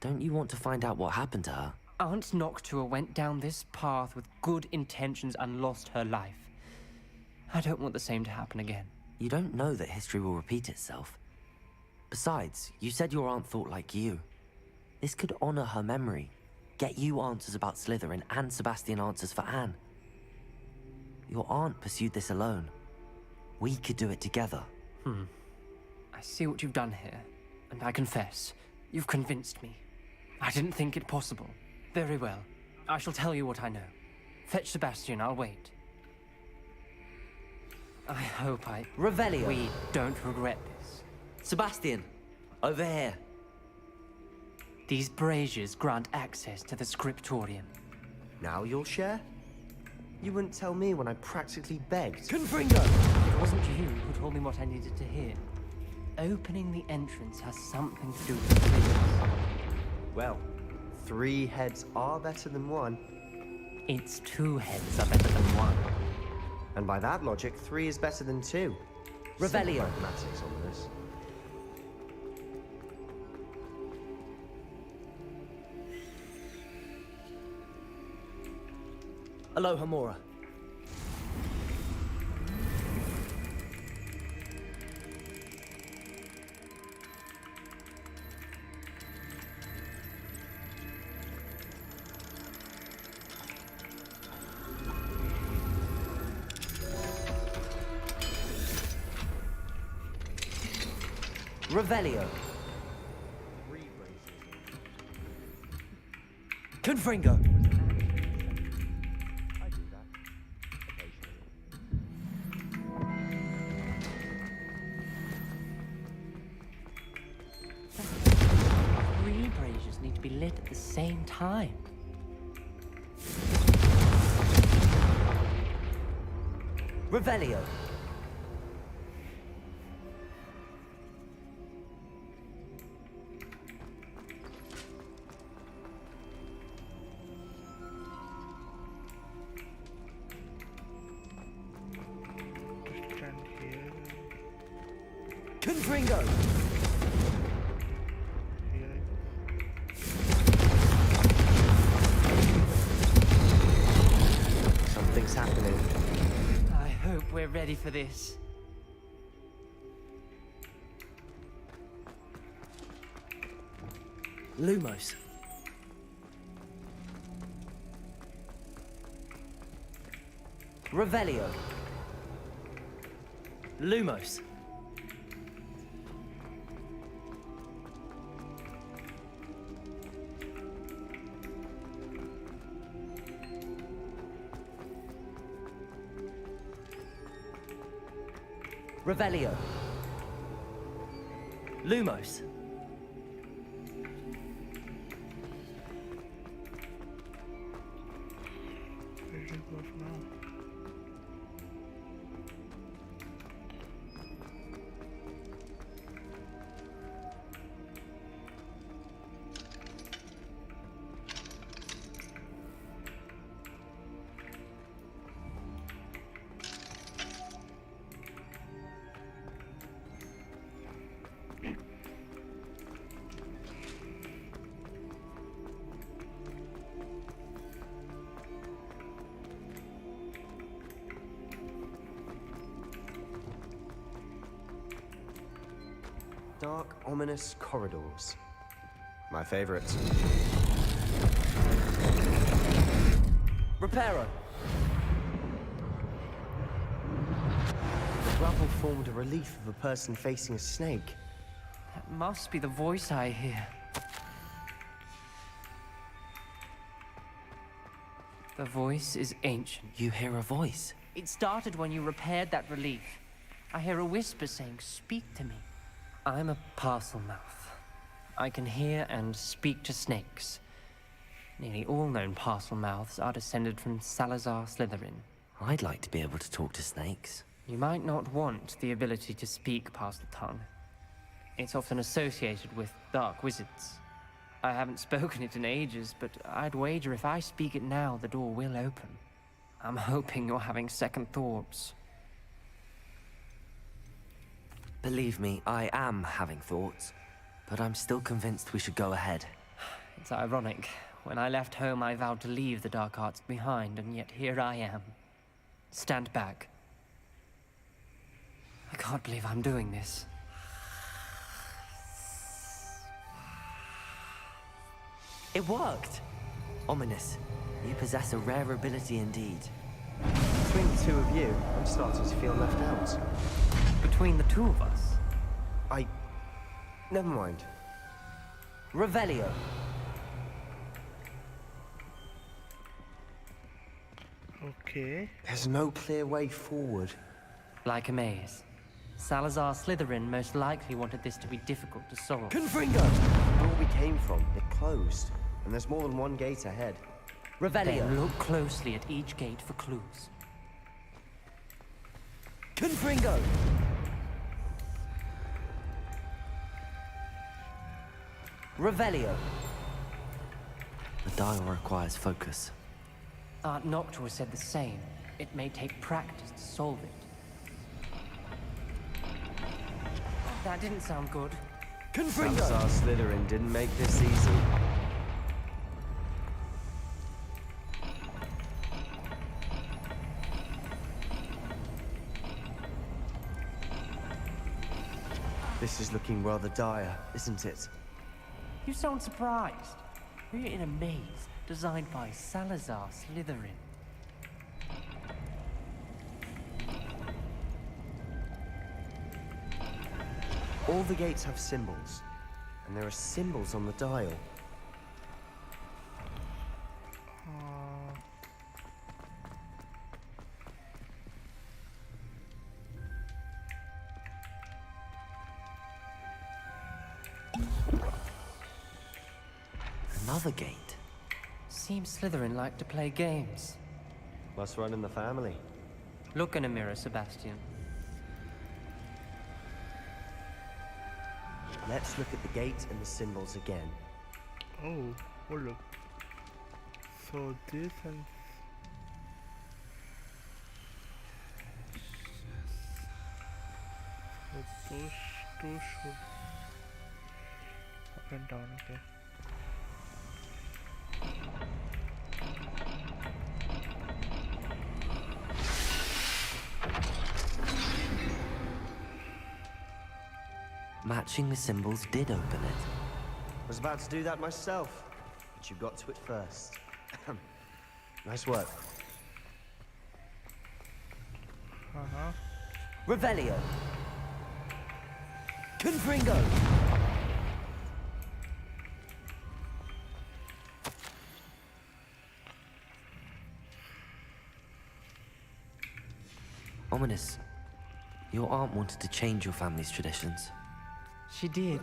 Don't you want to find out what happened to her? Aunt Noctua went down this path with good intentions and lost her life. I don't want the same to happen again. You don't know that history will repeat itself. Besides, you said your aunt thought like you. This could honor her memory, get you answers about Slytherin and Sebastian answers for Anne. Your aunt pursued this alone. We could do it together. I see what you've done here, and I confess, you've convinced me. I didn't think it possible. Very well. I shall tell you what I know. Fetch Sebastian, I'll wait. I hope Revelio. we don't regret this. Sebastian, over here. These braziers grant access to the Scriptorium. Now you'll share? You wouldn't tell me when I practically begged. Confringo! It wasn't you who told me what I needed to hear. Opening the entrance has something to do with the business. Well, 3 heads are better than 1. It's 2 heads are better than 1. And by that logic, 3 is better than 2. Revelio. Mathematics on this. Aloha, Mora. Revelio. Confringo. Three braziers need to be lit at the same time. Revelio. Confringo. Something's happening. I hope we're ready for this. Lumos. Revelio. Lumos. Revelio. Lumos. Where did it go now? Dark, ominous corridors. My favorites. Reparo. The rubble formed a relief of a person facing a snake. That must be the voice I hear. The voice is ancient. You hear a voice? It started when you repaired that relief. I hear a whisper saying, "Speak to me." I'm a parcel mouth. I can hear and speak to snakes. Nearly all known parcel mouths are descended from Salazar Slytherin. I'd like to be able to talk to snakes. You might not want the ability to speak parcel tongue. It's often associated with dark wizards. I haven't spoken it in ages, but I'd wager if I speak it now, the door will open. I'm hoping you're having second thoughts. Believe me, I am having thoughts, but I'm still convinced we should go ahead. It's ironic. When I left home, I vowed to leave the dark arts behind, and yet here I am. Stand back. I can't believe I'm doing this. It worked! Ominous. You possess a rare ability indeed. Between the two of you, I'm starting to feel left out. Between the two of us? Never mind. Revelio. Okay. There's no clear way forward. Like a maze. Salazar Slytherin most likely wanted this to be difficult to solve. Confringo! Where we came from, it closed. And there's more than one gate ahead. Revelio. Then look closely at each gate for clues. Confringo! Revelio. The dial requires focus. Aunt Noctua said the same. It may take practice to solve it. That didn't sound good. Confringo! Salazar Slytherin didn't make this easy. This is looking rather dire, isn't it? You sound surprised. We're in a maze designed by Salazar Slytherin. All the gates have symbols, and there are symbols on the dial. Another gate. Seems Slytherin like to play games. Must run in the family. Look in a mirror, Sebastian. Let's look at the gate and the symbols again. Oh, hold up. So this and so those two should up and down, okay. Matching the symbols did open it. I was about to do that myself, but you got to it first. Nice work. Revelio. Confringo. Ominous. Your aunt wanted to change your family's traditions. She did.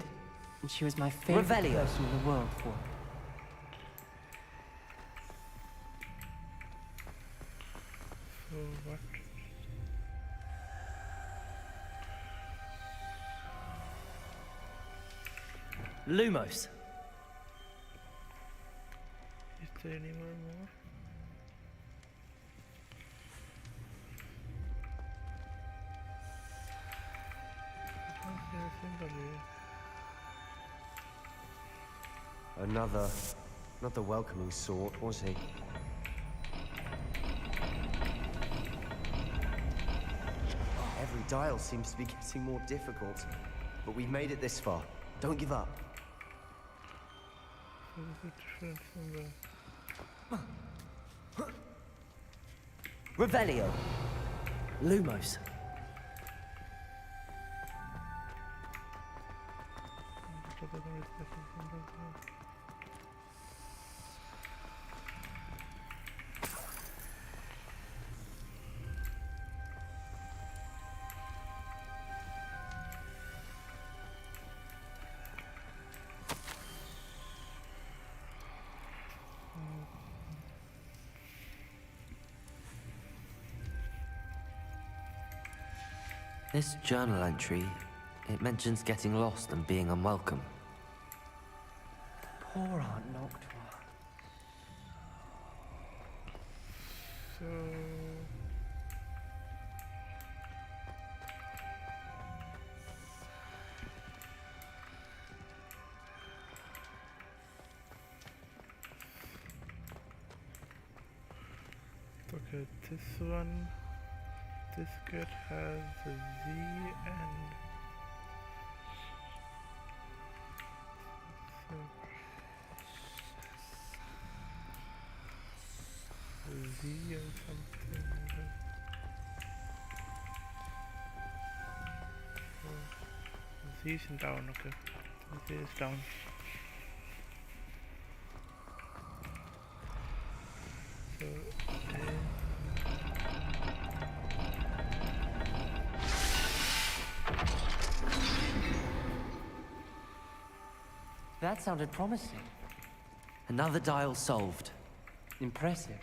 And she was my favorite Revelio. person in the world for it. So what? Lumos. Is there any more? I can't see a symbol here. Not the welcoming sort, was he? Every dial seems to be getting more difficult. But we've made it this far. Don't give up. Revelio. Lumos. This journal entry, it mentions getting lost and being unwelcome. Poor Aunt Noctua. So... Okay, this one, Biscuit has a Z and so Z and something. So Z is down, okay. Z is down. So That sounded promising. Another dial solved. Impressive.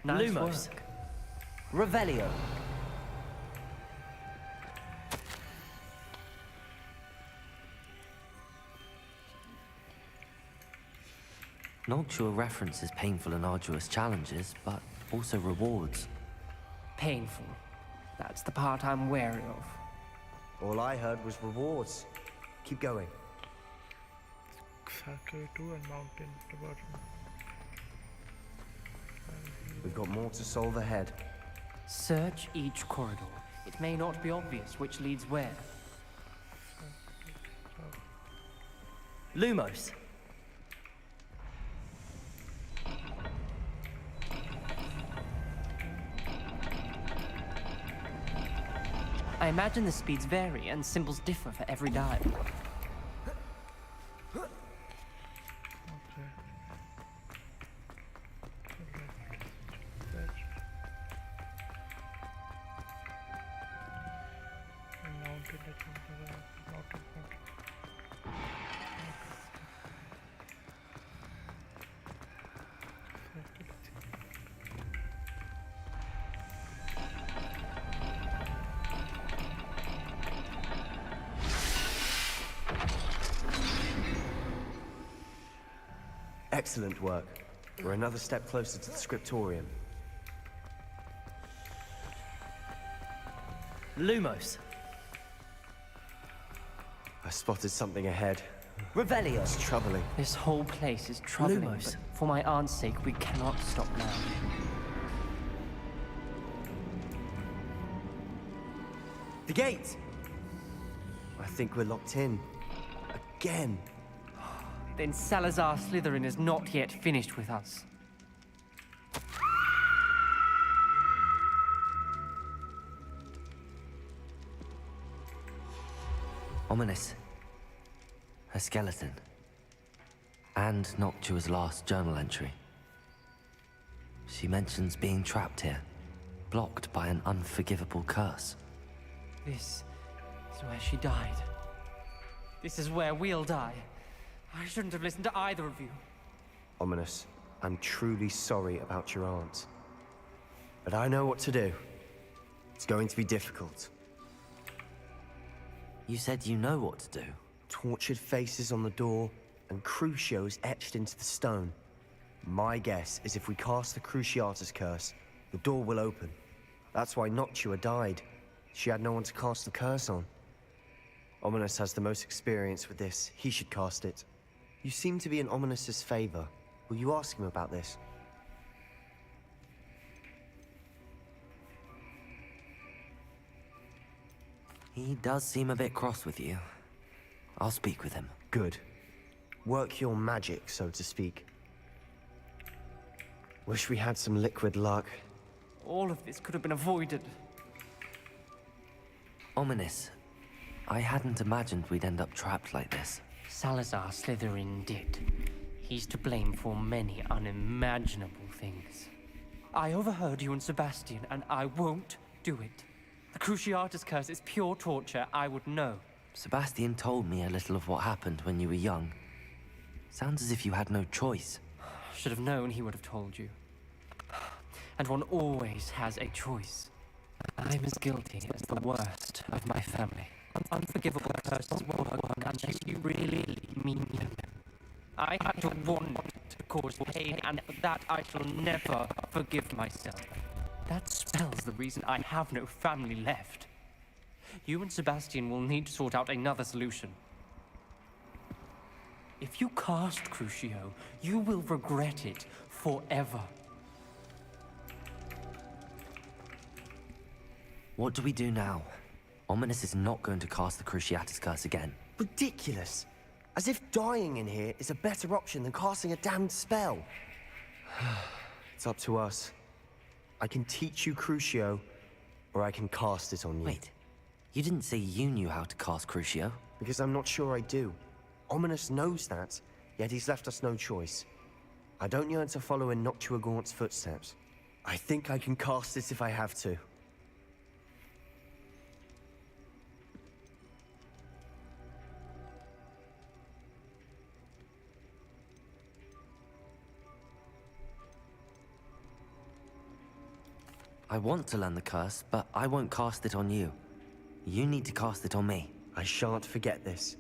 Nice Lumos. work. Revelio. Noctua references painful and arduous challenges, but also rewards. Painful. That's the part I'm wary of. All I heard was rewards. Keep going. Circle 2 and mountain at the bottom. We've got more to solve ahead. Search each corridor. It may not be obvious which leads where. Lumos. I imagine the speeds vary and symbols differ for every dial. Excellent work. We're another step closer to the Scriptorium. Lumos. I spotted something ahead. Revelio. It's troubling. This whole place is troubling, Lumos. but for my aunt's sake, we cannot stop now. The gate! I think we're locked in. Again. Then Salazar Slytherin is not yet finished with us. Ominous. A skeleton. And Noctua's last journal entry. She mentions being trapped here, blocked by an unforgivable curse. This is where she died. This is where we'll die. I shouldn't have listened to either of you. Ominous, I'm truly sorry about your aunt. But I know what to do. It's going to be difficult. You said you know what to do. Tortured faces on the door, and Crucios etched into the stone. My guess is if we cast the Cruciatus curse, the door will open. That's why Noctua died. She had no one to cast the curse on. Ominous has the most experience with this. He should cast it. You seem to be in Ominous's favor. Will you ask him about this? He does seem a bit cross with you. I'll speak with him. Good. Work your magic, so to speak. Wish we had some liquid luck. All of this could have been avoided. Ominous. I hadn't imagined we'd end up trapped like this. Salazar Slytherin did. He's to blame for many unimaginable things. I overheard you and Sebastian, and I won't do it. The Cruciatus curse is pure torture. I would know. Sebastian told me a little of what happened when you were young. Sounds as if you had no choice. Should have known he would have told you. And one always has a choice. I'm as guilty as the worst of my family. Unforgivable curses won't work unless you really mean them. I had to want to cause pain, and for that I shall never forgive myself. That spells the reason I have no family left. You and Sebastian will need to sort out another solution. If you cast Crucio, you will regret it forever. What do we do now? Ominous is not going to cast the Cruciatus curse again. Ridiculous! As if dying in here is a better option than casting a damned spell. It's up to us. I can teach you Crucio, or I can cast it on you. Wait, you didn't say you knew how to cast Crucio? Because I'm not sure I do. Ominous knows that, yet he's left us no choice. I don't yearn to follow in Noctua Gaunt's footsteps. I think I can cast it if I have to. I want to learn the curse, but I won't cast it on you. You need to cast it on me. I shan't forget this.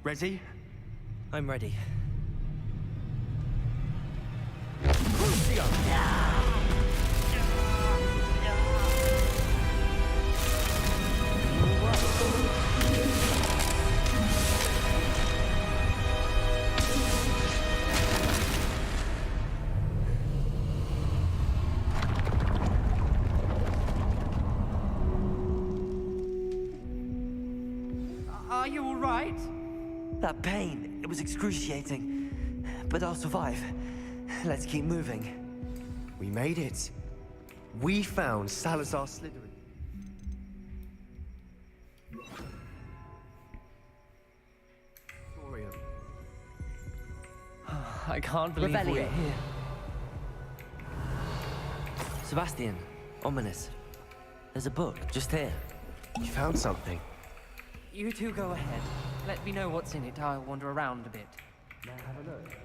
Ready? I'm ready. Are you all right? That pain, it was excruciating. But I'll survive. Let's keep moving. We made it. We found Salazar Slytherin. Scriptorium. I can't believe we're here. Sebastian, Ominous. There's a book just here. You found something. You two go ahead. Let me know what's in it. I'll wander around a bit. May I have a look?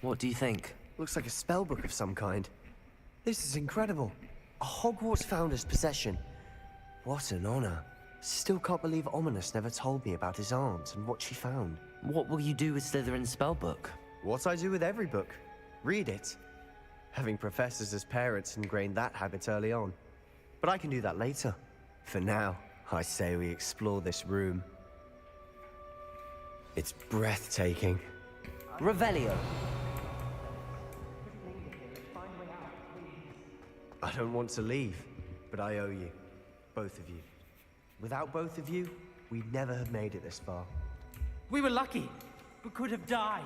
What do you think? Looks like a spellbook of some kind. This is incredible. A Hogwarts founder's possession. What an honor. Still can't believe Ominous never told me about his aunt and what she found. What will you do with Slytherin's spellbook? What I do with every book. Read it. Having professors as parents ingrained that habit early on. But I can do that later. For now, I say we explore this room. It's breathtaking. Revelio. I don't want to leave, but I owe you. Both of you. Without both of you, we'd never have made it this far. We were lucky, but could have died.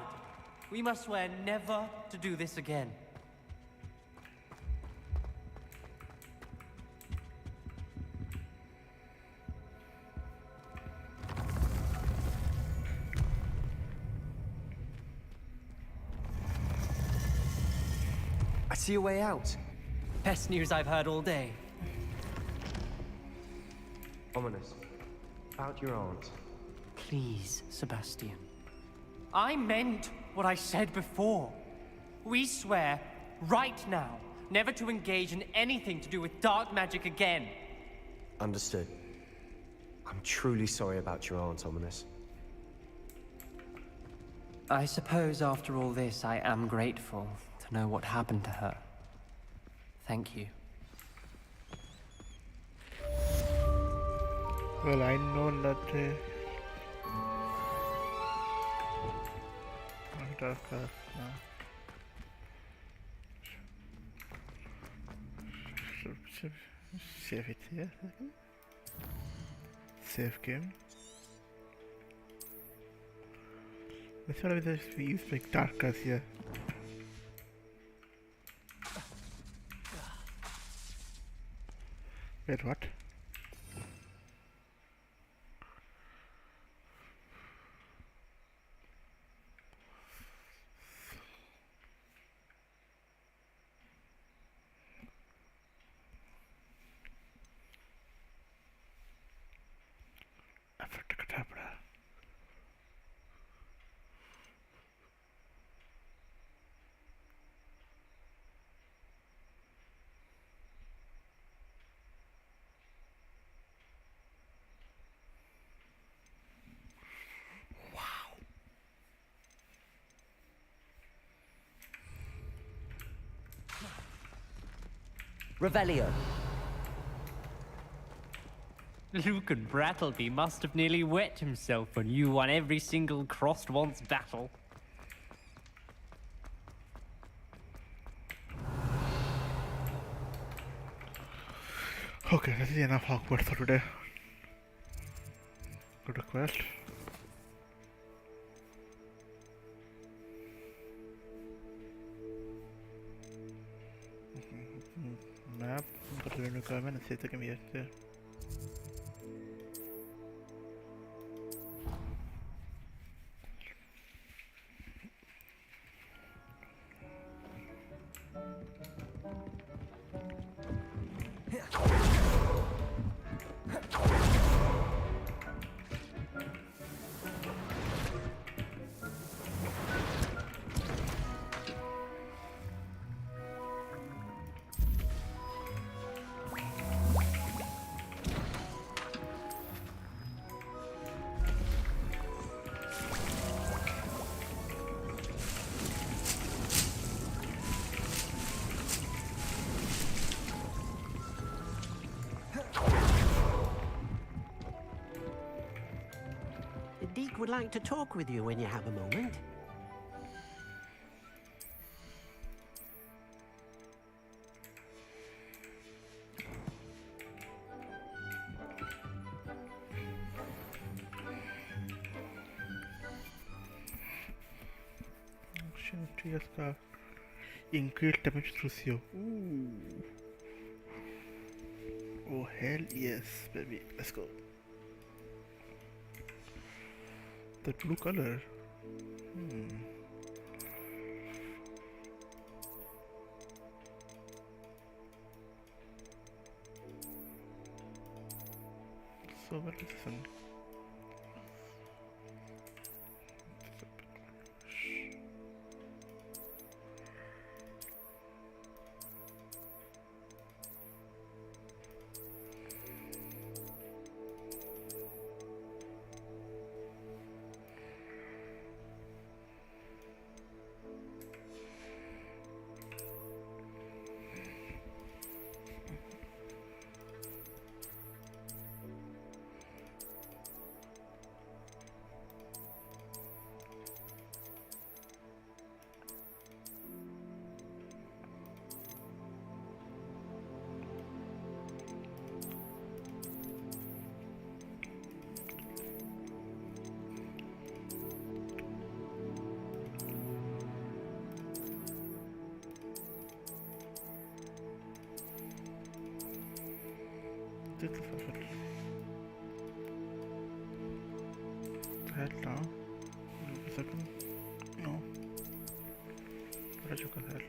We must swear never to do this again. I see a way out. Best news I've heard all day. Ominous. About your aunt. Please, Sebastian. I meant what I said before. We swear, right now, never to engage in anything to do with dark magic again. Understood. I'm truly sorry about your aunt, Ominous. I suppose after all this, I am grateful to know what happened to her. Thank you. Well, I know that. Save it here. Save game. Let's try to use like darkers here. Wait, what? Revelio. Luke and Brattleby must have nearly wet himself when you won every single crossed once battle. Okay, that is enough Hogwarts for today. Good request. Map, but we're going to come in and see if they can be there. Deke would like to talk with you when you have a moment. Increase damage through CO. Ooh. Oh hell yes, baby. Let's go. The blue color. So what is this one? This is perfect. Head now. A second. No. Where's your head?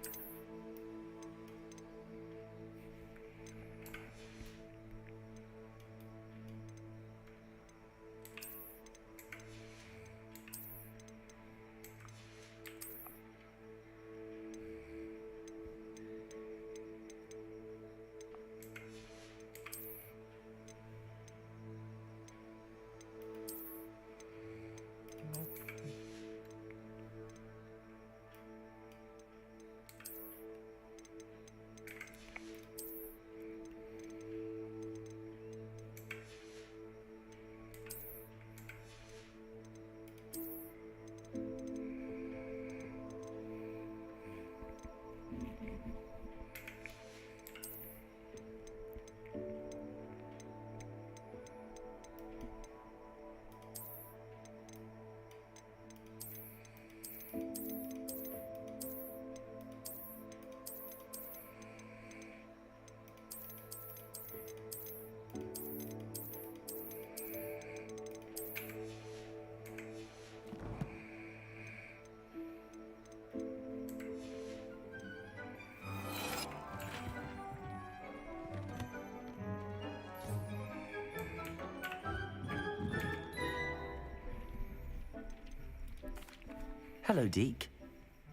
Hello, Deke.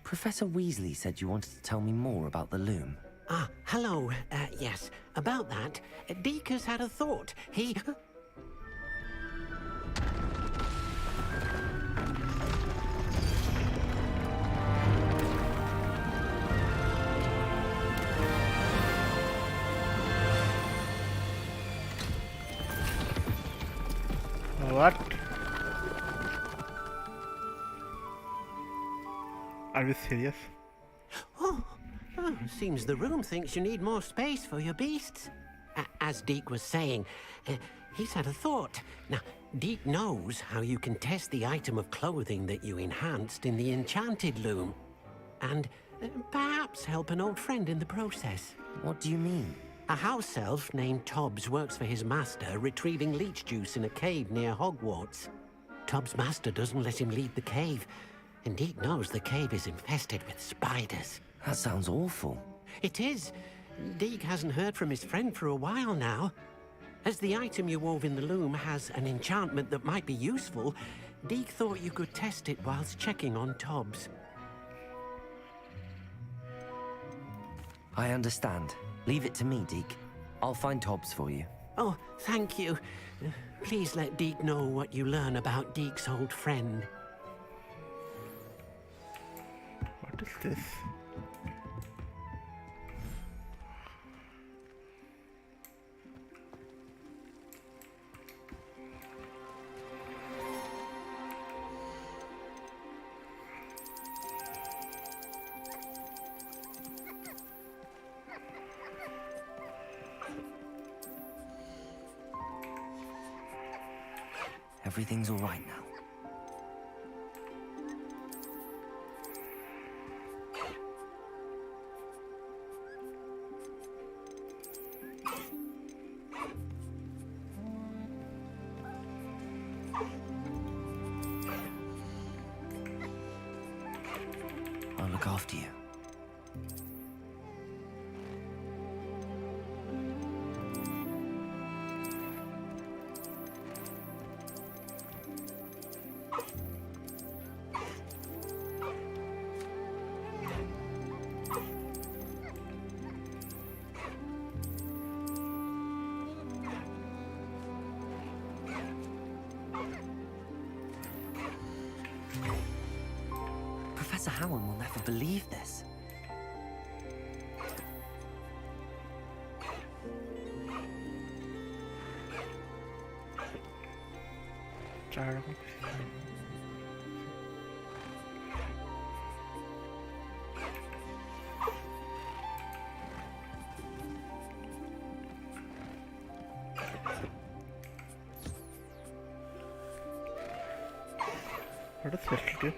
Professor Weasley said you wanted to tell me more about the Loom. Ah, hello. Yes, about that. Deke has had a thought. He... What? Are you serious? Oh, seems the room thinks you need more space for your beasts. As Deke was saying, he's had a thought. Now, Deke knows how you can test the item of clothing that you enhanced in the Enchanted Loom. And perhaps help an old friend in the process. What do you mean? A house elf named Tobbs works for his master, retrieving leech juice in a cave near Hogwarts. Tobbs' master doesn't let him leave the cave, and Deke knows the cave is infested with spiders. That sounds awful. It is. Deke hasn't heard from his friend for a while now. As the item you wove in the loom has an enchantment that might be useful, Deke thought you could test it whilst checking on Tobbs. I understand. Leave it to me, Deke. I'll find Tobbs for you. Oh, thank you. Please let Deke know what you learn about Deke's old friend. What is this? Everything's all right now. I'll look after you. Professor Howard will never believe this. What does special do?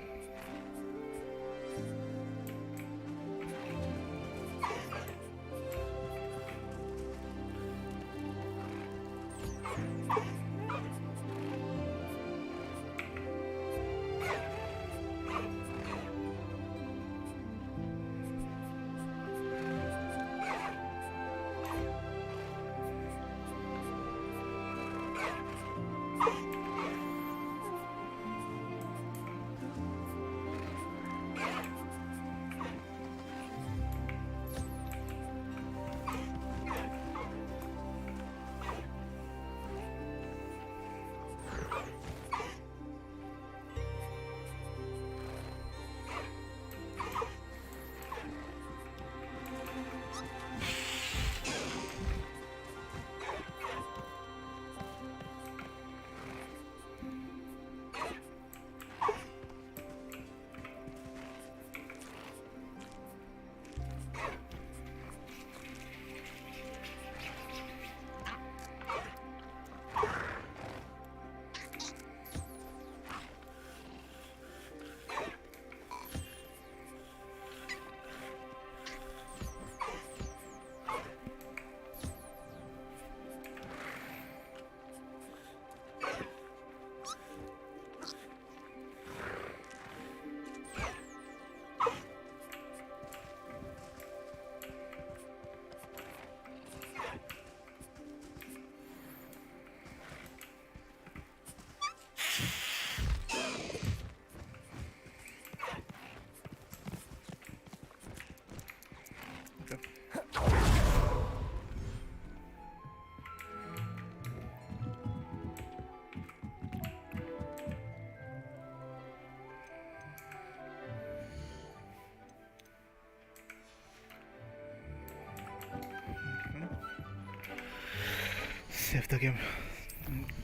save the game.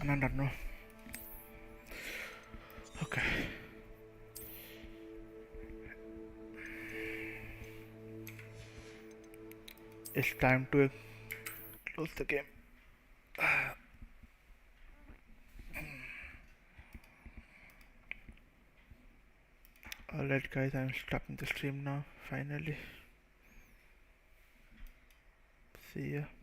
I don't know. Okay. It's time to close the game. Alright guys, I'm stopping the stream now, finally. See ya.